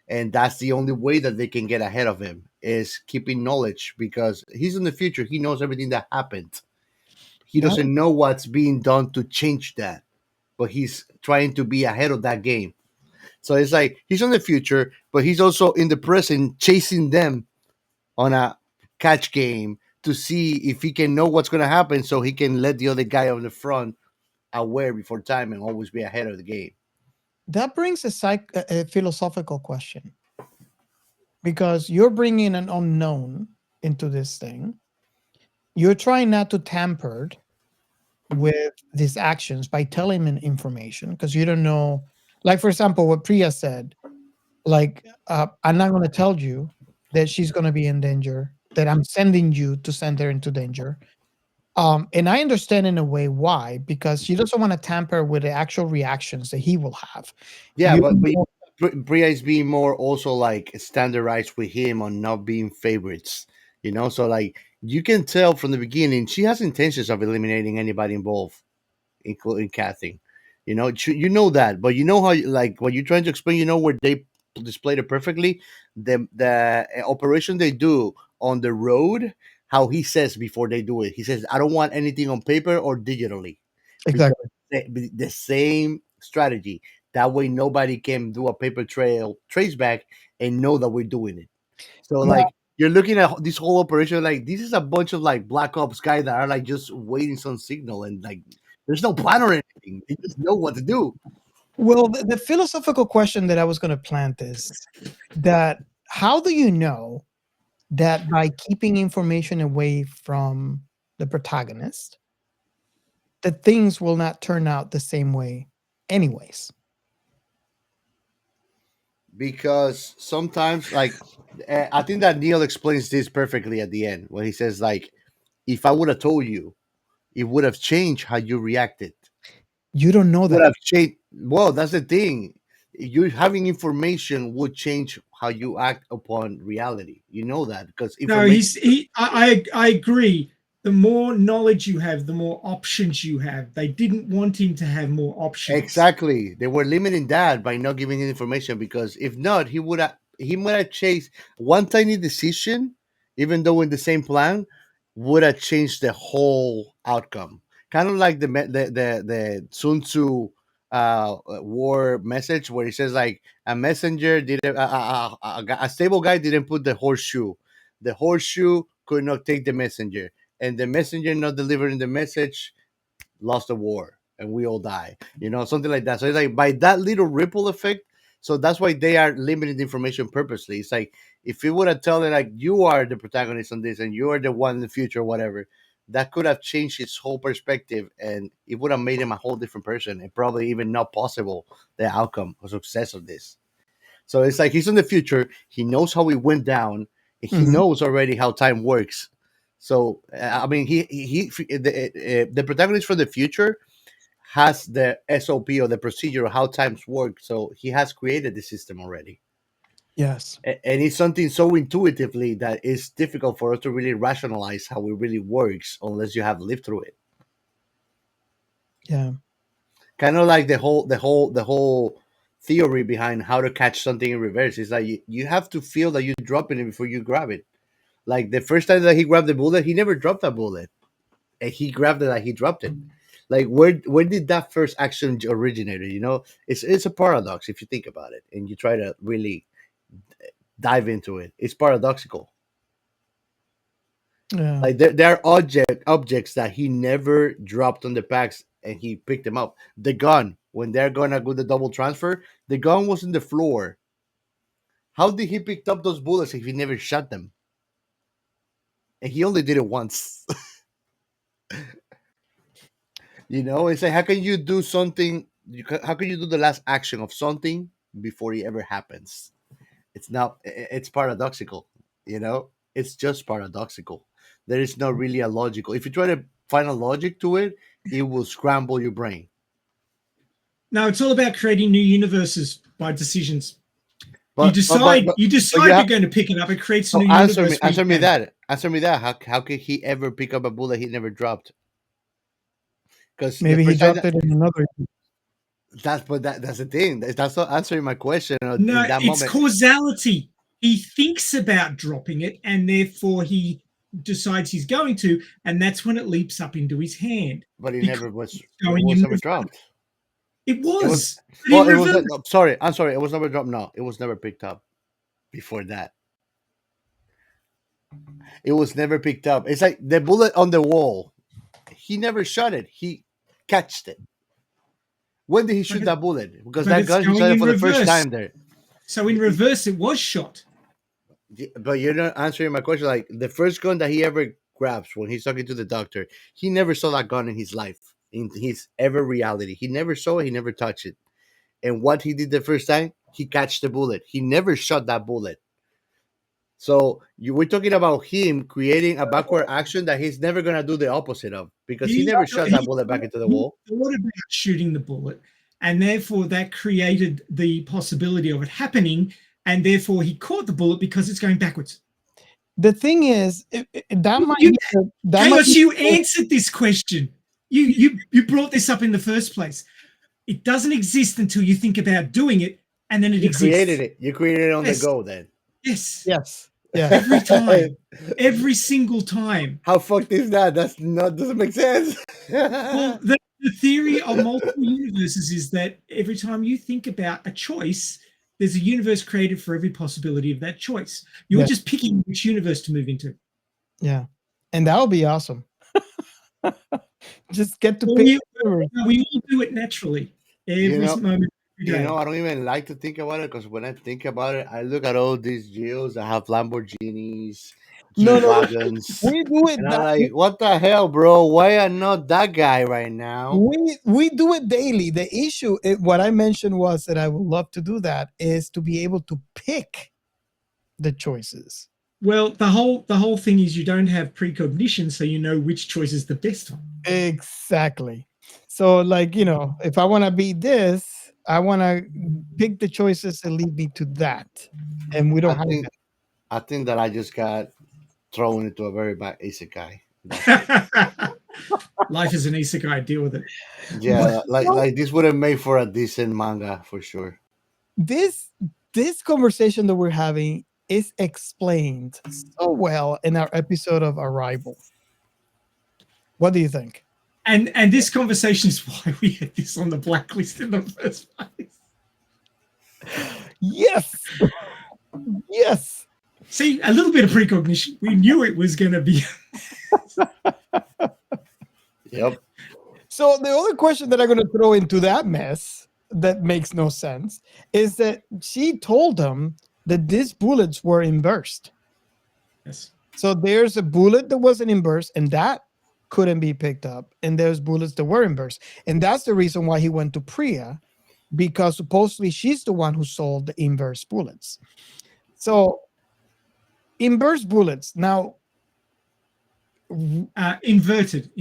and that's the only way that they can get ahead of him is keeping knowledge because he's in the future. He knows everything that happened. He Yeah, doesn't know what's being done to change that, but he's trying to be ahead of that game. So it's like he's in the future, but he's also in the present chasing them on a catch game to see if he can know what's going to happen so he can let the other guy on the front aware before time and always be ahead of the game. that brings a philosophical question, because you're bringing an unknown into this thing. You're trying not to tamper with these actions by telling him information because you don't know. Like, for example, what Priya said, like, I'm not going to tell you that she's going to be in danger, that I'm sending you to send her into danger. And I understand in a way why, because she doesn't want to tamper with the actual reactions that he will have. Yeah, You but know, Bria is being more also like standardized with him on not being favorites, you know. So like you can tell from the beginning she has intentions of eliminating anybody involved, including Kathy. You know, you know that, but you know how like what you're trying to explain. You know where they displayed it perfectly. The operation they do on the road, how he says before they do it, he says, "I don't want anything on paper or digitally," because exactly. the same strategy. That way, nobody can do a paper trail trace back and know that we're doing it. So, Yeah. like, you're looking at this whole operation, like, this is a bunch of like black ops guys that are like just waiting some signal and like there's no plan or anything. They just know what to do. Well, the philosophical question that I was going to plant is that how do you know that by keeping information away from the protagonist, that things will not turn out the same way, anyways? Because sometimes, like, I think that Neil explains this perfectly at the end when he says, like, if I would have told you, it would have changed how you reacted. You don't know Would that. have changed. Well, that's the thing. You having information would change how you act upon reality. You know that because No, information. I agree. The more knowledge you have, the more options you have. They didn't want him to have more options. Exactly. They were limiting that by not giving him information because if not, he might have chased one tiny decision, even though in the same plan, would have changed the whole outcome. Kind of like the Sun Tzu war message where he says like a messenger didn't a stable guy didn't put the horseshoe could not take the messenger, and the messenger not delivering the message lost the war and we all die, you know, something like that. So it's like by that little ripple effect. So that's why they are limiting the information purposely. It's like if you would have told it like you are the protagonist on this and you are the one in the future, whatever, that could have changed his whole perspective and it would have made him a whole different person and probably even not possible the outcome or success of this. So it's like he's in the future. He knows how it went down. And he Mhm. knows already how time works. So I mean, the protagonist for the future has the SOP or the procedure of how times work. So he has created the system already. Yes. And it's something so intuitively that it's difficult for us to really rationalize how it really works unless you have lived through it. Yeah. Kind of like the whole theory behind how to catch something in reverse is like you have to feel that you're dropping it before you grab it. Like the first time that he grabbed the bullet, he never dropped that bullet, and he grabbed it like he dropped it. Like where did that first action originated? You know, it's a paradox if you think about it and you try to really dive into it. It's paradoxical. Yeah. Like there are objects that he never dropped on the packs, and he picked them up. The gun, when they're gonna do the double transfer, the gun was in the floor. How did he pick up those bullets if he never shot them? And he only did it once. It's like, how can you do something? How can you do the last action of something before it ever happens? It's not. It's paradoxical. It's just paradoxical. There is not really a logical. If you try to find a logic to it, it will scramble your brain. No, it's all about creating new universes by decisions. But you decide you're going to pick it up. It creates a new universe. Answer me that. Answer me that. How could he ever pick up a bullet he never dropped? Because maybe he dropped it in another. That's the thing. That's not answering my question. No, in that it's moment. Causality. He thinks about dropping it, and therefore he decides he's going to, and that's when it leaps up into his hand. But he never was. It was never dropped. It was. Sorry. I'm sorry. It was never dropped. No, it was never picked up. Before that, it was never picked up. It's like the bullet on the wall. He never shot it. He catched it. When did he shoot that bullet? Because that gun he shot it for the first time there. So in reverse, it was shot. But you're not answering my question. Like the first gun that he ever grabs when he's talking to the doctor, he never saw that gun in his life, in his ever reality. He never saw it. He never touched it. And what he did the first time, he catched the bullet. He never shot that bullet. So we're talking about him creating a backward action that he's never going to do the opposite of, because he never shot that bullet back into the wall. He thought about shooting the bullet, and therefore that created the possibility of it happening, and therefore he caught the bullet because it's going backwards. The thing is, you answered this question. You brought this up in the first place. It doesn't exist until you think about doing it, and then it exists. You created it on the go then. Yes. Yeah. Every time. Every single time. How fucked is that? Doesn't make sense. Well, the theory of multiple universes is that every time you think about a choice, there's a universe created for every possibility of that choice. You're just picking which universe to move into. Yeah. And that would be awesome. Just get to pick. We will do it naturally. Every moment. I don't even like to think about it, because when I think about it, I look at all these geos that have Lamborghinis, G-Wagons. We do it. And I'm like, what the hell, bro? Why am not that guy right now? We do it daily. The issue, what I mentioned was that I would love to do that, is to be able to pick the choices. Well, the whole thing is you don't have precognition, so you know which choice is the best one. Exactly. So, like, if I want to be this, I want to pick the choices that lead me to that. And we don't have that. I think that I just got thrown into a very bad isekai. Life is an isekai. Deal with it. Yeah, like this would have made for a decent manga for sure. This conversation that we're having is explained so well in our episode of Arrival. What do you think? And this conversation is why we had this on the blacklist in the first place. Yes. Yes. See, a little bit of precognition. We knew it was going to be. Yep. So the other question that I'm going to throw into that mess that makes no sense is that she told them that these bullets were inversed. Yes. So there's a bullet that wasn't inversed, and that couldn't be picked up, and there's bullets that were inversed, and that's the reason why he went to Priya, because supposedly she's the one who sold the inverse bullets. So inverse bullets now, inverted,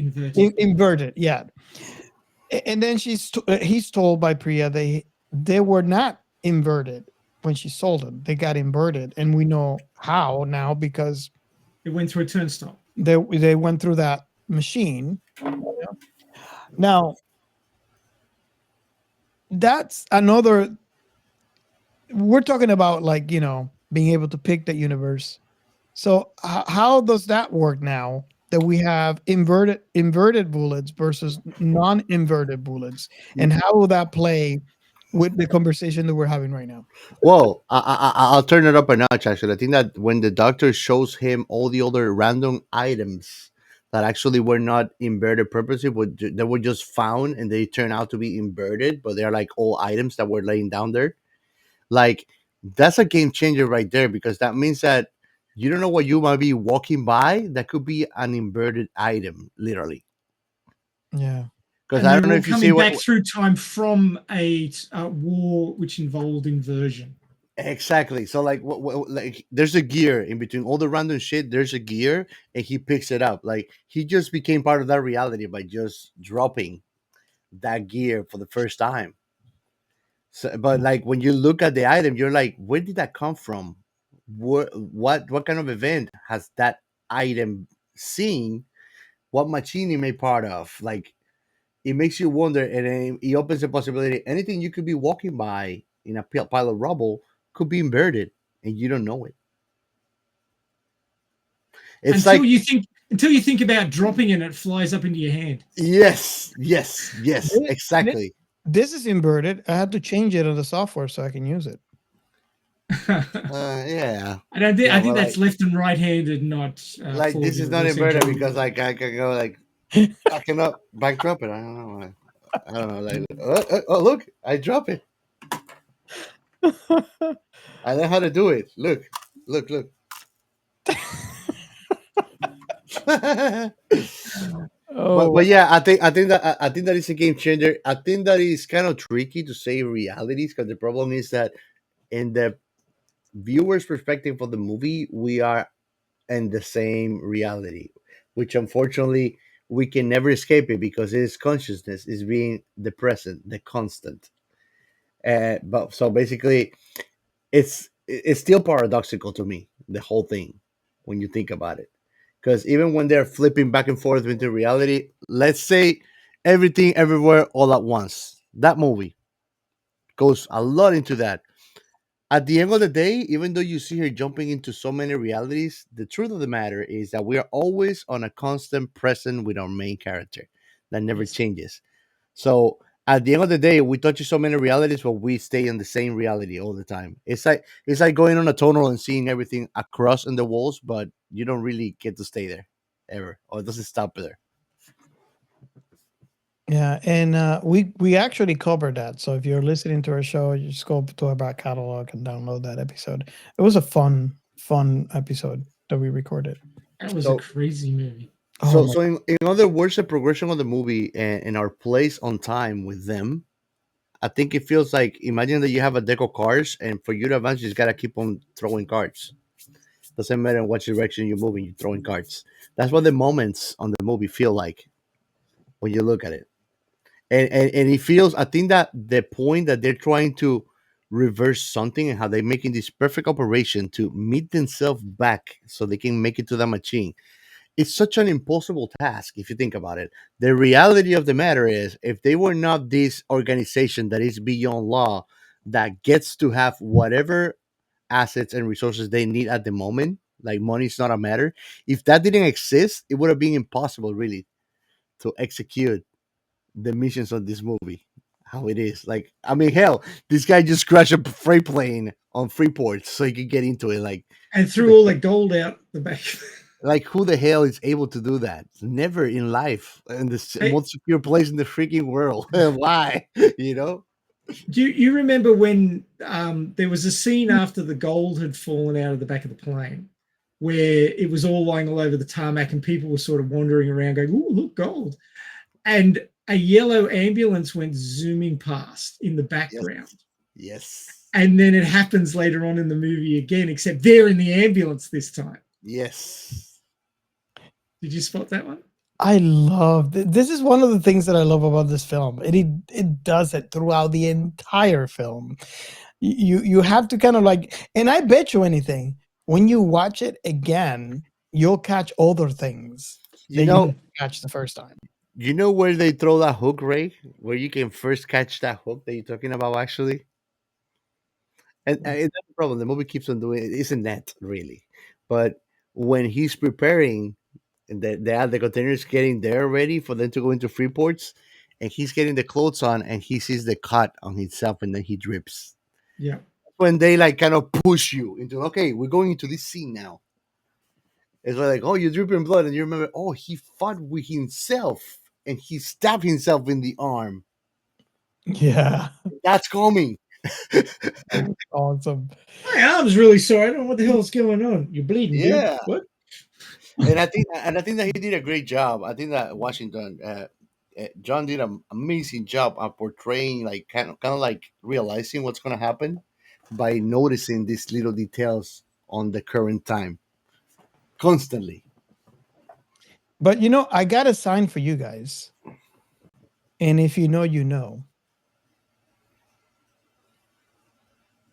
yeah. And then he's told by Priya they were not inverted when she sold them; they got inverted, and we know how now because it went through a turnstile. They went through that machine. Now that's another, we're talking about, like, being able to pick the universe. So how does that work now that we have inverted bullets versus non-inverted bullets, and how will that play with the conversation that we're having right now. Well, I'll turn it up a notch. Actually, I think that when the doctor shows him all the other random items that actually were not inverted purposely, but they were just found and they turn out to be inverted, but they're like all items that were laying down there. Like that's a game changer right there because that means that you don't know what you might be walking by. That could be an inverted item, literally. Yeah. Because And I they're don't know all if you see coming what back through time from a war which involved inversion. exactly. So like there's a gear in between all the random shit. There's a gear, and he picks it up. Like he just became part of that reality by just dropping that gear for the first time. So, but like when you look at the item, you're like, where did that come from? What kind of event has that item seen? What machine it made part of? Like it makes you wonder, and it opens the possibility anything you could be walking by in a pile of rubble could be inverted, and you don't know it. It's Until like you think about dropping it and it flies up into your hand. yes, Thi- thi- exactly. This is inverted. I had to change it on the software so I can use it. Yeah, And I yeah, think but that's left and right-handed, not like forward this and is not reverse inverted engineered. because like I can go like backing up, back drop it. I don't know. I don't know. Like, oh, look, I drop it. I know how to do it. Look. but Oh, yeah, I think that is a game changer. I think that is kind of tricky to say realities because the problem is that in the viewer's perspective of the movie, we are in the same reality, which unfortunately we can never escape it because it is consciousness is being the present, the constant. But so basically, it's still paradoxical to me the whole thing when you think about it because even when they're flipping back and forth into reality, let's say everything everywhere all at once, that movie goes a lot into that. At the end of the day, even though you see her jumping into so many realities, the truth of the matter is that we are always on a constant present with our main character that never Yes. changes. So at the end of the day, we touch so many realities, but we stay in the same reality all the time. It's like going on a tunnel and seeing everything across in the walls, but you don't really get to stay there ever, or it doesn't stop there. yeah, and we actually covered that. So if you're listening to our show, you just go to our back catalog and download that episode. It was a fun episode that we recorded. That was a So crazy movie. Oh so my! so in other words, the progression of the movie and our place on time with them, I think it feels like imagine that you have a deck of cards, and for you to advance, you just gotta keep on throwing cards. Doesn't matter in what direction you're moving, you're throwing cards. That's what the moments on the movie feel like when you look at it. And it feels, I think that the point that they're trying to reverse something and how they're making this perfect operation to meet themselves back so they can make it to the machine. It's such an impossible task if you think about it. The reality of the matter is, if they were not this organization that is beyond law, that gets to have whatever assets and resources they need at the moment, like money is not a matter. If that didn't exist, it would have been impossible really to execute the missions of this movie. How it is. Like, I mean, hell, this guy just crashed a freight plane on Freeport so he could get into it. And Who threw the all the gold out the back. who the hell is able to do that? Never in life in the Hey, most secure place in the freaking world. Why? You know? do you remember when there was a scene after the gold had fallen out of the back of the plane where it was all lying all over the tarmac and people were sort of wandering around going, "Oh, look, gold." And a yellow ambulance went zooming past in the Yes. background. Yes. And then it happens later on in the movie again, except they're in the ambulance this time. Yes. Did you spot that one? I love this. Is one of the things that I love about this film. It does it throughout the entire film. You have to kind of like, and I bet you anything, when you watch it again, you'll catch other things You that you know, didn't catch the first time. you know where they throw that hook, Ray? Where you can first catch that hook that you're talking about, actually? And that's the problem. The movie keeps on doing it. Isn't that really? But when he's preparing, and the containers getting there ready for them to go into Freeports, and he's getting the clothes on, and he sees the cut on himself, and then he drips. Yeah. When they like kind of push you into, okay, we're going into this scene now. It's like, oh, you're dripping blood, and you remember, oh, he fought with himself, and he stabbed himself in the arm. Yeah. That's coming. Awesome. My arm's really sore. I don't know what the hell's going on. You're bleeding, Yeah. dude. What? And I think that he did a great job. I think that Washington, John did an amazing job of portraying, like kind of like realizing what's going to happen by noticing these little details on the current time constantly. But I got a sign for you guys. And if you know, you know.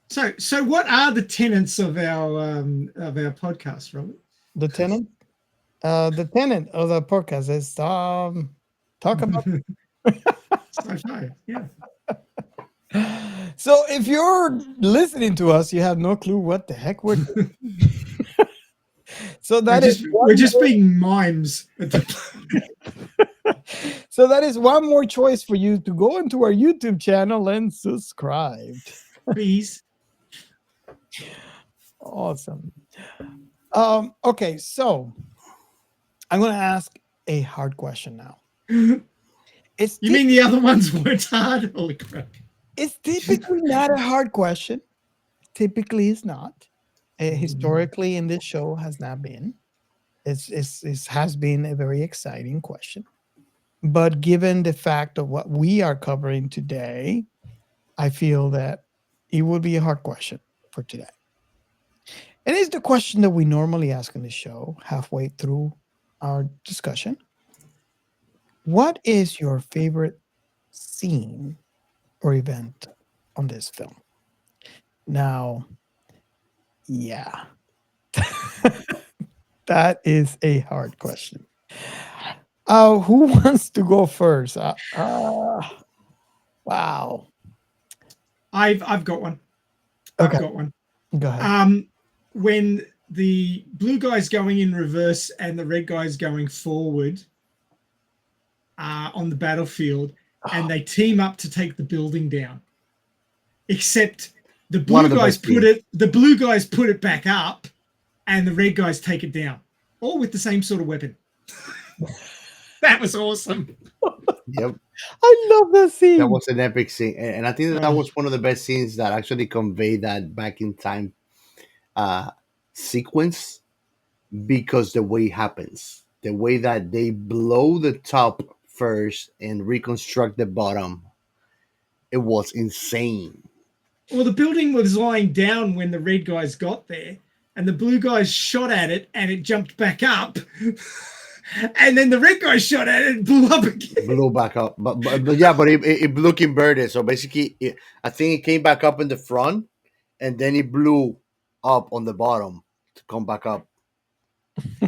So what are the tenets of our podcast, Robert? The tenant? The tenant of the podcast is talk about Sci-fi, yeah. So if you're listening to us, you have no clue what the heck we're doing. So we're just being mimes. So that is one more choice for you to go into our YouTube channel and subscribe. Please. Awesome. Okay, so I'm going to ask a hard question now. You mean the other ones weren't hard? Holy crap. It's typically not a hard question. Typically, it's not. Historically, in this show, has not been. It has been a very exciting question. But given the fact of what we are covering today, I feel that it would be a hard question for today. And it's the question that we normally ask in the show halfway through our discussion. What is your favorite scene or event on this film? Now, yeah, that is a hard question. Who wants to go first? Wow. I've got one. Okay. I've got one. Go ahead. When the blue guy's going in reverse and the red guy's going forward on the battlefield, and they team up to take the building down. Except the blue guys put it back up, and the red guys take it down, all with the same sort of weapon. That was awesome. Yep. I love that scene. That was an epic scene. And I think that was one of the best scenes that actually conveyed that back in time sequence, because the way it happens, the way that they blow the top first and reconstruct the bottom, it was insane. Well, the building was lying down when the red guys got there, and the blue guys shot at it, and it jumped back up. And then the red guy shot at it and blew up again. Blew back up. But it blew inverted. So basically, I think it came back up in the front, and then it blew up on the bottom to come back up.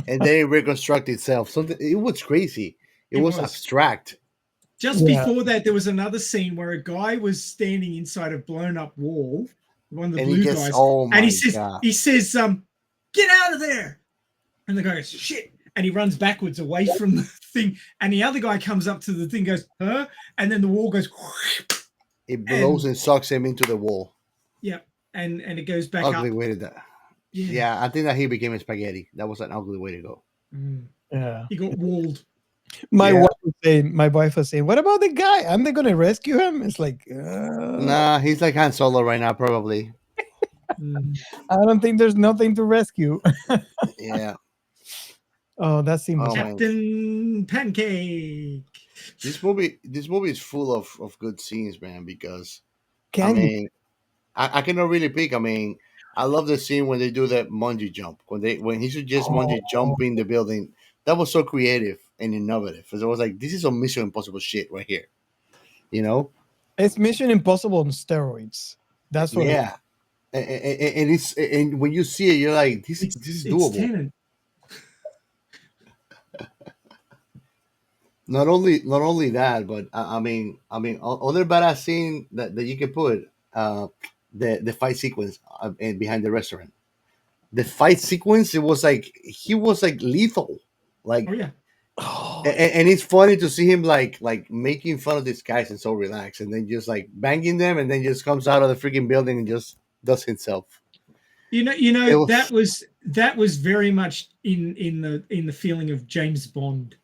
And then it reconstructed itself. It was crazy. It was abstract. Just before that, there was another scene where a guy was standing inside a blown up wall, one of the blue guys. Oh my and God. he says, get out of there. And the guy goes, shit. And he runs backwards away from the thing. And the other guy comes up to the thing, goes, huh? And then the wall goes. It blows and sucks him into the wall. Yeah. And it goes back ugly up. Way to that. Yeah, I think that he became a spaghetti. That was an ugly way to go. Yeah. He got walled. My wife was saying, what about the guy? Aren't they going to rescue him? It's like, nah, he's like Han Solo right now, probably. I don't think there's nothing to rescue. Yeah. Oh, that seems Captain Pancake. This movie is full of good scenes, man, because I cannot really pick. I mean, I love the scene when they do that bungee jump. When he suggests bungee jumping the building. That was so creative and innovative. Because it was like, this is some Mission Impossible shit right here. You know? It's Mission Impossible on steroids. That's what and when you see it, you're like, this is doable. Not only that, but I mean, other badass scene that you can put the fight sequence behind the restaurant. The fight sequence, it was like he was like lethal, like And it's funny to see him like making fun of these guys and so relaxed, and then just like banging them, and then just comes out of the freaking building and just does himself. It that was very much in the feeling of James Bond.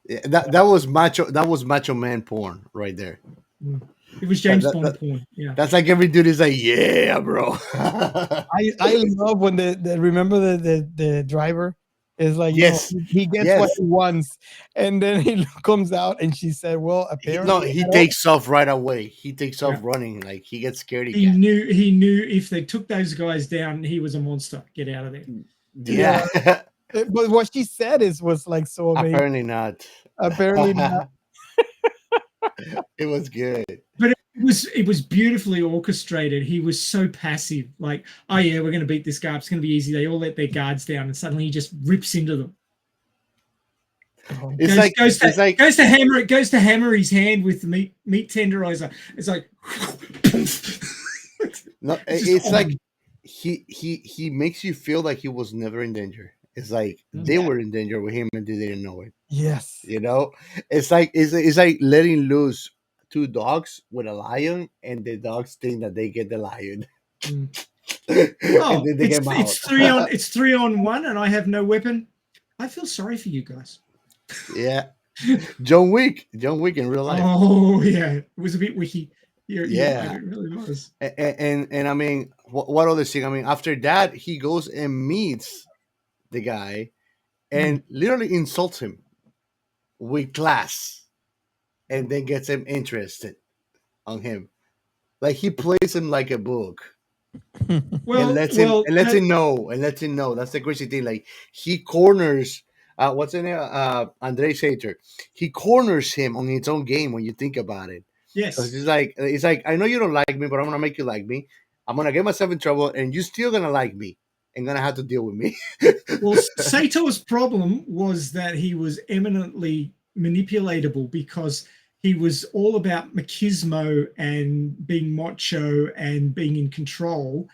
that was macho man porn right there. It was James Bond porn. Yeah, that's like every dude is like, yeah, bro. I love when the remember the driver is like, yes, he gets what he wants, and then he comes out and she said, well, apparently he takes off right away. He takes off running, like he gets scared he again. knew if they took those guys down, he was a monster. Get out of there. Yeah. But what she said was like so amazing. Apparently not. It was good. But it was beautifully orchestrated. He was so passive, like, oh yeah, we're going to beat this guy up. It's going to be easy. They all let their guards down, and suddenly he just rips into them. Goes to hammer his hand with the meat tenderizer. It's like, no, it's like he makes you feel like he was never in danger. It's like they were in danger with him and they didn't know it. Yes, it's like letting loose two dogs with a lion, and the dogs think that they get the lion. It's 3-on-1, and I have no weapon. I feel sorry for you guys. Yeah, John Wick in real life. Oh yeah, it was a bit wiki. Yeah, it really was. And I mean, what other thing? I mean, after that, he goes and meets the guy and literally insults him with class, and then gets him interested on him. Like he plays him like a book. And lets him know. That's the crazy thing. Like he corners what's in there? Andre Sater. He corners him on his own game when you think about it. Yes. It's like, I know you don't like me, but I'm gonna make you like me. I'm gonna get myself in trouble, and you're still gonna like me and gonna have to deal with me. Well, Sato's problem was that he was eminently manipulatable because he was all about machismo and being macho and being in control,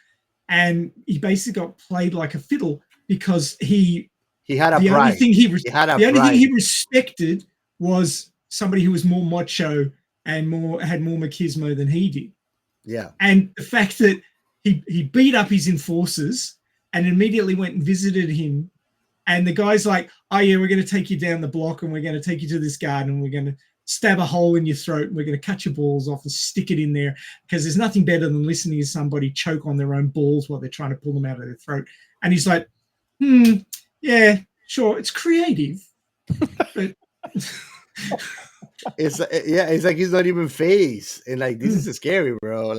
and he basically got played like a fiddle because he had a pride. Only thing he respected was somebody who was more macho and had more machismo than he did. Yeah. And the fact that he beat up his enforcers and immediately went and visited him, and the guy's like, oh yeah, we're going to take you down the block and we're going to take you to this garden and we're going to stab a hole in your throat and we're going to cut your balls off and stick it in there, because there's nothing better than listening to somebody choke on their own balls while they're trying to pull them out of their throat. And he's like, yeah, sure, it's creative, but it's like he's not even phased, and like this is scary, bro.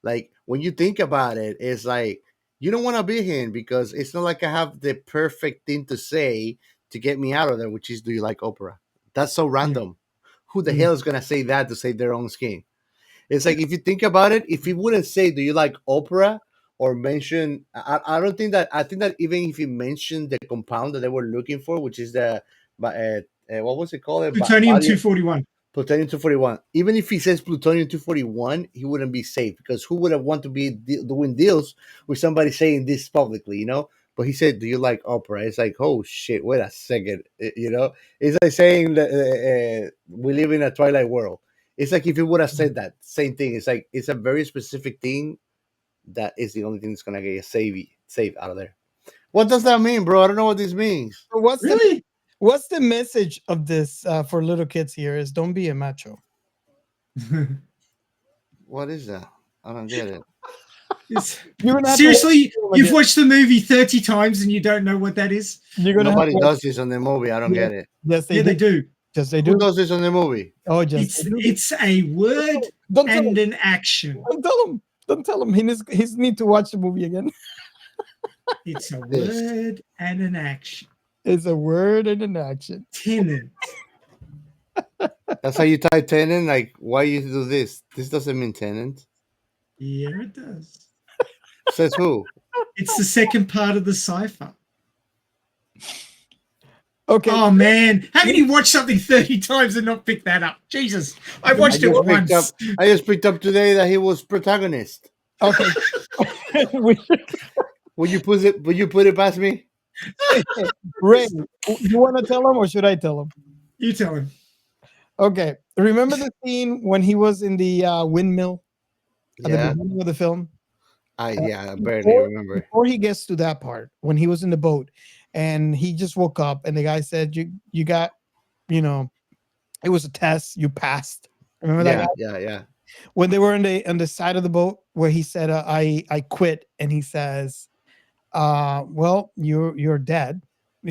Like when you think about it, it's like you don't want to be him because it's not like I have the perfect thing to say to get me out of there, which is, do you like opera? That's so random. Who the hell is gonna say that to save their own skin? It's like, if you think about it, if he wouldn't say, do you like opera, or mention, I think that even if he mentioned the compound that they were looking for, which is the what was it called? Plutonium-241. Plutonium-241. Even if he says Plutonium-241, he wouldn't be safe, because who would have want to be doing deals with somebody saying this publicly, But he said, do you like opera? It's like, oh shit, wait a second, It's like saying that we live in a twilight world. It's like if he would have said that same thing. It's like, it's a very specific thing that is the only thing that's gonna get you saved out of there. What does that mean, bro? I don't know what this means. What's the message of this for little kids here? Is don't be a macho. What is that? I don't get it. Seriously, you've watched the movie 30 times and you don't know what that is? Nobody does this on the movie. I don't get it. Yes, they do. Yes, they do. Who does this on the movie? Oh, it's a word and an action. Don't tell him. He needs to watch the movie again. It's a word and an action. It's a word and an action. Tenet. That's how you type Tenet? Like, why you do this? This doesn't mean Tenet. Yeah, it does. Says who? It's the second part of the SciFi. Okay. Oh man, how can you watch something 30 times and not pick that up? Jesus, I watched it once. I just picked up today that he was Protagonist. Okay. Would you put it past me? Ray, you want to tell him or should I tell him? You tell him. Okay. Remember the scene when he was in the windmill at the Yeah, beginning of the film? I barely remember. Before he gets to that part, when he was in the boat and he just woke up and the guy said, you got, it was a test, you passed. Remember that guy? Yeah. When they were on the side of the boat where he said, I quit, and he says, well, you're dead.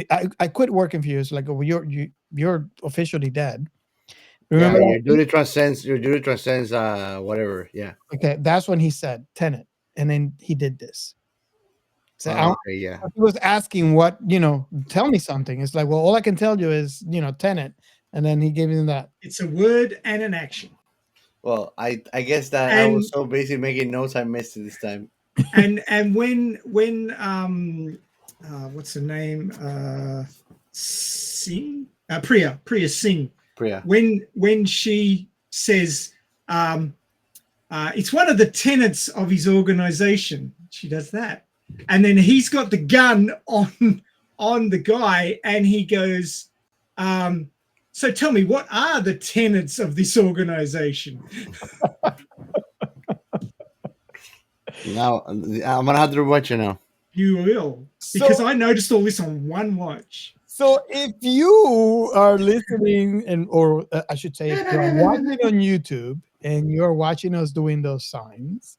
I quit working for you. It's like, oh, you're officially dead. Remember Yeah, that? your duty transcends whatever. Yeah. Okay, that's when he said Tenet, and then he did this. So Okay, yeah. he was asking what, tell me something. It's like, well, all I can tell you is, Tenet, and then he gave him that. It's a word and an action. Well, I guess that I was so busy making notes I missed it this time. And when what's her name? Singh? Priya Singh. Priya. When she says it's one of the tenets of his organization, she does that. And then he's got the gun on the guy and he goes, so tell me, what are the tenets of this organization? Now I'm gonna have to rewatch it now. You will, because I noticed all this on one watch. So if you are listening, or I should say, if you're watching on YouTube and you're watching us doing those signs,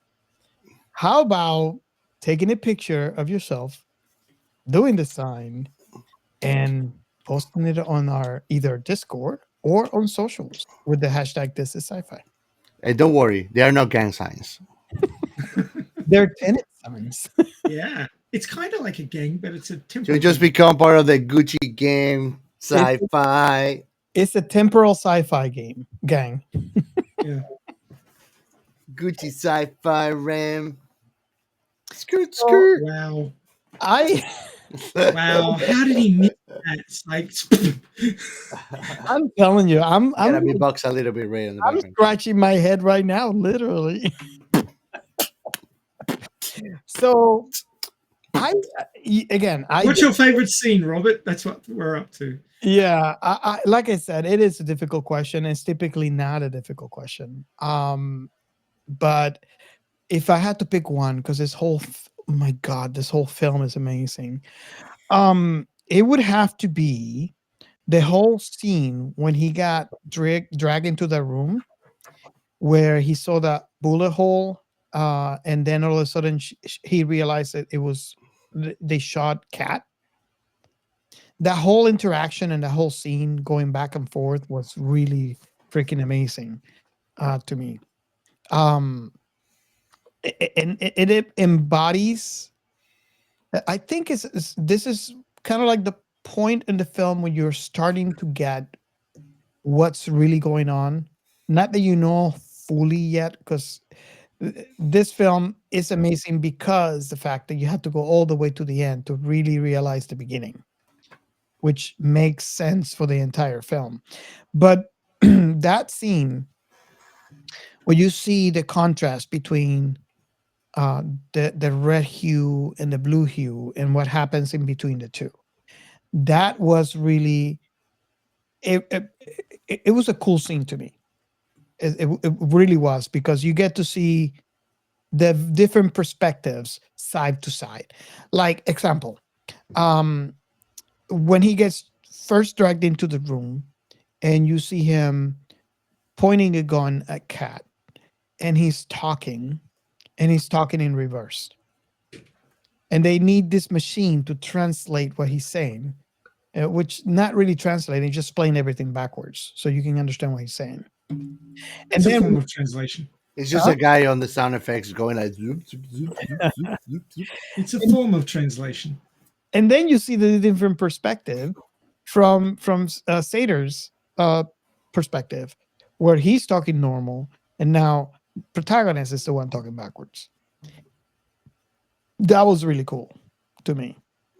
how about taking a picture of yourself doing the sign and posting it on our either Discord or on socials with the hashtag This Is Sci-Fi. Hey, don't worry, they are not gang signs. They're Tenet signs. Yeah, it's kind of like a gang, but it's a So temporal. you just become part of the Gucci gang, sci-fi. It's a temporal sci-fi gang. Yeah. Gucci sci-fi ram. Skirt. Oh, wow. Wow. How did he miss that? It's like I'm telling you, I'm gotta be box a little bit Ray in the I'm background. scratching my head right now, literally. So what's your favorite scene, Robert? That's what we're up to. Yeah, I like I said, it is a difficult question. It's typically not a difficult question. But if I had to pick one, because this whole film is amazing. It would have to be the whole scene when he got dragged into the room where he saw that bullet hole, and then all of a sudden he realized that it was they shot Cat. That whole interaction and the whole scene going back and forth was really freaking amazing to me. And it embodies. I think this is kind of like the point in the film when you're starting to get what's really going on. Not that you know fully yet, because this film is amazing because the fact that you have to go all the way to the end to really realize the beginning, which makes sense for the entire film. But that scene where you see the contrast between the red hue and the blue hue and what happens in between the two, that was really it was a cool scene to me. It really was, because you get to see the different perspectives side to side. Like example, when he gets first dragged into the room and you see him pointing a gun at Cat, and he's talking in reverse, and they need this machine to translate what he's saying, which not really translating, just playing everything backwards so you can understand what he's saying. It's a form of translation. It's just a guy on the sound effects going like zoop, zoop, zoop, zoop, zoop, zoop, zoop. It's a form of translation. And then you see the different perspective from Sater's perspective, where he's talking normal, and now Protagonist is the one talking backwards. That was really cool to me,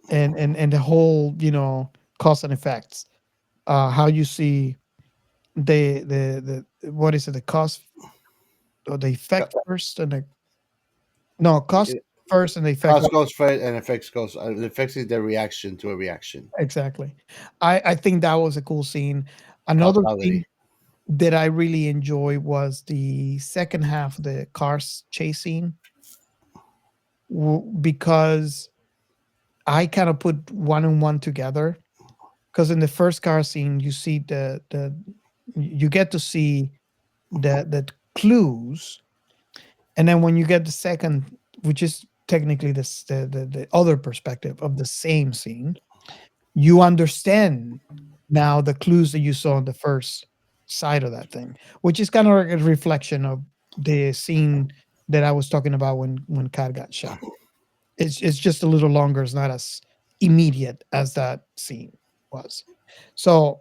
and the whole cause and effects, how you see the what is it, the cause or the effect first, and cause first and the effect Cause goes first and effects goes. The effects is the reaction to a reaction. exactly. I think that was a cool scene. Another thing that I really enjoy was the second half of the cars chase scene, because I kind of put one and one together. Because in the first car scene, you see you get to see the clues, and then when you get the second, which is technically the other perspective of the same scene, you understand now the clues that you saw on the first side of that thing, which is kind of like a reflection of the scene that I was talking about when Kat got shot. It's just a little longer. It's not as immediate as that scene was. So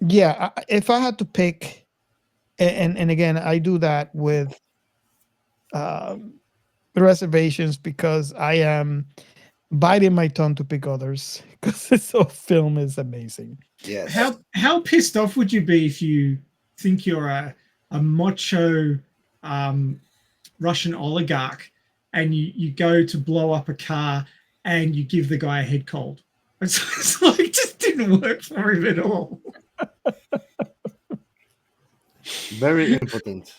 yeah, if I had to pick, and again, I do that with reservations because I am biting my tongue to pick others because this whole film is amazing. Yes. How pissed off would you be if you think you're a macho Russian oligarch and you go to blow up a car and you give the guy a head cold? It's like it just didn't work for him at all. Very impotent.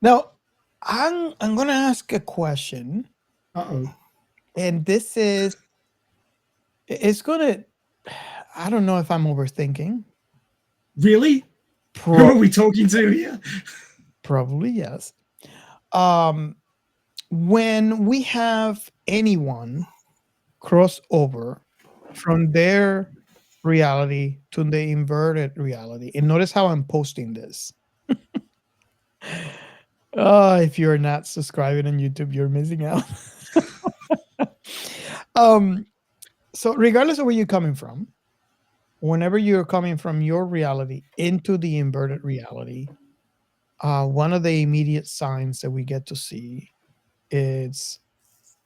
Now, I'm gonna ask a question. And this is, it's gonna, I don't know if I'm overthinking. Really? Who are we talking to here? Probably yes. When we have anyone cross over from their reality to the inverted reality, and notice how I'm posting this. If you're not subscribing on YouTube, you're missing out. So regardless of where you're coming from, whenever you're coming from your reality into the inverted reality, one of the immediate signs that we get to see is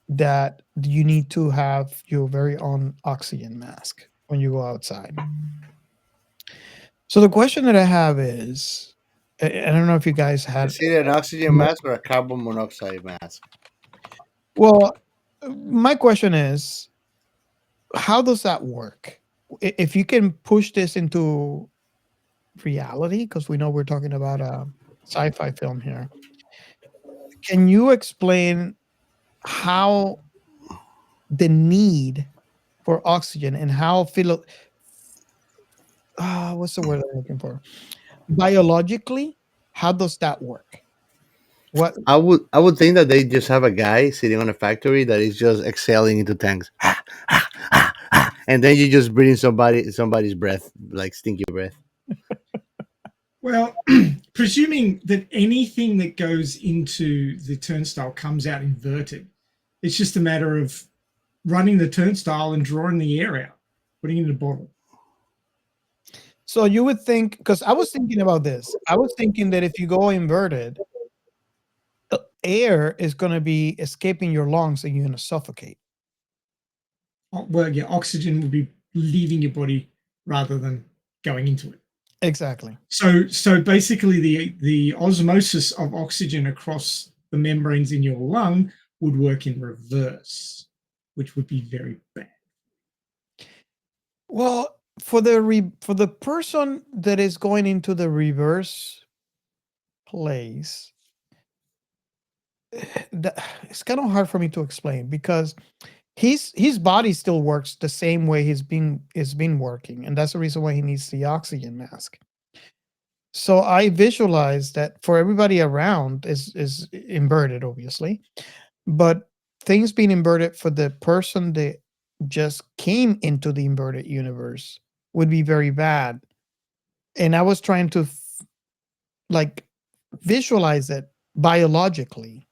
that you need to have your very own oxygen mask when you go outside. So the question that I have is, I don't know if you guys had. Is it an oxygen mask or a carbon monoxide mask? Well, my question is, how does that work? If you can push this into reality, because we know we're talking about a sci-fi film here, can you explain how the need for oxygen and how what's the word I'm looking for? Biologically, how does that work? What I would think that they just have a guy sitting on a factory that is just exhaling into tanks, and then you just breathing somebody's breath, like stinky breath. Well, presuming that anything that goes into the turnstile comes out inverted, it's just a matter of running the turnstile and drawing the air out, putting it in a bottle. So you would think, because I was thinking about this, I was thinking that if you go inverted, air is going to be escaping your lungs and you're going to suffocate. Well, yeah, oxygen will be leaving your body rather than going into it. Exactly. So basically the osmosis of oxygen across the membranes in your lung would work in reverse, which would be very bad. Well, for the person that is going into the reverse place, it's kind of hard for me to explain because his body still works the same way he's been working, and that's the reason why he needs the oxygen mask. So I visualize that for everybody around is inverted, obviously, but things being inverted for the person that just came into the inverted universe would be very bad. And I was trying to like visualize it biologically.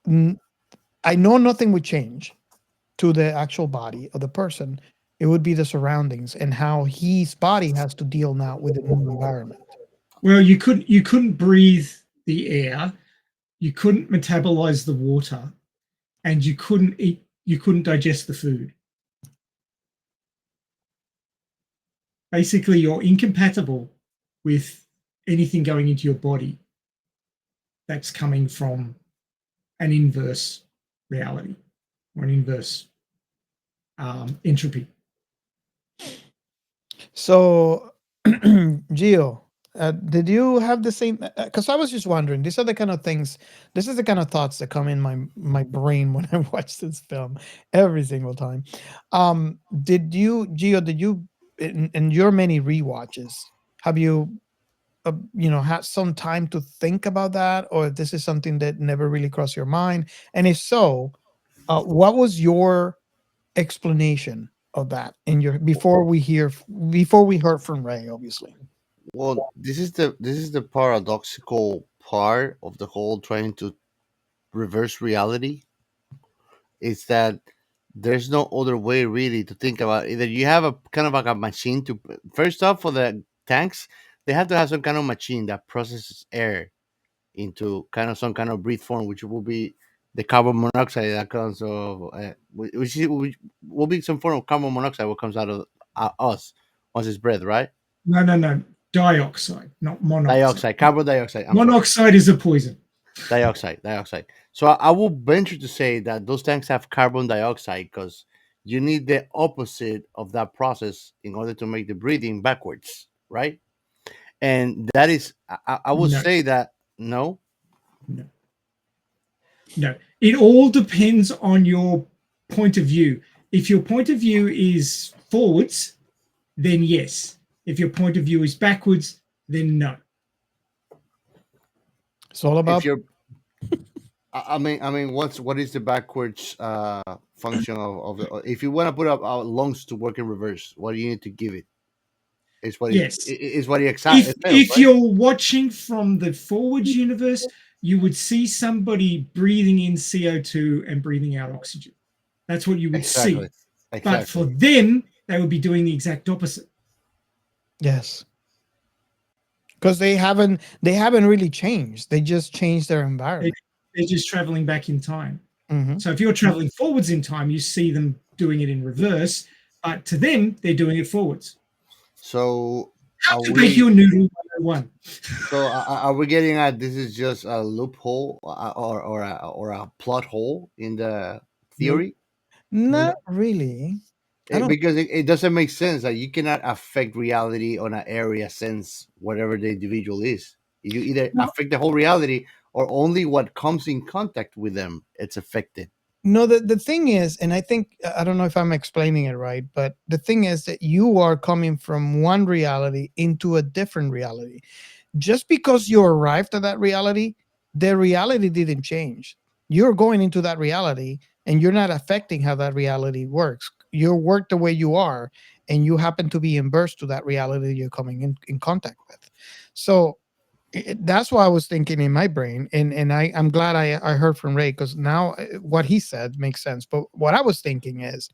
I know nothing would change to the actual body of the person. It would be the surroundings and how his body has to deal now with the new environment. Well, you couldn't breathe the air, you couldn't metabolize the water, and you couldn't digest the food. Basically, you're incompatible with anything going into your body. that's coming from an inverse reality or an inverse entropy. So, Gio, did you have the same? Because I was just wondering. These are the kind of things. This is the kind of thoughts that come in my brain when I watch this film every single time. Did you, Gio? Did you in your many rewatches? Have you, had some time to think about that, or this is something that never really crossed your mind? And if so, what was your explanation of that in your before we heard from Ray, obviously? Well, this is the paradoxical part of the whole trying to reverse reality. Is that there's no other way really to think about it. Either you have a kind of like a machine to first off for the tanks, they have to have some kind of machine that processes air into kind of some kind of breathe form, which will be the carbon monoxide that comes of which will be some form of carbon monoxide what comes out of us once it's breath, right? No. Dioxide, not monoxide. Dioxide, carbon dioxide. Monoxide is a poison. Dioxide. So I will venture to say that those tanks have carbon dioxide because you need the opposite of that process in order to make the breathing backwards, right? And that is, I would No. say that no. No. It all depends on your point of view. If your point of view is forwards, then yes. If your point of view is backwards, then no. It's all about. If you're, I mean, what is the backwards function of the? If you want to put up our lungs to work in reverse, what do you need to give it? It's what Yes. it's what he exactly. If you're watching from the forwards universe, you would see somebody breathing in CO2 and breathing out oxygen. That's what you would see. But for them, they would be doing the exact opposite. Yes. Because they haven't really changed. They just changed their environment. They're just traveling back in time. Mhm. So if you're traveling forwards in time, you see them doing it in reverse. But to them, they're doing it forwards. So how to make your noodle 101. So are we getting at this is just a loophole or a plot hole in the theory? Not really. Because it doesn't make sense that you cannot affect reality on an area sense, whatever the individual is. You either affect the whole reality or only what comes in contact with them, it's affected. No, the thing is, and I think, I don't know if I'm explaining it right, but the thing is that you are coming from one reality into a different reality. Just because you arrived at that reality, the reality didn't change. You're going into that reality and you're not affecting how that reality works. You work the way you are, and you happen to be inverse to that reality you're coming in contact with. So that's why I was thinking in my brain, and I'm glad I heard from Ray, because now what he said makes sense. But what I was thinking is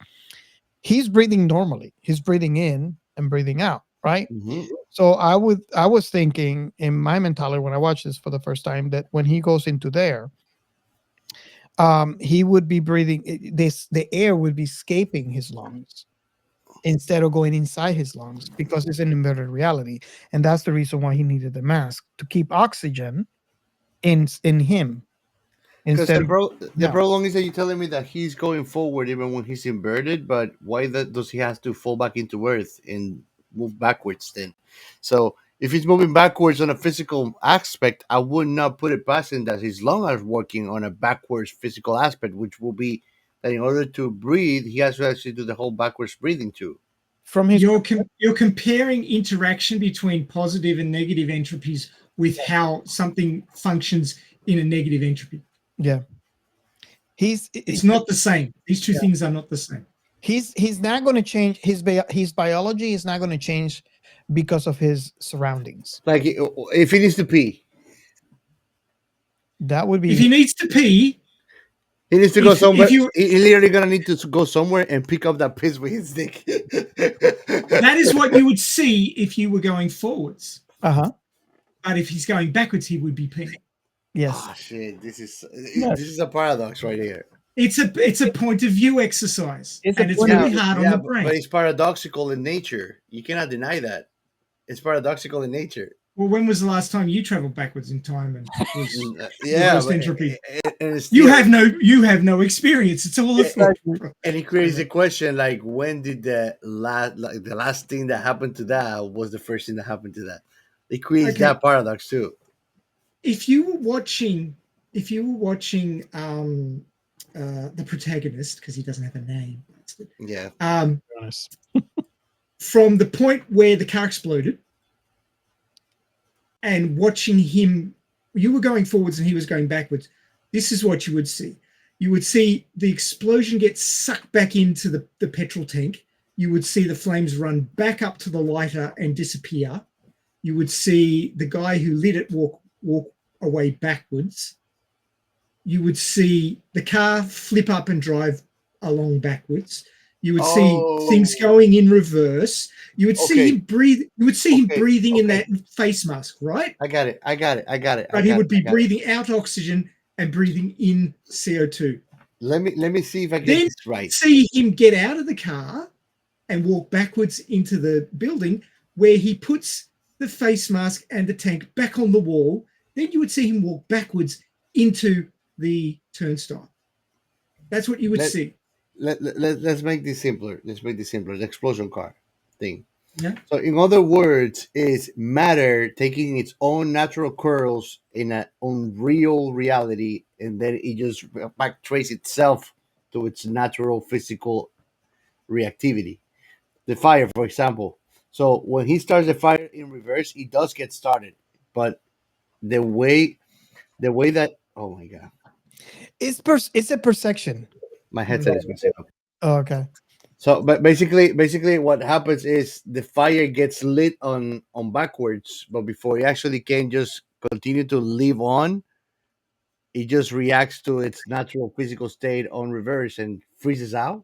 he's breathing normally. He's breathing in and breathing out, right? Mm-hmm. So I was thinking in my mentality when I watched this for the first time that when he goes into there, he would be breathing the air would be escaping his lungs instead of going inside his lungs, because it's an inverted reality, and that's the reason why he needed the mask, to keep oxygen in him. Because the problem is that you're telling me that he's going forward even when he's inverted, but why does he have to fall back into earth and move backwards then? So if he's moving backwards on a physical aspect, I would not put it past him that his lungs are working on a backwards physical aspect, which will be that in order to breathe, he has to actually do the whole backwards breathing too. From his you're comparing interaction between positive and negative entropies with how something functions in a negative entropy. Yeah. It's not the same. These two things are not the same. He's not going to change his biology is not going to change because of his surroundings. Like if he needs to pee, that would be. If he needs to pee, he needs to go somewhere. He's literally gonna need to go somewhere and pick up that piss with his dick. That is what you would see if you were going forwards. But if he's going backwards, he would be peeing. Yes. Oh shit! This is a paradox right here. It's a point of view exercise, and it's very hard on the brain. But it's paradoxical in nature. You cannot deny that. It's paradoxical in nature. Well, when was the last time you traveled backwards in time and was yeah, reversed entropy? and it's You still, have no experience. It's all a thought. and it creates a question like, when did the last thing that happened to that was the first thing that happened to that? It creates Okay. that paradox too. If you were watching the Protagonist, because he doesn't have a name, Yeah. From the point where the car exploded and watching him, you were going forwards and he was going backwards. This is what you would see. You would see the explosion get sucked back into the petrol tank. You would see the flames run back up to the lighter and disappear. You would see the guy who lit it walk away backwards. You would see the car flip up and drive along backwards. You would see things going in reverse. You would see him breathe. You would see him breathing in that face mask, right? I got it. But he would be breathing out oxygen and breathing in CO2. Let me see if I get this right. See him get out of the car and walk backwards into the building where he puts the face mask and the tank back on the wall. Then you would see him walk backwards into the turnstile. That's what you would see. Let's make this simpler. The explosion car thing. Yeah. So in other words, is matter taking its own natural curls in an unreal reality, and then it just back trace itself to its natural physical reactivity. The fire, for example. So when he starts the fire in reverse, it does get started, but the way that, oh my god, it's a perception. my headset is messing up. Oh, okay. So, but basically, what happens is the fire gets lit on backwards, but before it actually can just continue to live on, it just reacts to its natural physical state on reverse and freezes out.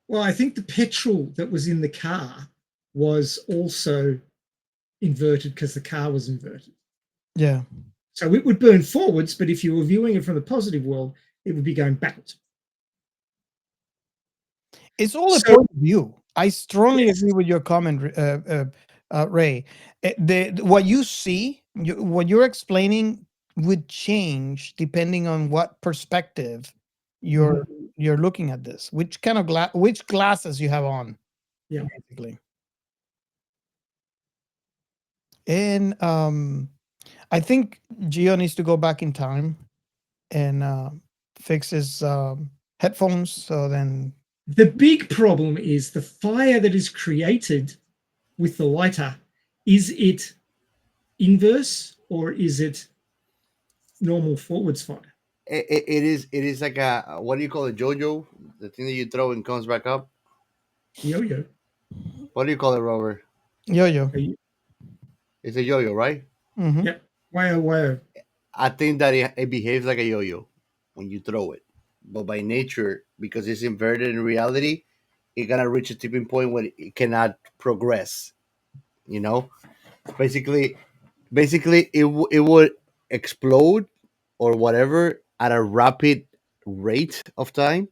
Well, I think the petrol that was in the car was also inverted because the car was inverted. Yeah. So it would burn forwards, but if you were viewing it from the positive world, it would be going backwards. It's all a point of view. I strongly agree with your comment, Ray. What you see, what you're explaining would change depending on what perspective you're looking at this. Which kind of which glasses you have on? Yeah, basically. And I think Gio needs to go back in time and fix his headphones. So then. The big problem is the fire that is created with the lighter. Is it inverse or is it normal forwards fire? It is like a, what do you call it, yo-yo? The thing that you throw and comes back up? Yo-yo. What do you call it, Robert? Yo-yo. It's a yo-yo, right? Mm-hmm. Yeah. Wow. I think that it behaves like a yo-yo when you throw it. But by nature, because it's inverted in reality, it's gonna reach a tipping point where it cannot progress. You know, basically, it would explode or whatever at a rapid rate of time.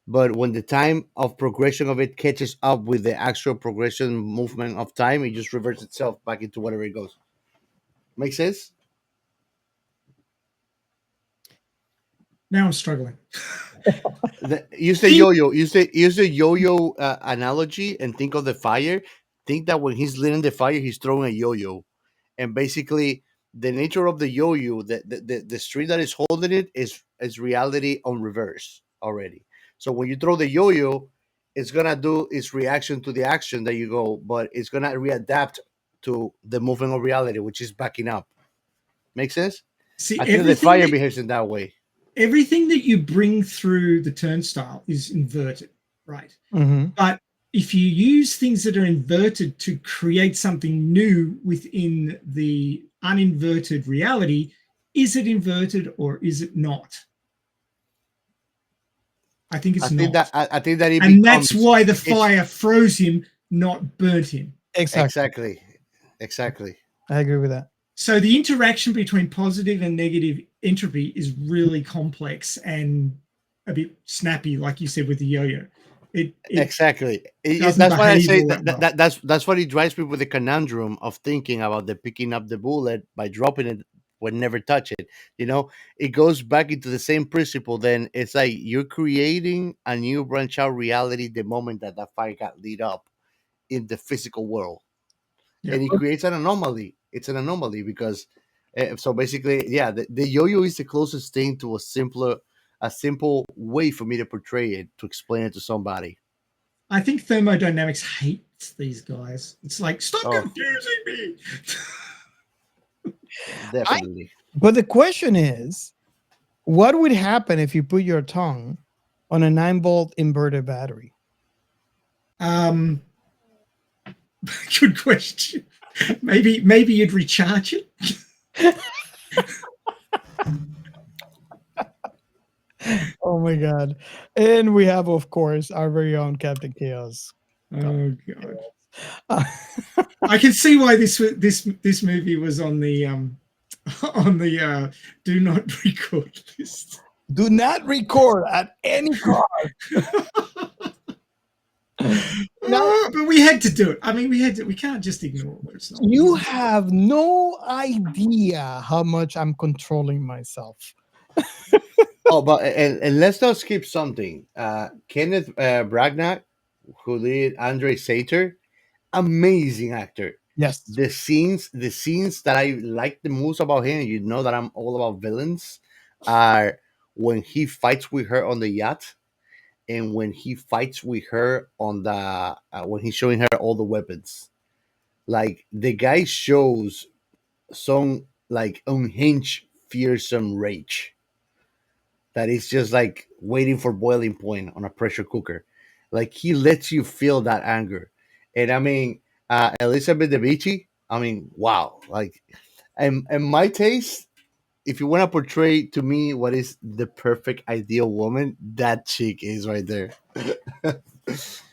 But when the time of progression of it catches up with the actual progression movement of time, it just reverts itself back into whatever it goes. Make sense? Now I'm struggling. Use the yo-yo. Use the yo-yo analogy and think of the fire. Think that when he's lit in the fire, he's throwing a yo-yo, and basically the nature of the yo-yo, the string that is holding it is reality on reverse already. So when you throw the yo-yo, it's gonna do its reaction to the action that you go, but it's gonna readapt to the movement of reality, which is backing up. Make sense? See, I think the fire behaves in that way. Everything that you bring through the turnstile is inverted, right? Mm-hmm. But if you use things that are inverted to create something new within the uninverted reality, is it inverted or is it not? I think it's not. I think that it and becomes, that's why the fire froze him, not burnt him. Exactly. I agree with that. So the interaction between positive and negative entropy is really complex and a bit snappy, like you said with the yo-yo. it Exactly. doesn't That's why I behave say all that well. that's what it drives me with the conundrum of thinking about the picking up the bullet by dropping it but never touch it. You know, it goes back into the same principle. Then it's like you're creating a new branch out reality the moment that that fire got lit up in the physical world, Yeah. and it creates an anomaly. It's an anomaly because so basically, yeah, the yo-yo is the closest thing to a simple way for me to portray it to explain it to somebody. I think thermodynamics hates these guys. It's like, stop Oh, confusing me. definitely. But the question is, what would happen if you put your tongue on a 9-volt inverter battery? um, good question. Maybe you'd recharge it. Oh my god! And we have, of course, our very own Captain Chaos. Oh god. Uh, I can see why this movie was on the do not record list. Do not record at any cost. But we had to do it. I mean, we can't just ignore it. It's not You have no idea how much I'm controlling myself. Oh, but and let's not skip something. Kenneth Branagh, who did Andre Sater, amazing actor. Yes. The scenes that I like the most about him, you know that I'm all about villains, are when he fights with her on the yacht, and when he fights with her on the when he's showing her all the weapons. Like the guy shows some like unhinged, fearsome rage that is just like waiting for boiling point on a pressure cooker. Like he lets you feel that anger, and I mean Elizabeth Debicki. I mean, wow! Like, and my taste, if you want to portray to me what is the perfect ideal woman, that chick is right there.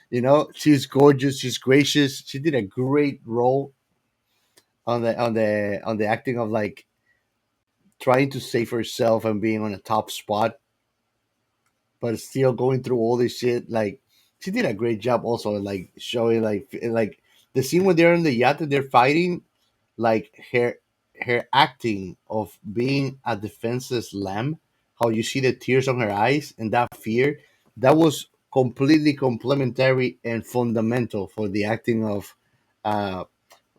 You know, she's gorgeous, she's gracious. She did a great role on the acting of like trying to save herself and being on a top spot, but still going through all this shit. Like she did a great job also, like showing like the scene when they're on the yacht and they're fighting, like her acting of being a defenseless lamb, how you see the tears on her eyes and that fear, that was completely complementary and fundamental for the acting uh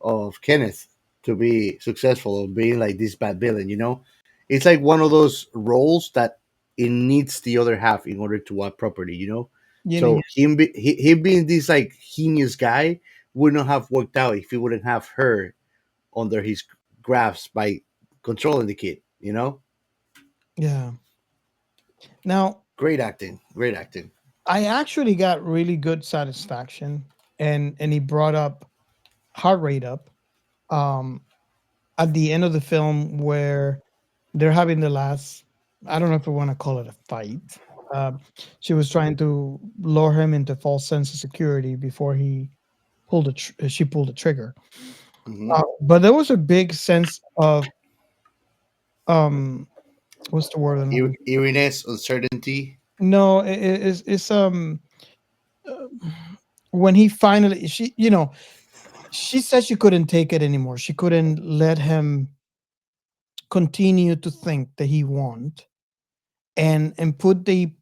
of Kenneth to be successful of being like this bad villain, you know? It's like one of those roles that it needs the other half in order to work properly, you know? Yin and So him being this like genius guy would not have worked out if he wouldn't have her under his grasp by controlling the kid, you know? Yeah. Now, Great acting. Great acting. I actually got really good satisfaction, and he brought up heart rate up um at the end of the film where they're having the last, I don't know if we want to call it a fight. She was trying to lure him into false sense of security before she pulled the trigger. Hmm. But there was a big sense of um what's the word I'm looking Eeriness, uncertainty. for? No, it's uh, when he finally, she said she couldn't take it anymore. She couldn't let him continue to think that he won, and put the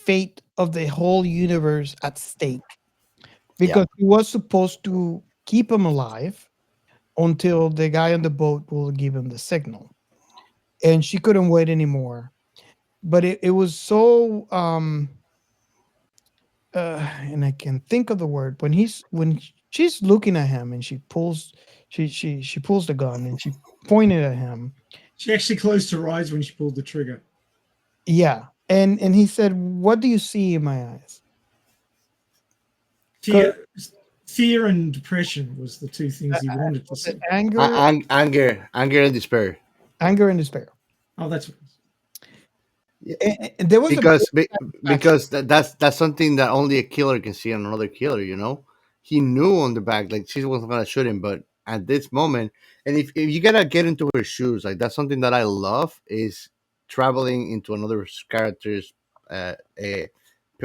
fate of the whole universe at stake, Yeah. because he was supposed to keep him alive until the guy on the boat will give him the signal, and she couldn't wait anymore. But it was so and I can think of the word when she's looking at him and she pulls the gun and she pointed at him. She actually closed her eyes when she pulled the trigger. Yeah, and he said, "What do you see in my eyes?" Fear and depression was the two things he wanted to see. Anger, Anger and despair. anger and despair. Oh, that's what Yeah. And there was a big satisfaction. Because that's something that only a killer can see on another killer, you know. He knew on the back like she wasn't gonna shoot him, but at this moment, and if you gotta get into her shoes, like that's something that I love is traveling into another character's uh, uh,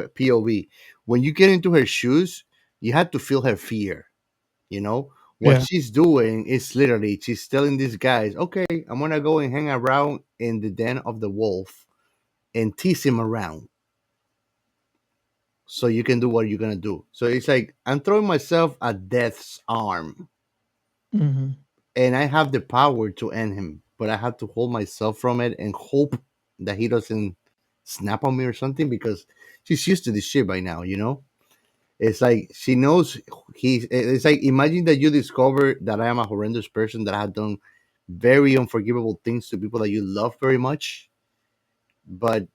POV. When you get into her shoes, you have to feel her fear. You know what Yeah. she's doing is literally she's telling these guys, "Okay, I'm gonna go and hang around in the den of the wolf and tease him around, so you can do what you're gonna do." So it's like I'm throwing myself at death's arm, Hmm. and I have the power to end him, but I have to hold myself from it and hope that he doesn't snap on me or something because she's used to this shit by now. It's like she knows he's. It's like imagine that you discover that I am a horrendous person, that I have done very unforgivable things to people that you love very much, but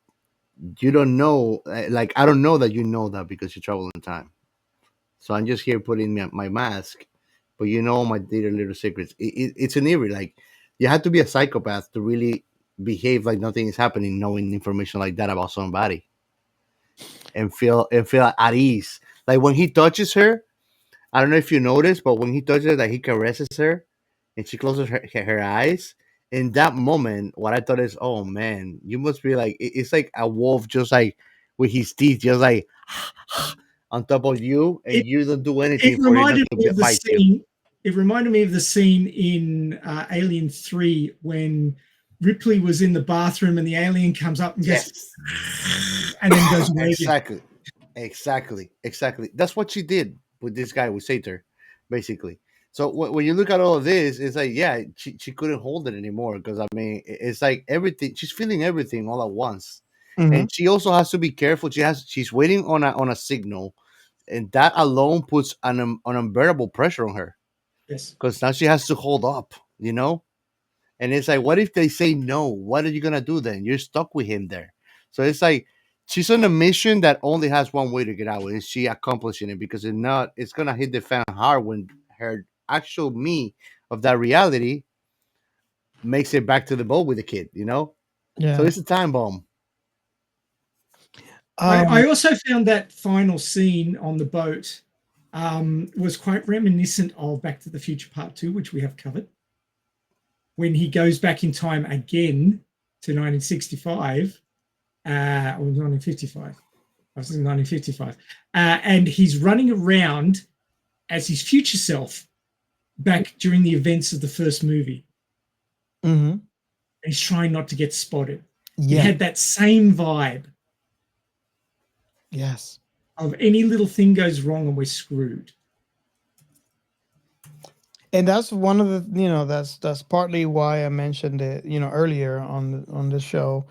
you don't know. Like I don't know that you know that because you travel in time. So I'm just here putting my mask, but you know my little secrets. It's an eerie. Like you have to be a psychopath to really behave like nothing is happening, knowing information like that about somebody, and feel at ease. Like when he touches her, I don't know if you noticed, but when he touches her, that he caresses her, and she closes her eyes. In that moment, what I thought is, oh man, you must be like it's like a wolf, just like with his teeth, just like on top of you, and It you don't do it anything for it not reminded me to of the bite you. scene. It reminded me of the scene in Alien 3 when Ripley was in the bathroom and the alien comes up and goes Yes, and then goes away again. exactly. That's what she did with this guy with Sater, basically. So when you look at all of this, it's like, yeah, she couldn't hold it anymore because I mean, it's like everything. She's feeling everything all at once, Hmm. and she also has to be careful. She's waiting on a signal, and that alone puts an unbearable pressure on her Yes. because now she has to hold up. And it's like, what if they say no? What are you gonna do then? You're stuck with him there. So it's like she's on a mission that only has one way to get out, and she accomplishing it because if not, it's gonna hit the fan hard when her actual me of that reality makes it back to the boat with the kid. So Yeah. it's a time bomb. I Um, also found that final scene on the boat was quite reminiscent of Back to the Future Part 2, which we have covered, when he goes back in time again to 1965 or 1955. I was in 1955. And he's running around as his future self back during the events of the first movie. mhm. He's trying not to get spotted. It Yeah. had that same vibe Yes. of any little thing goes wrong and we're screwed. And that's one of that's partly why I mentioned it, earlier on the show,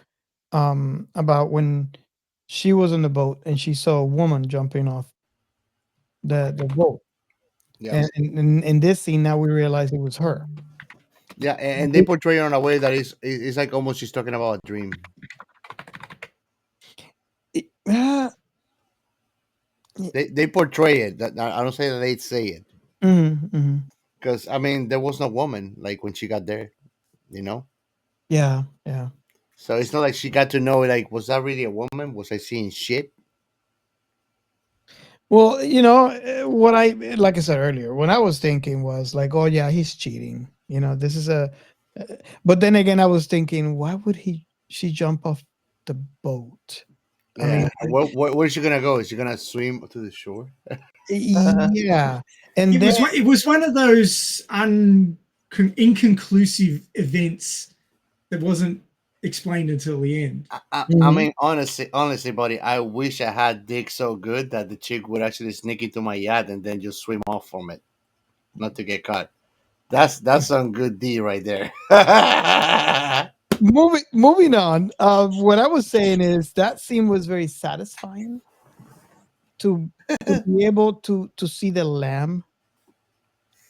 about when she was in the boat and she saw a woman jumping off the boat. Yeah, And in this scene now we realize it was her. yeah, and they portray her in a way that is like almost she's talking about a dream. Yeah. They portray it. That I don't say that they say it Mhm, mhm. because I mean there was no woman like when she got there. You know. Yeah, yeah. So it's not like she got to know, like, was that really a woman? Was I seeing shit? Well, what I like I said earlier, what I was thinking was like, oh yeah, he's cheating. This is but then again, I was thinking, why would she jump off the boat? I mean, Yeah. Where's she gonna go? Is she gonna swim to the shore? yeah. And then It was one of those inconclusive events that wasn't explained until the end. I mean, honestly, buddy, I wish I had dick so good that the chick would actually sneak into my yacht and then just swim off from it, not to get caught. That's some good D right there. moving on. What I was saying is that scene was very satisfying to be able to see the lamb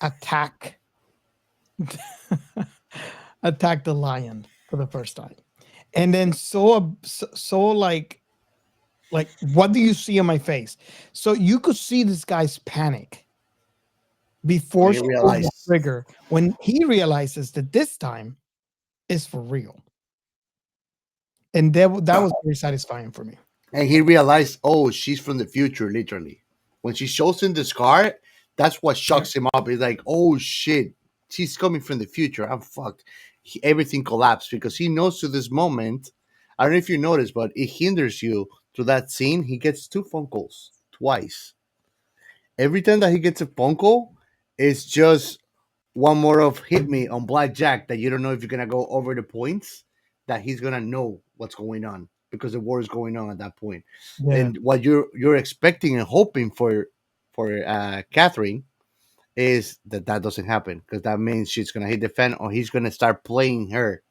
attack attack the lion for the first time, and then so like what do you see on my face? So you could see this guy's panic before When you she pulls the realize, trigger when he realizes that this time is for real, and that was very satisfying for me. and he realized, oh, she's from the future, literally. When she shows him the scar, that's what Yeah. shocks him up. He's like, oh shit, she's coming from the future. I'm fucked. Everything collapsed because he knows to this moment. I don't know if you noticed, but it hinders you through that scene, he gets 2 phone calls twice. Every time that he gets a phone call, it's just one more of hit me on blackjack that you don't know if you're gonna go over the points, that he's gonna know what's going on because the war is going on at that point. Yeah. And what you're expecting and hoping for Catherine is that doesn't happen, because that means she's gonna hit the fan or he's gonna start playing her,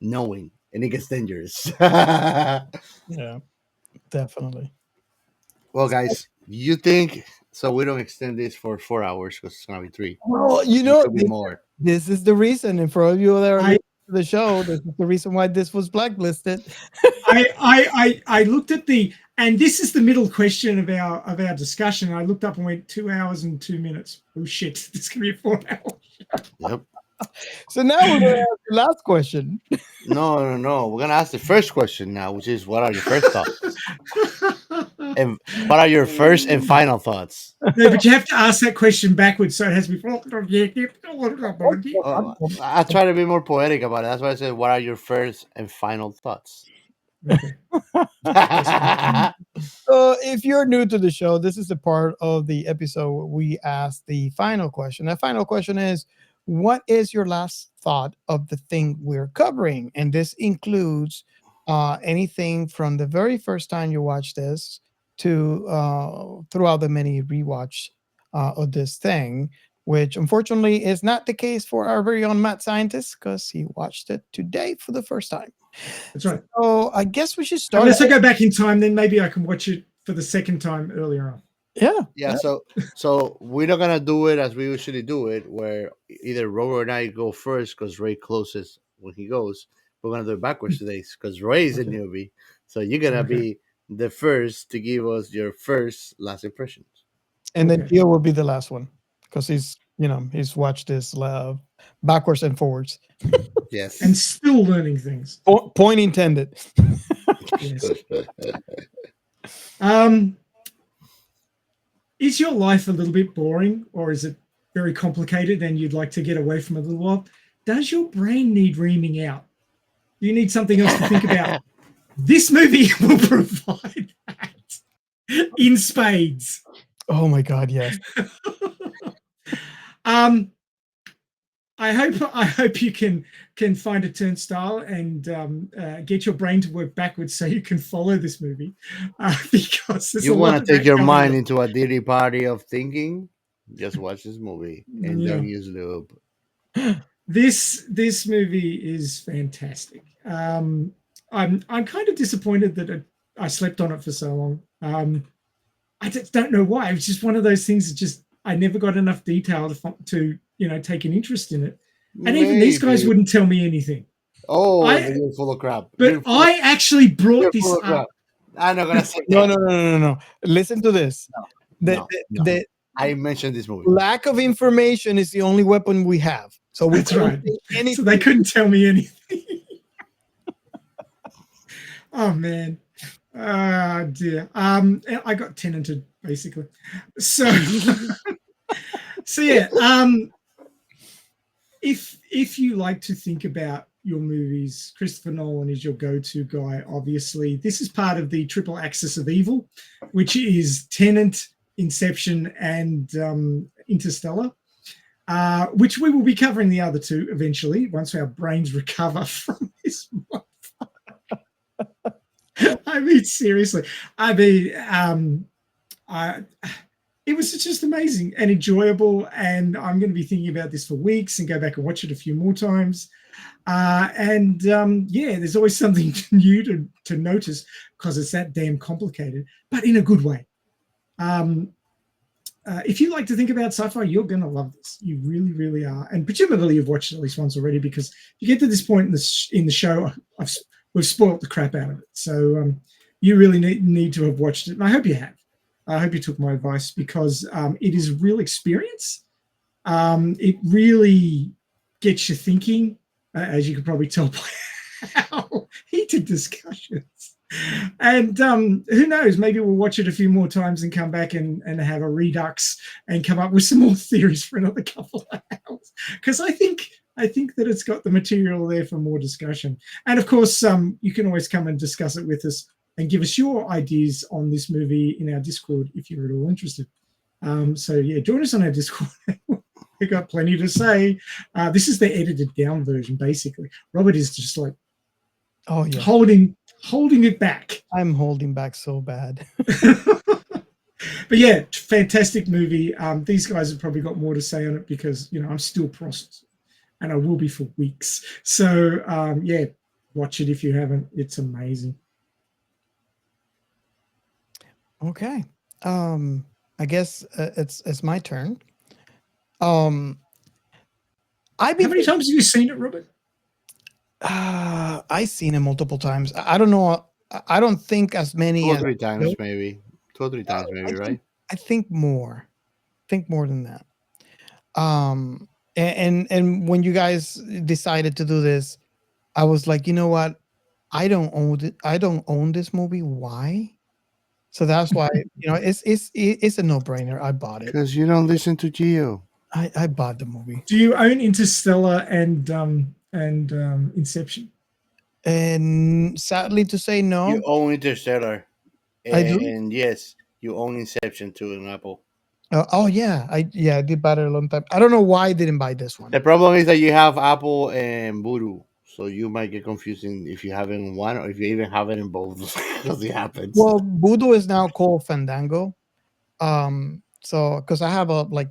knowing, and it gets dangerous. Yeah, definitely. Well, guys, you think so? We don't extend this for 4 hours because it's gonna be 3. Well, It could be more. this is the reason, and for all of you that are I- listening to the show, this is the reason why this was blacklisted. I looked at and this is the middle question of our discussion. I looked up and went 2 hours and 2 minutes. Oh shit, this is gonna be 4 hours. Yep. So now we're going to ask the last question. No. We're gonna ask the first question now, which is, what are your first thoughts? And what are your first and final thoughts? No, but you have to ask that question backwards, so it has to be. I try to be more poetic about it. That's why I said, what are your first and final thoughts? So if you're new to the show, this is the part of the episode where we ask the final question. The final question is, what is your last thought of the thing we're covering? And this includes anything from the very first time you watch this to throughout the many rewatch of this thing, which unfortunately is not the case for our very own Matt Scientist, because he watched it today for the first time. That's right. So I guess we should start. Unless I go back in time, then maybe I can watch it for the second time earlier on. Yeah. So we're not gonna do it as we usually do it, where either Robert and I go first because Ray closes when he goes. We're gonna do it backwards today because Ray is a newbie. So you're gonna be the first to give us your first last impressions. And then Gio will be the last one because he's watched this backwards and forwards. Yes. And still learning things. Point intended. Yes. Is your life a little bit boring, or is it very complicated and you'd like to get away from it a little while? Does your brain need reaming out? You need something else to think about. This movie will provide that in spades. Oh my God, yes. I hope you can find a turnstile and get your brain to work backwards so you can follow this movie. Because you want to take your mind into a dirty party of thinking, just watch this movie and don't use lube. This movie is fantastic. I'm kind of disappointed that I slept on it for so long. I just don't know why. It was just one of those things that just I never got enough detail to take an interest in it. And even these guys wouldn't tell me anything. Oh, you're full of crap. But I actually brought this up. I'm not gonna say no. Listen to this. No. I mentioned this movie. Lack of information is the only weapon we have. So that's right. So they couldn't tell me anything. Oh man. Dear. I got tenanted basically. So yeah. If you like to think about your movies, Christopher Nolan is your go-to guy. Obviously, this is part of the triple axis of evil, which is Tenet, Inception, and Interstellar. Which we will be covering the other two eventually once our brains recover from this one. I mean, seriously. It was just amazing and enjoyable, and I'm going to be thinking about this for weeks and go back and watch it a few more times. There's always something new to notice because it's that damn complicated, but in a good way. If you like to think about sci-fi, you're going to love this. You really, really are. And presumably you've watched it at least once already, because if you get to this point in the show, we've spoiled the crap out of it. So you really need to have watched it. And I hope you have. I hope you took my advice, because it is real experience. It really gets you thinking, as you can probably tell by how heated discussions. And who knows, maybe we'll watch it a few more times and come back and have a redux and come up with some more theories for another couple of hours. Because I think that it's got the material there for more discussion. And of course, you can always come and discuss it with us and give us your ideas on this movie in our Discord if you're at all interested. So yeah, join us on our Discord. We've got plenty to say. This is the edited down version, basically. Robert is just like, oh yeah, holding it back. I'm holding back so bad. But yeah, fantastic movie. These guys have probably got more to say on it because I'm still processing, and I will be for weeks. So yeah, watch it if you haven't. It's amazing. Okay. I guess it's my turn. How many times have you seen it, Robert? I've seen it multiple times. I don't know. I don't think as many. 2 or 3 times, maybe. 2 or 3 times, maybe, right? I think more. Think more than that. And when you guys decided to do this, I was like, you know what? I don't own it. I don't own this movie. Why? So that's why it's a no-brainer. I bought it because you don't listen to Gio. I bought the movie. Do you own Interstellar and Inception? And sadly to say, no. You own Interstellar. I do. And yes, you own Inception too in Apple. Oh yeah, I did buy it a long time. I don't know why I didn't buy this one. The problem is that you have Apple and Voodoo, so you might get confusing if you have it in one or if you even have it in both, because it happens. Well, Voodoo is now called Fandango. So because I have like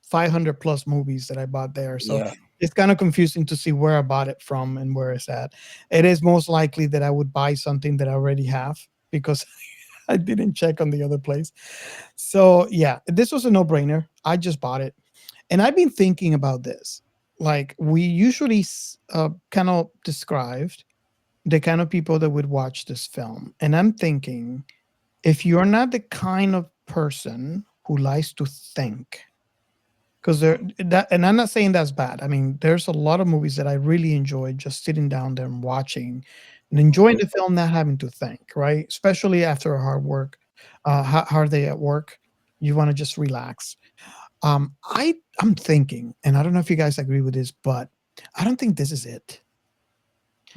500 plus movies that I bought there, so it's kind of confusing to see where I bought it from and where it's at. It is most likely that I would buy something that I already have because I didn't check on the other place. So yeah, this was a no-brainer. I just bought it. And I've been thinking about this. Like, we usually kind of described the kind of people that would watch this film. And I'm thinking, if you're not the kind of person who likes to think, because and I'm not saying that's bad. I mean, there's a lot of movies that I really enjoy just sitting down there and watching and enjoying the film, not having to think, right? Especially after a hard day at work, you want to just relax. I'm thinking, and I don't know if you guys agree with this, but I don't think this is it.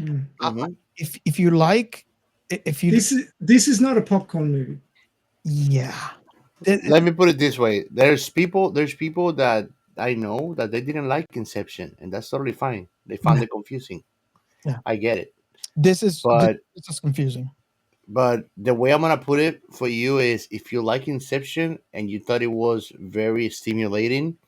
Mm-hmm. If you like, this is not a popcorn movie. Yeah. Let me put it this way: there's people that I know that they didn't like Inception, and that's totally fine. They found it confusing. Yeah, I get it. This is confusing. But the way I'm gonna put it for you is, if you like Inception and you thought it was very stimulating,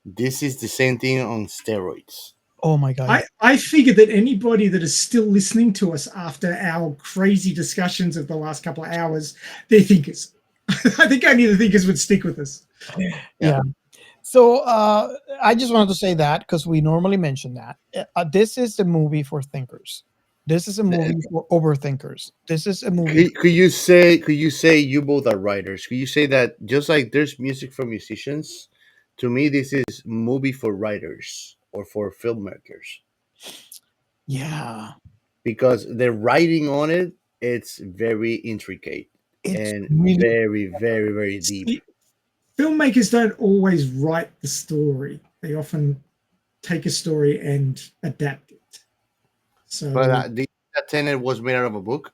this is the same thing on steroids. Oh my God. I figured that anybody that is still listening to us after our crazy discussions of the last couple of hours, they're thinkers. I think only the thinkers would stick with us. Yeah. So I just wanted to say that because we normally mention that. This is a movie for thinkers. This is a movie for overthinkers. This is a movie. Could you say you both are writers? Could you say that just like there's music for musicians, to me this is movie for writers or for filmmakers? Yeah. Because the writing on it, it's very intricate and really very, very, very deep. Filmmakers don't always write the story. They often take a story and adapt it. So, but that Tenet was made out of a book?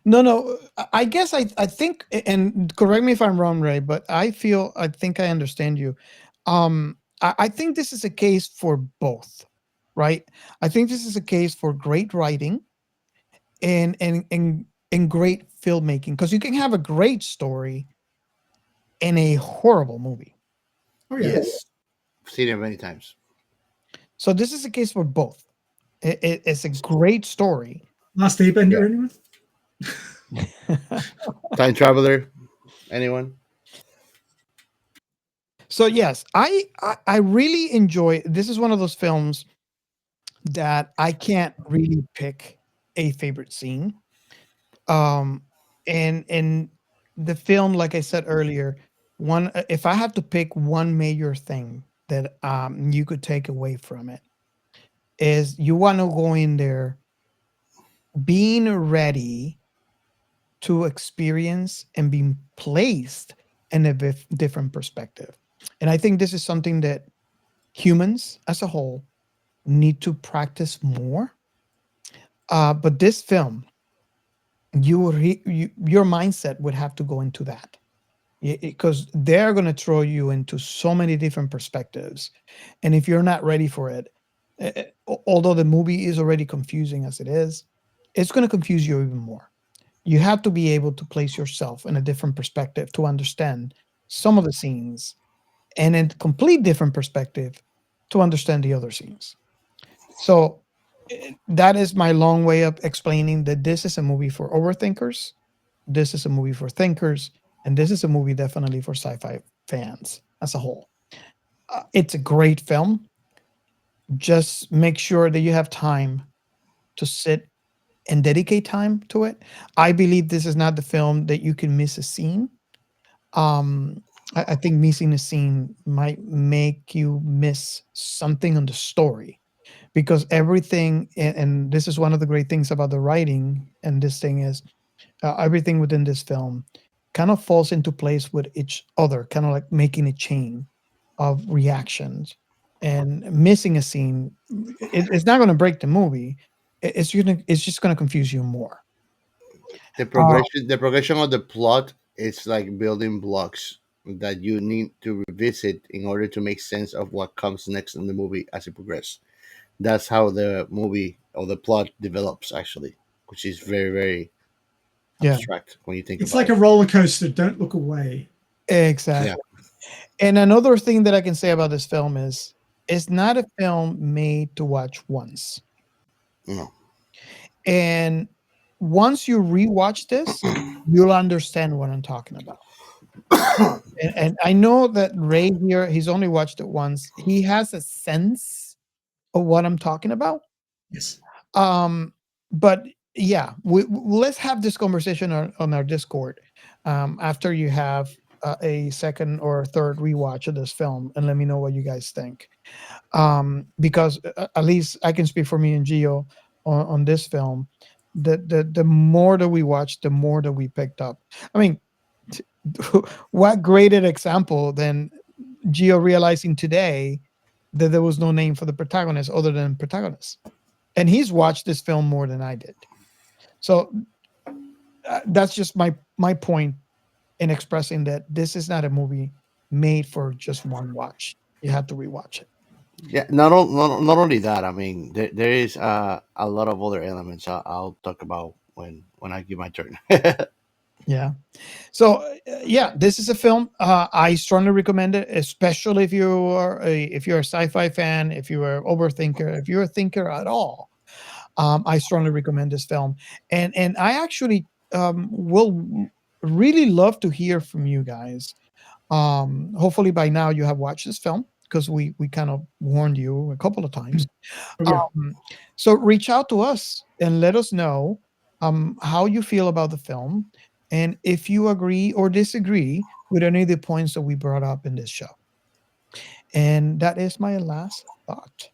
No. I guess I think, and correct me if I'm wrong, Ray, but I think I understand you. I think this is a case for both, right? I think this is a case for great writing and great filmmaking, because you can have a great story in a horrible movie. Oh yeah. Yes, I've seen it many times. So this is a case for both. It's a great story. Last Airbender, anyone? Time Traveler, anyone? So yes, I really enjoy. This is one of those films that I can't really pick a favorite scene. And the film, like I said earlier, if I have to pick one major thing that you could take away from it, is you want to go in there being ready to experience and being placed in a different perspective. And I think this is something that humans as a whole need to practice more. But this film your mindset would have to go into that, because they're going to throw you into so many different perspectives, and if you're not ready for it, although the movie is already confusing as it is, it's going to confuse you even more. You have to be able to place yourself in a different perspective to understand some of the scenes, and in complete different perspective to understand the other scenes. So that is my long way of explaining that this is a movie for overthinkers, this is a movie for thinkers, and this is a movie definitely for sci-fi fans as a whole. It's a great film. Just make sure that you have time to sit and dedicate time to it. I believe this is not the film that you can miss a scene. Um, I think missing a scene might make you miss something on the story, because everything, and this is one of the great things about the writing, and this thing is everything within this film kind of falls into place with each other, kind of like making a chain of reactions. And missing a scene, it's not going to break the movie. It's just going to confuse you more. Uh, The progression of the plot is like building blocks that you need to revisit in order to make sense of what comes next in the movie as it progresses. That's how the movie or the plot develops, actually, which is very, very yeah, abstract when you think It's about like a it. roller coaster. Don't look away. Yeah. exactly. And another thing that I can say about this film is it's not a film made to watch once. No. And once you rewatch this, you'll understand what I'm talking about. And I know that Ray here, he's only watched it once. He has a sense of what I'm talking about. Yes. Um, but yeah, let's have this conversation on our Discord after you have a second or third rewatch of this film, and let me know what you guys think. Because at least I can speak for me and Gio on this film. The more that we watched, the more that we picked up. I mean, what greater example than Gio realizing today that there was no name for the protagonist other than protagonist, and he's watched this film more than I did. So that's just my point in expressing that this is not a movie made for just one watch. You have to rewatch it. Yeah. Not only that. I mean, there is a lot of other elements I'll talk about when I give my turn. Yeah. So yeah, this is a film I strongly recommend it, especially if you're a sci-fi fan, if you're an overthinker, if you're a thinker at all. I strongly recommend this film, and I actually will really love to hear from you guys. Hopefully by now you have watched this film, because we kind of warned you a couple of times. Oh, yeah. So reach out to us and let us know how you feel about the film, and if you agree or disagree with any of the points that we brought up in this show. And that is my last thought.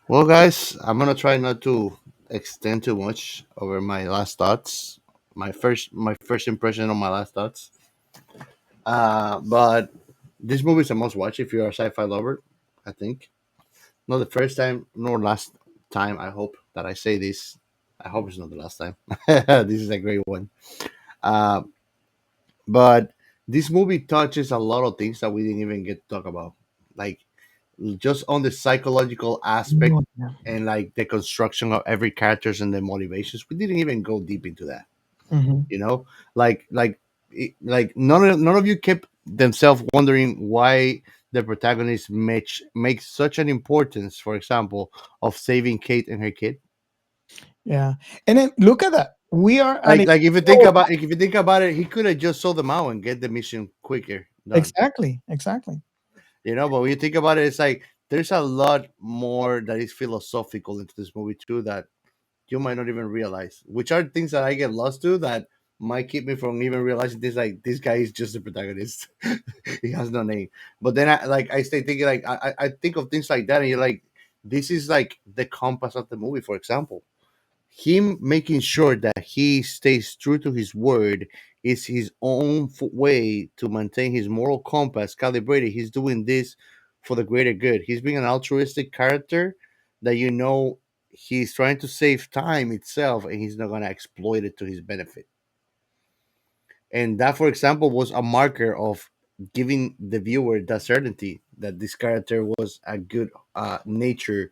Well, guys, I'm gonna try not to extend too much over my last thoughts. My first impression on my last thoughts. But this movie is a must watch if you're a sci-fi lover. I think not the first time nor last time. I hope that I say this. I hope it's not the last time. This is a great one. Uh, but this movie touches a lot of things that we didn't even get to talk about, like just on the psychological aspect Oh, yeah. and like the construction of every characters and their motivations. We didn't even go deep into that. Mhm. You know, like none of you kept themselves wondering why the protagonist makes such an importance, for example, of saving Kate and her kid. Yeah. And then look at that. We are at a Like so if you think about it, he could have just sold them out and get the mission quicker done. exactly, exactly. You know, but when you think about it, it's like there's a lot more that is philosophical into this movie too that you might not even realize, which are things that I get lost to that might keep me from even realizing this. Like this guy is just the protagonist; he has no name. But then I stay thinking like I think of things like that, and you're like, this is like the compass of the movie. For example, him making sure that he stays true to his word is his own way to maintain his moral compass calibrated. He's doing this for the greater good. He's being an altruistic character that you know he's trying to save time itself, and he's not gonna exploit it to his benefit. And that, for example, was a marker of giving the viewer the certainty that this character was a good nature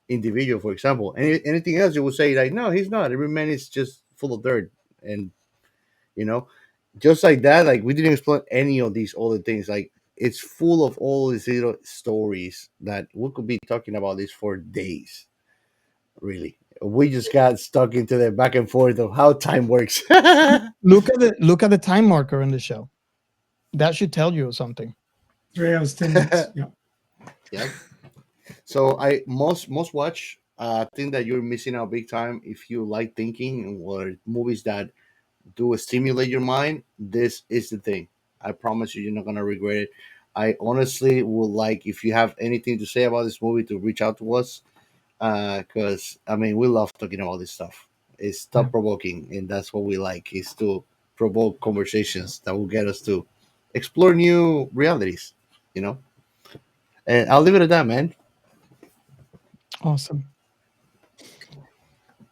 individual. For example, anything else you would say like, no, he's not. Every man is just full of dirt, and you know, just like that. Like we didn't explore any of these other things. Like it's full of all these little stories that we could be talking about this for days. Really, we just got stuck into the back and forth of how time works. Look at the time marker in the show. That should tell you something. 3 hours 10 minutes. Yeah. Yeah. So I most watch. I think that you're missing out big time if you like thinking or movies that do stimulate your mind. This is the thing. I promise you, you're not gonna regret it. I honestly would like if you have anything to say about this movie to reach out to us, because I mean we love talking about this stuff. It's thought provoking, and that's what we like is to provoke conversations that will get us to explore new realities. You know, and I'll leave it at that, man. Awesome.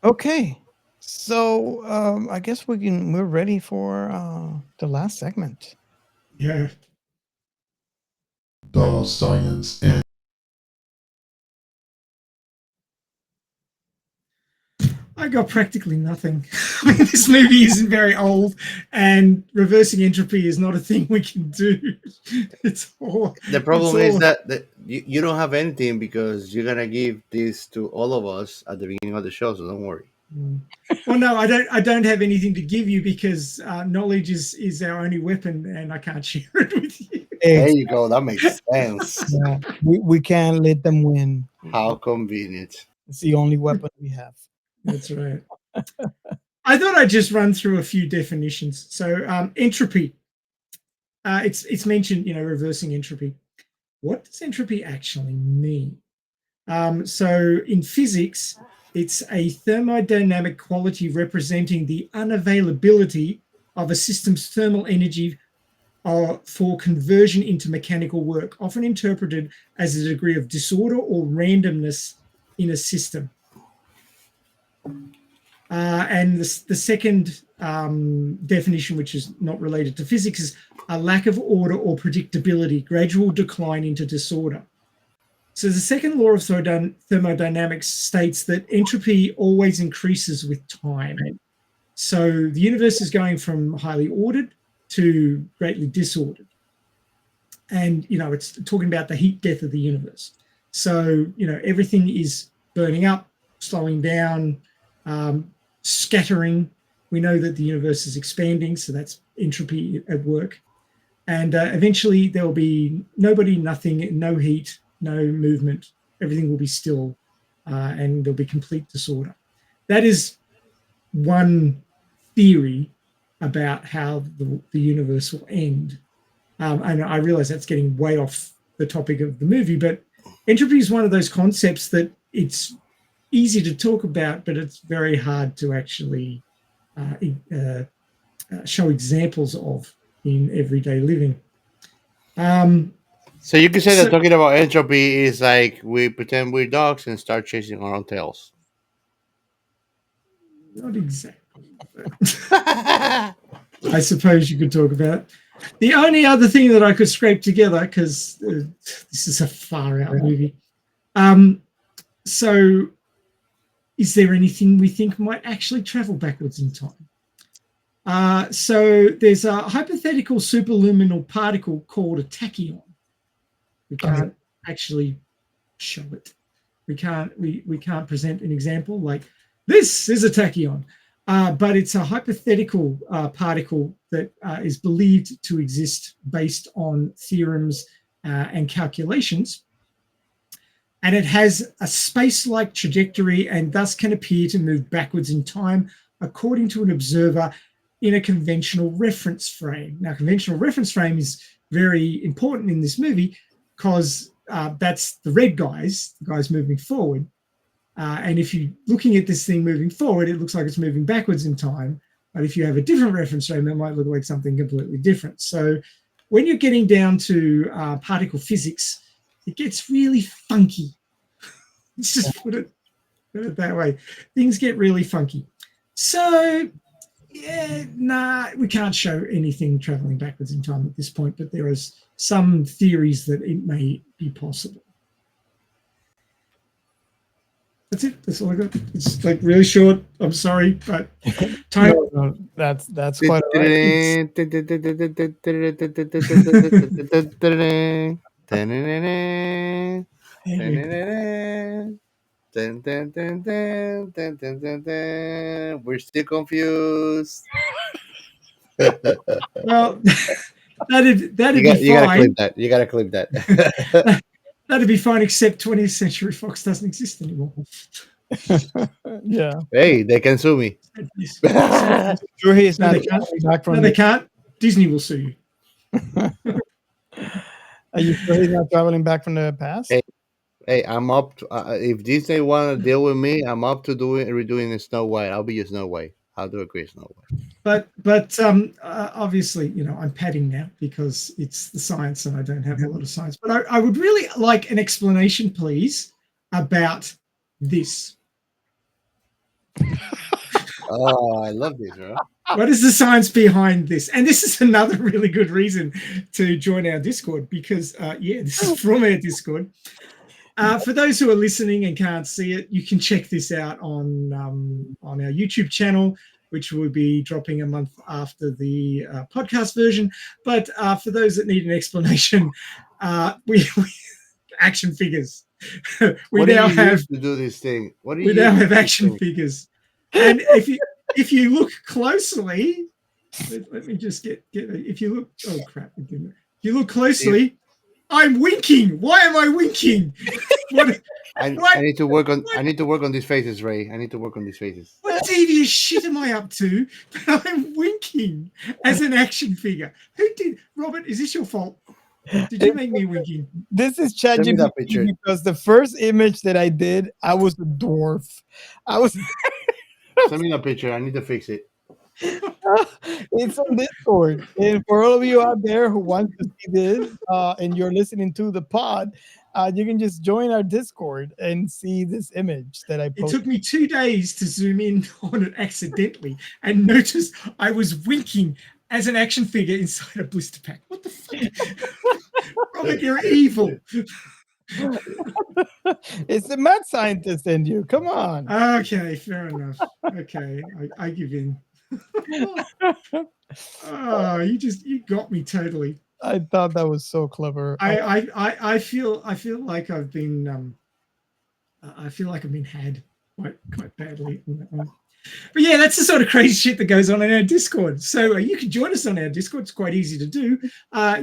Okay, so I guess we're ready for the last segment. Yeah. The science and I got practically nothing. I mean, this movie isn't very old, and reversing entropy is not a thing we can do. It's all. The problem is that you don't have anything because you're gonna give this to all of us at the beginning of the show, so don't worry. Well, no, I don't have anything to give you because knowledge is our only weapon, and I can't share it with you. There you go. That makes sense. Yeah, we can't let them win. How convenient. It's the only weapon we have. That's right. I thought I'd just run through a few definitions. So entropy. It's mentioned, reversing entropy. What does entropy actually mean? So in physics, it's a thermodynamic quality representing the unavailability of a system's thermal energy for conversion into mechanical work, often interpreted as a degree of disorder or randomness in a system. And the second definition, which is not related to physics, is a lack of order or predictability, gradual decline into disorder. So the second law of thermodynamics states that entropy always increases with time. So the universe is going from highly ordered to greatly disordered. And, it's talking about the heat death of the universe. So, everything is burning up, slowing down, scattering. We know that the universe is expanding, so that's entropy at work. And eventually there will be nobody, nothing, no heat, no movement. Everything will be still, and there'll be complete disorder. That is one theory about how the universe will end. And I realize that's getting way off the topic of the movie, but entropy is one of those concepts that it's easy to talk about, but it's very hard to actually show examples of in everyday living. So you can say that talking about entropy is like we pretend we're dogs and start chasing our own tails. Not exactly. I suppose you could talk about it. The only other thing that I could scrape together, because this is a far out movie. So is there anything we think might actually travel backwards in time? So there's a hypothetical superluminal particle called a tachyon. We can't actually show it. We can't present an example like this is a tachyon. But it's a hypothetical particle that is believed to exist based on theorems and calculations. And it has a space-like trajectory and thus can appear to move backwards in time according to an observer in a conventional reference frame. Now, conventional reference frame is very important in this movie because that's the red guys, the guys moving forward. And if you're looking at this thing moving forward, it looks like it's moving backwards in time. But if you have a different reference frame, it might look like something completely different. So when you're getting down to particle physics, it gets really funky. Let's just put it Put it that way. Things get really funky. So, yeah, we can't show anything traveling backwards in time at this point, but there is some theories that it may be possible. That's it. That's all I got. It's like really short. I'm sorry, but time. No, that's quite all right. We're still confused. Well, that'd be You gotta fine. clip that. You gotta clip that. That'd be fine, except 20th Century Fox doesn't exist anymore. Yeah. Hey, they can sue me. Sure, he's No, not they can't. back from No, they can't. Disney will sue you. Are you sure he's not traveling back from the past? Hey, I'm up to, if Disney want to deal with me, I'm up to redoing the Snow White. I'll be your Snow White. I'll do a great Snow White. But obviously, I'm padding now because it's the science and I don't have a lot of science. But I would really like an explanation, please, about this. Oh, I love this, bro. What is the science behind this? And this is another really good reason to join our Discord because, this is from our Discord. For those who are listening and can't see it, you can check this out on our YouTube channel, which will be dropping a month after the podcast version. But for those that need an explanation, we action figures. We now have to do this thing. We now have action figures, and if you look closely, let me just get. If you look, oh crap! If you look closely. I'm winking. Why am I winking? I need to work on these faces, Ray. I need to work on these faces. What devious shit am I up to? I'm winking as an action figure. Who did? Robert, is this your fault? Did you make me winking? This is ChatGPT because the first image that I did, I was a dwarf. Send me that picture. I need to fix it. It's on Discord, and for all of you out there who want to see this and you're listening to the pod, you can just join our Discord and see this image that I posted. It took me 2 days to zoom in on it accidentally and notice I was winking as an action figure inside a blister pack. What the fuck? Robert, you're evil. It's the mad scientist in you. Come on. Okay, fair enough. Okay, I give in. Oh, you got me totally. I thought that was so clever. I feel like I've been had quite badly on that one. But yeah, that's the sort of crazy shit that goes on in our Discord. So you can join us on our Discord. It's quite easy to do.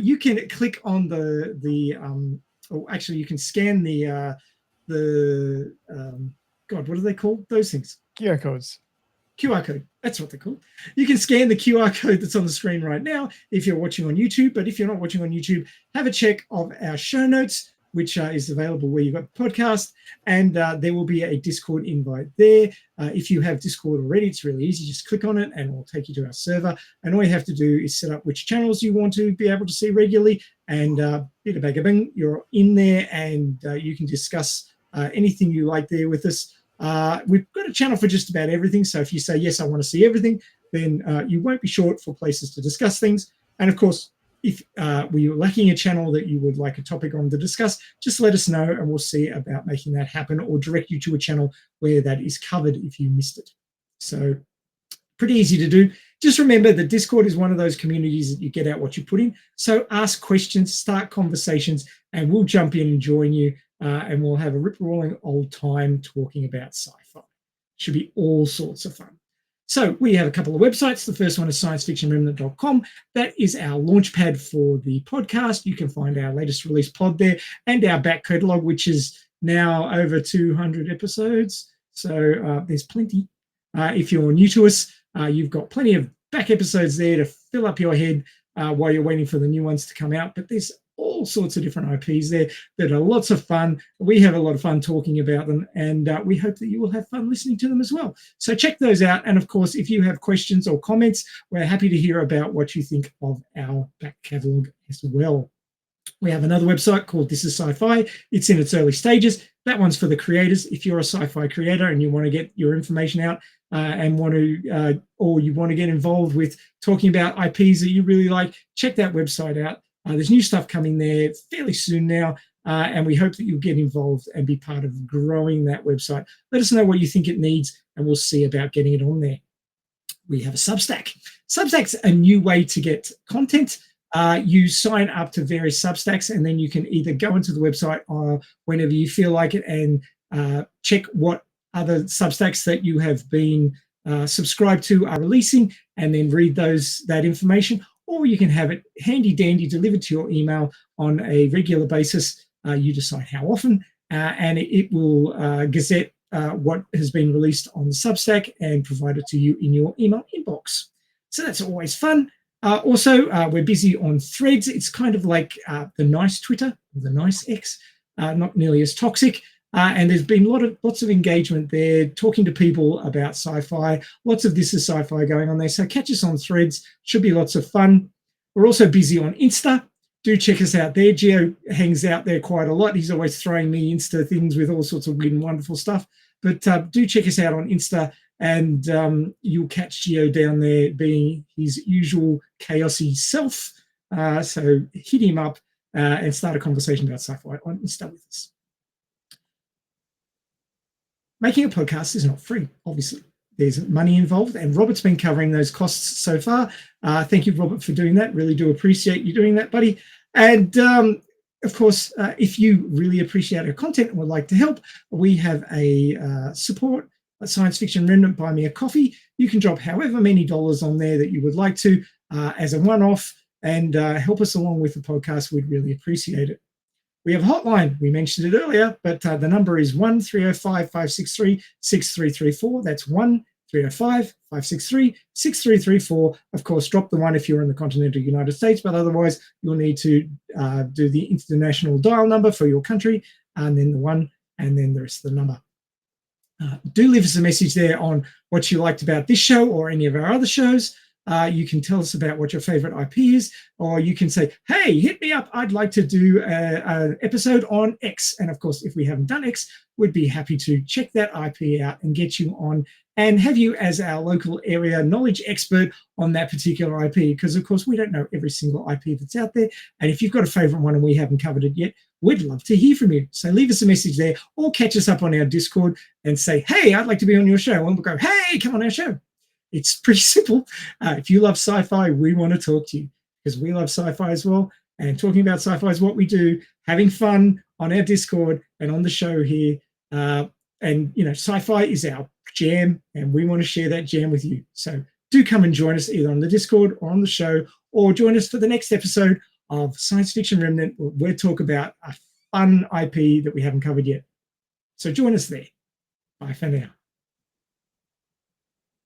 You can click on you can scan the what are they called? Those things. QR codes. QR code. That's what they're called. You can scan the QR code that's on the screen right now if you're watching on YouTube. But if you're not watching on YouTube, have a check of our show notes, which is available where you've got the podcast. And there will be a Discord invite there. If you have Discord already, it's really easy. Just click on it and it will take you to our server. And all you have to do is set up which channels you want to be able to see regularly. And bida bang bang, you're in there and you can discuss anything you like there with us. We've got a channel for just about everything. So if you say, yes, I want to see everything, then you won't be short for places to discuss things. And of course, if we're lacking a channel that you would like a topic on to discuss, just let us know and we'll see about making that happen or direct you to a channel where that is covered if you missed it. So pretty easy to do. Just remember that Discord is one of those communities that you get out what you put in. So ask questions, start conversations, and we'll jump in and join you. And we'll have a rip-roaring old time talking about sci-fi. Should be all sorts of fun. So we have a couple of websites. The first one is sciencefictionremnant.com. That is our launch pad for the podcast. You can find our latest release pod there and our back catalogue, which is now over 200 episodes. So there's plenty. If you're new to us, you've got plenty of back episodes there to fill up your head while you're waiting for the new ones to come out. But there's all sorts of different IPs there that are lots of fun. We have a lot of fun talking about them, and we hope that you will have fun listening to them as well. So check those out. And of course, if you have questions or comments, we're happy to hear about what you think of our back catalogue as well. We have another website called This is Sci-Fi. It's in its early stages. That one's for the creators. If you're a sci-fi creator and you want to get your information out and want to, or you want to get involved with talking about IPs that you really like, check that website out. There's new stuff coming there fairly soon now, and we hope that you'll get involved and be part of growing that website. Let us know what you think it needs, and we'll see about getting it on there. We have a Substack. Substack's a new way to get content. You sign up to various Substacks, and then you can either go into the website or whenever you feel like it and check what other Substacks that you have been subscribed to are releasing, and then read that information. Or you can have it handy dandy delivered to your email on a regular basis. You decide how often, and it will gazette what has been released on the Substack and provide it to you in your email inbox. So that's always fun. Also, we're busy on Threads. It's kind of like the nice Twitter, or the nice X, not nearly as toxic. And there's been lots of engagement there, talking to people about sci-fi. Lots of This Is Sci-Fi going on there. So catch us on Threads. Should be lots of fun. We're also busy on Insta. Do check us out there. Geo hangs out there quite a lot. He's always throwing me Insta things with all sorts of weird and wonderful stuff. But do check us out on Insta, and you'll catch Geo down there being his usual chaosy self. So hit him up and start a conversation about sci-fi on Insta with us. Making a podcast is not free, obviously. There's money involved, and Robert's been covering those costs so far. Thank you, Robert, for doing that. Really do appreciate you doing that, buddy. And of course, if you really appreciate our content and would like to help, we have a support, a Science Fiction Remnant Buy Me a Coffee. You can drop however many dollars on there that you would like to as a one-off, and help us along with the podcast. We'd really appreciate it. We have a hotline. We mentioned it earlier, but the number is 1-305-563-6334. That's 1-305-563-6334. Of course, drop the one if you're in the continental United States, but otherwise you'll need to do the international dial number for your country, and then the one, and then the rest of the number. Do leave us a message there on what you liked about this show or any of our other shows. You can tell us about what your favorite IP is, or you can say, hey, hit me up. I'd like to do an episode on X. And of course, if we haven't done X, we'd be happy to check that IP out and get you on and have you as our local area knowledge expert on that particular IP. Because of course, we don't know every single IP that's out there. And if you've got a favorite one and we haven't covered it yet, we'd love to hear from you. So leave us a message there, or catch us up on our Discord and say, hey, I'd like to be on your show. And we'll go, hey, come on our show. It's pretty simple. If you love sci-fi, we want to talk to you, because we love sci-fi as well. And talking about sci-fi is what we do, having fun on our Discord and on the show here. And, you know, sci-fi is our jam, and we want to share that jam with you. So do come and join us either on the Discord or on the show, or join us for the next episode of Science Fiction Remnant, where we'll talk about a fun IP that we haven't covered yet. So join us there. Bye for now.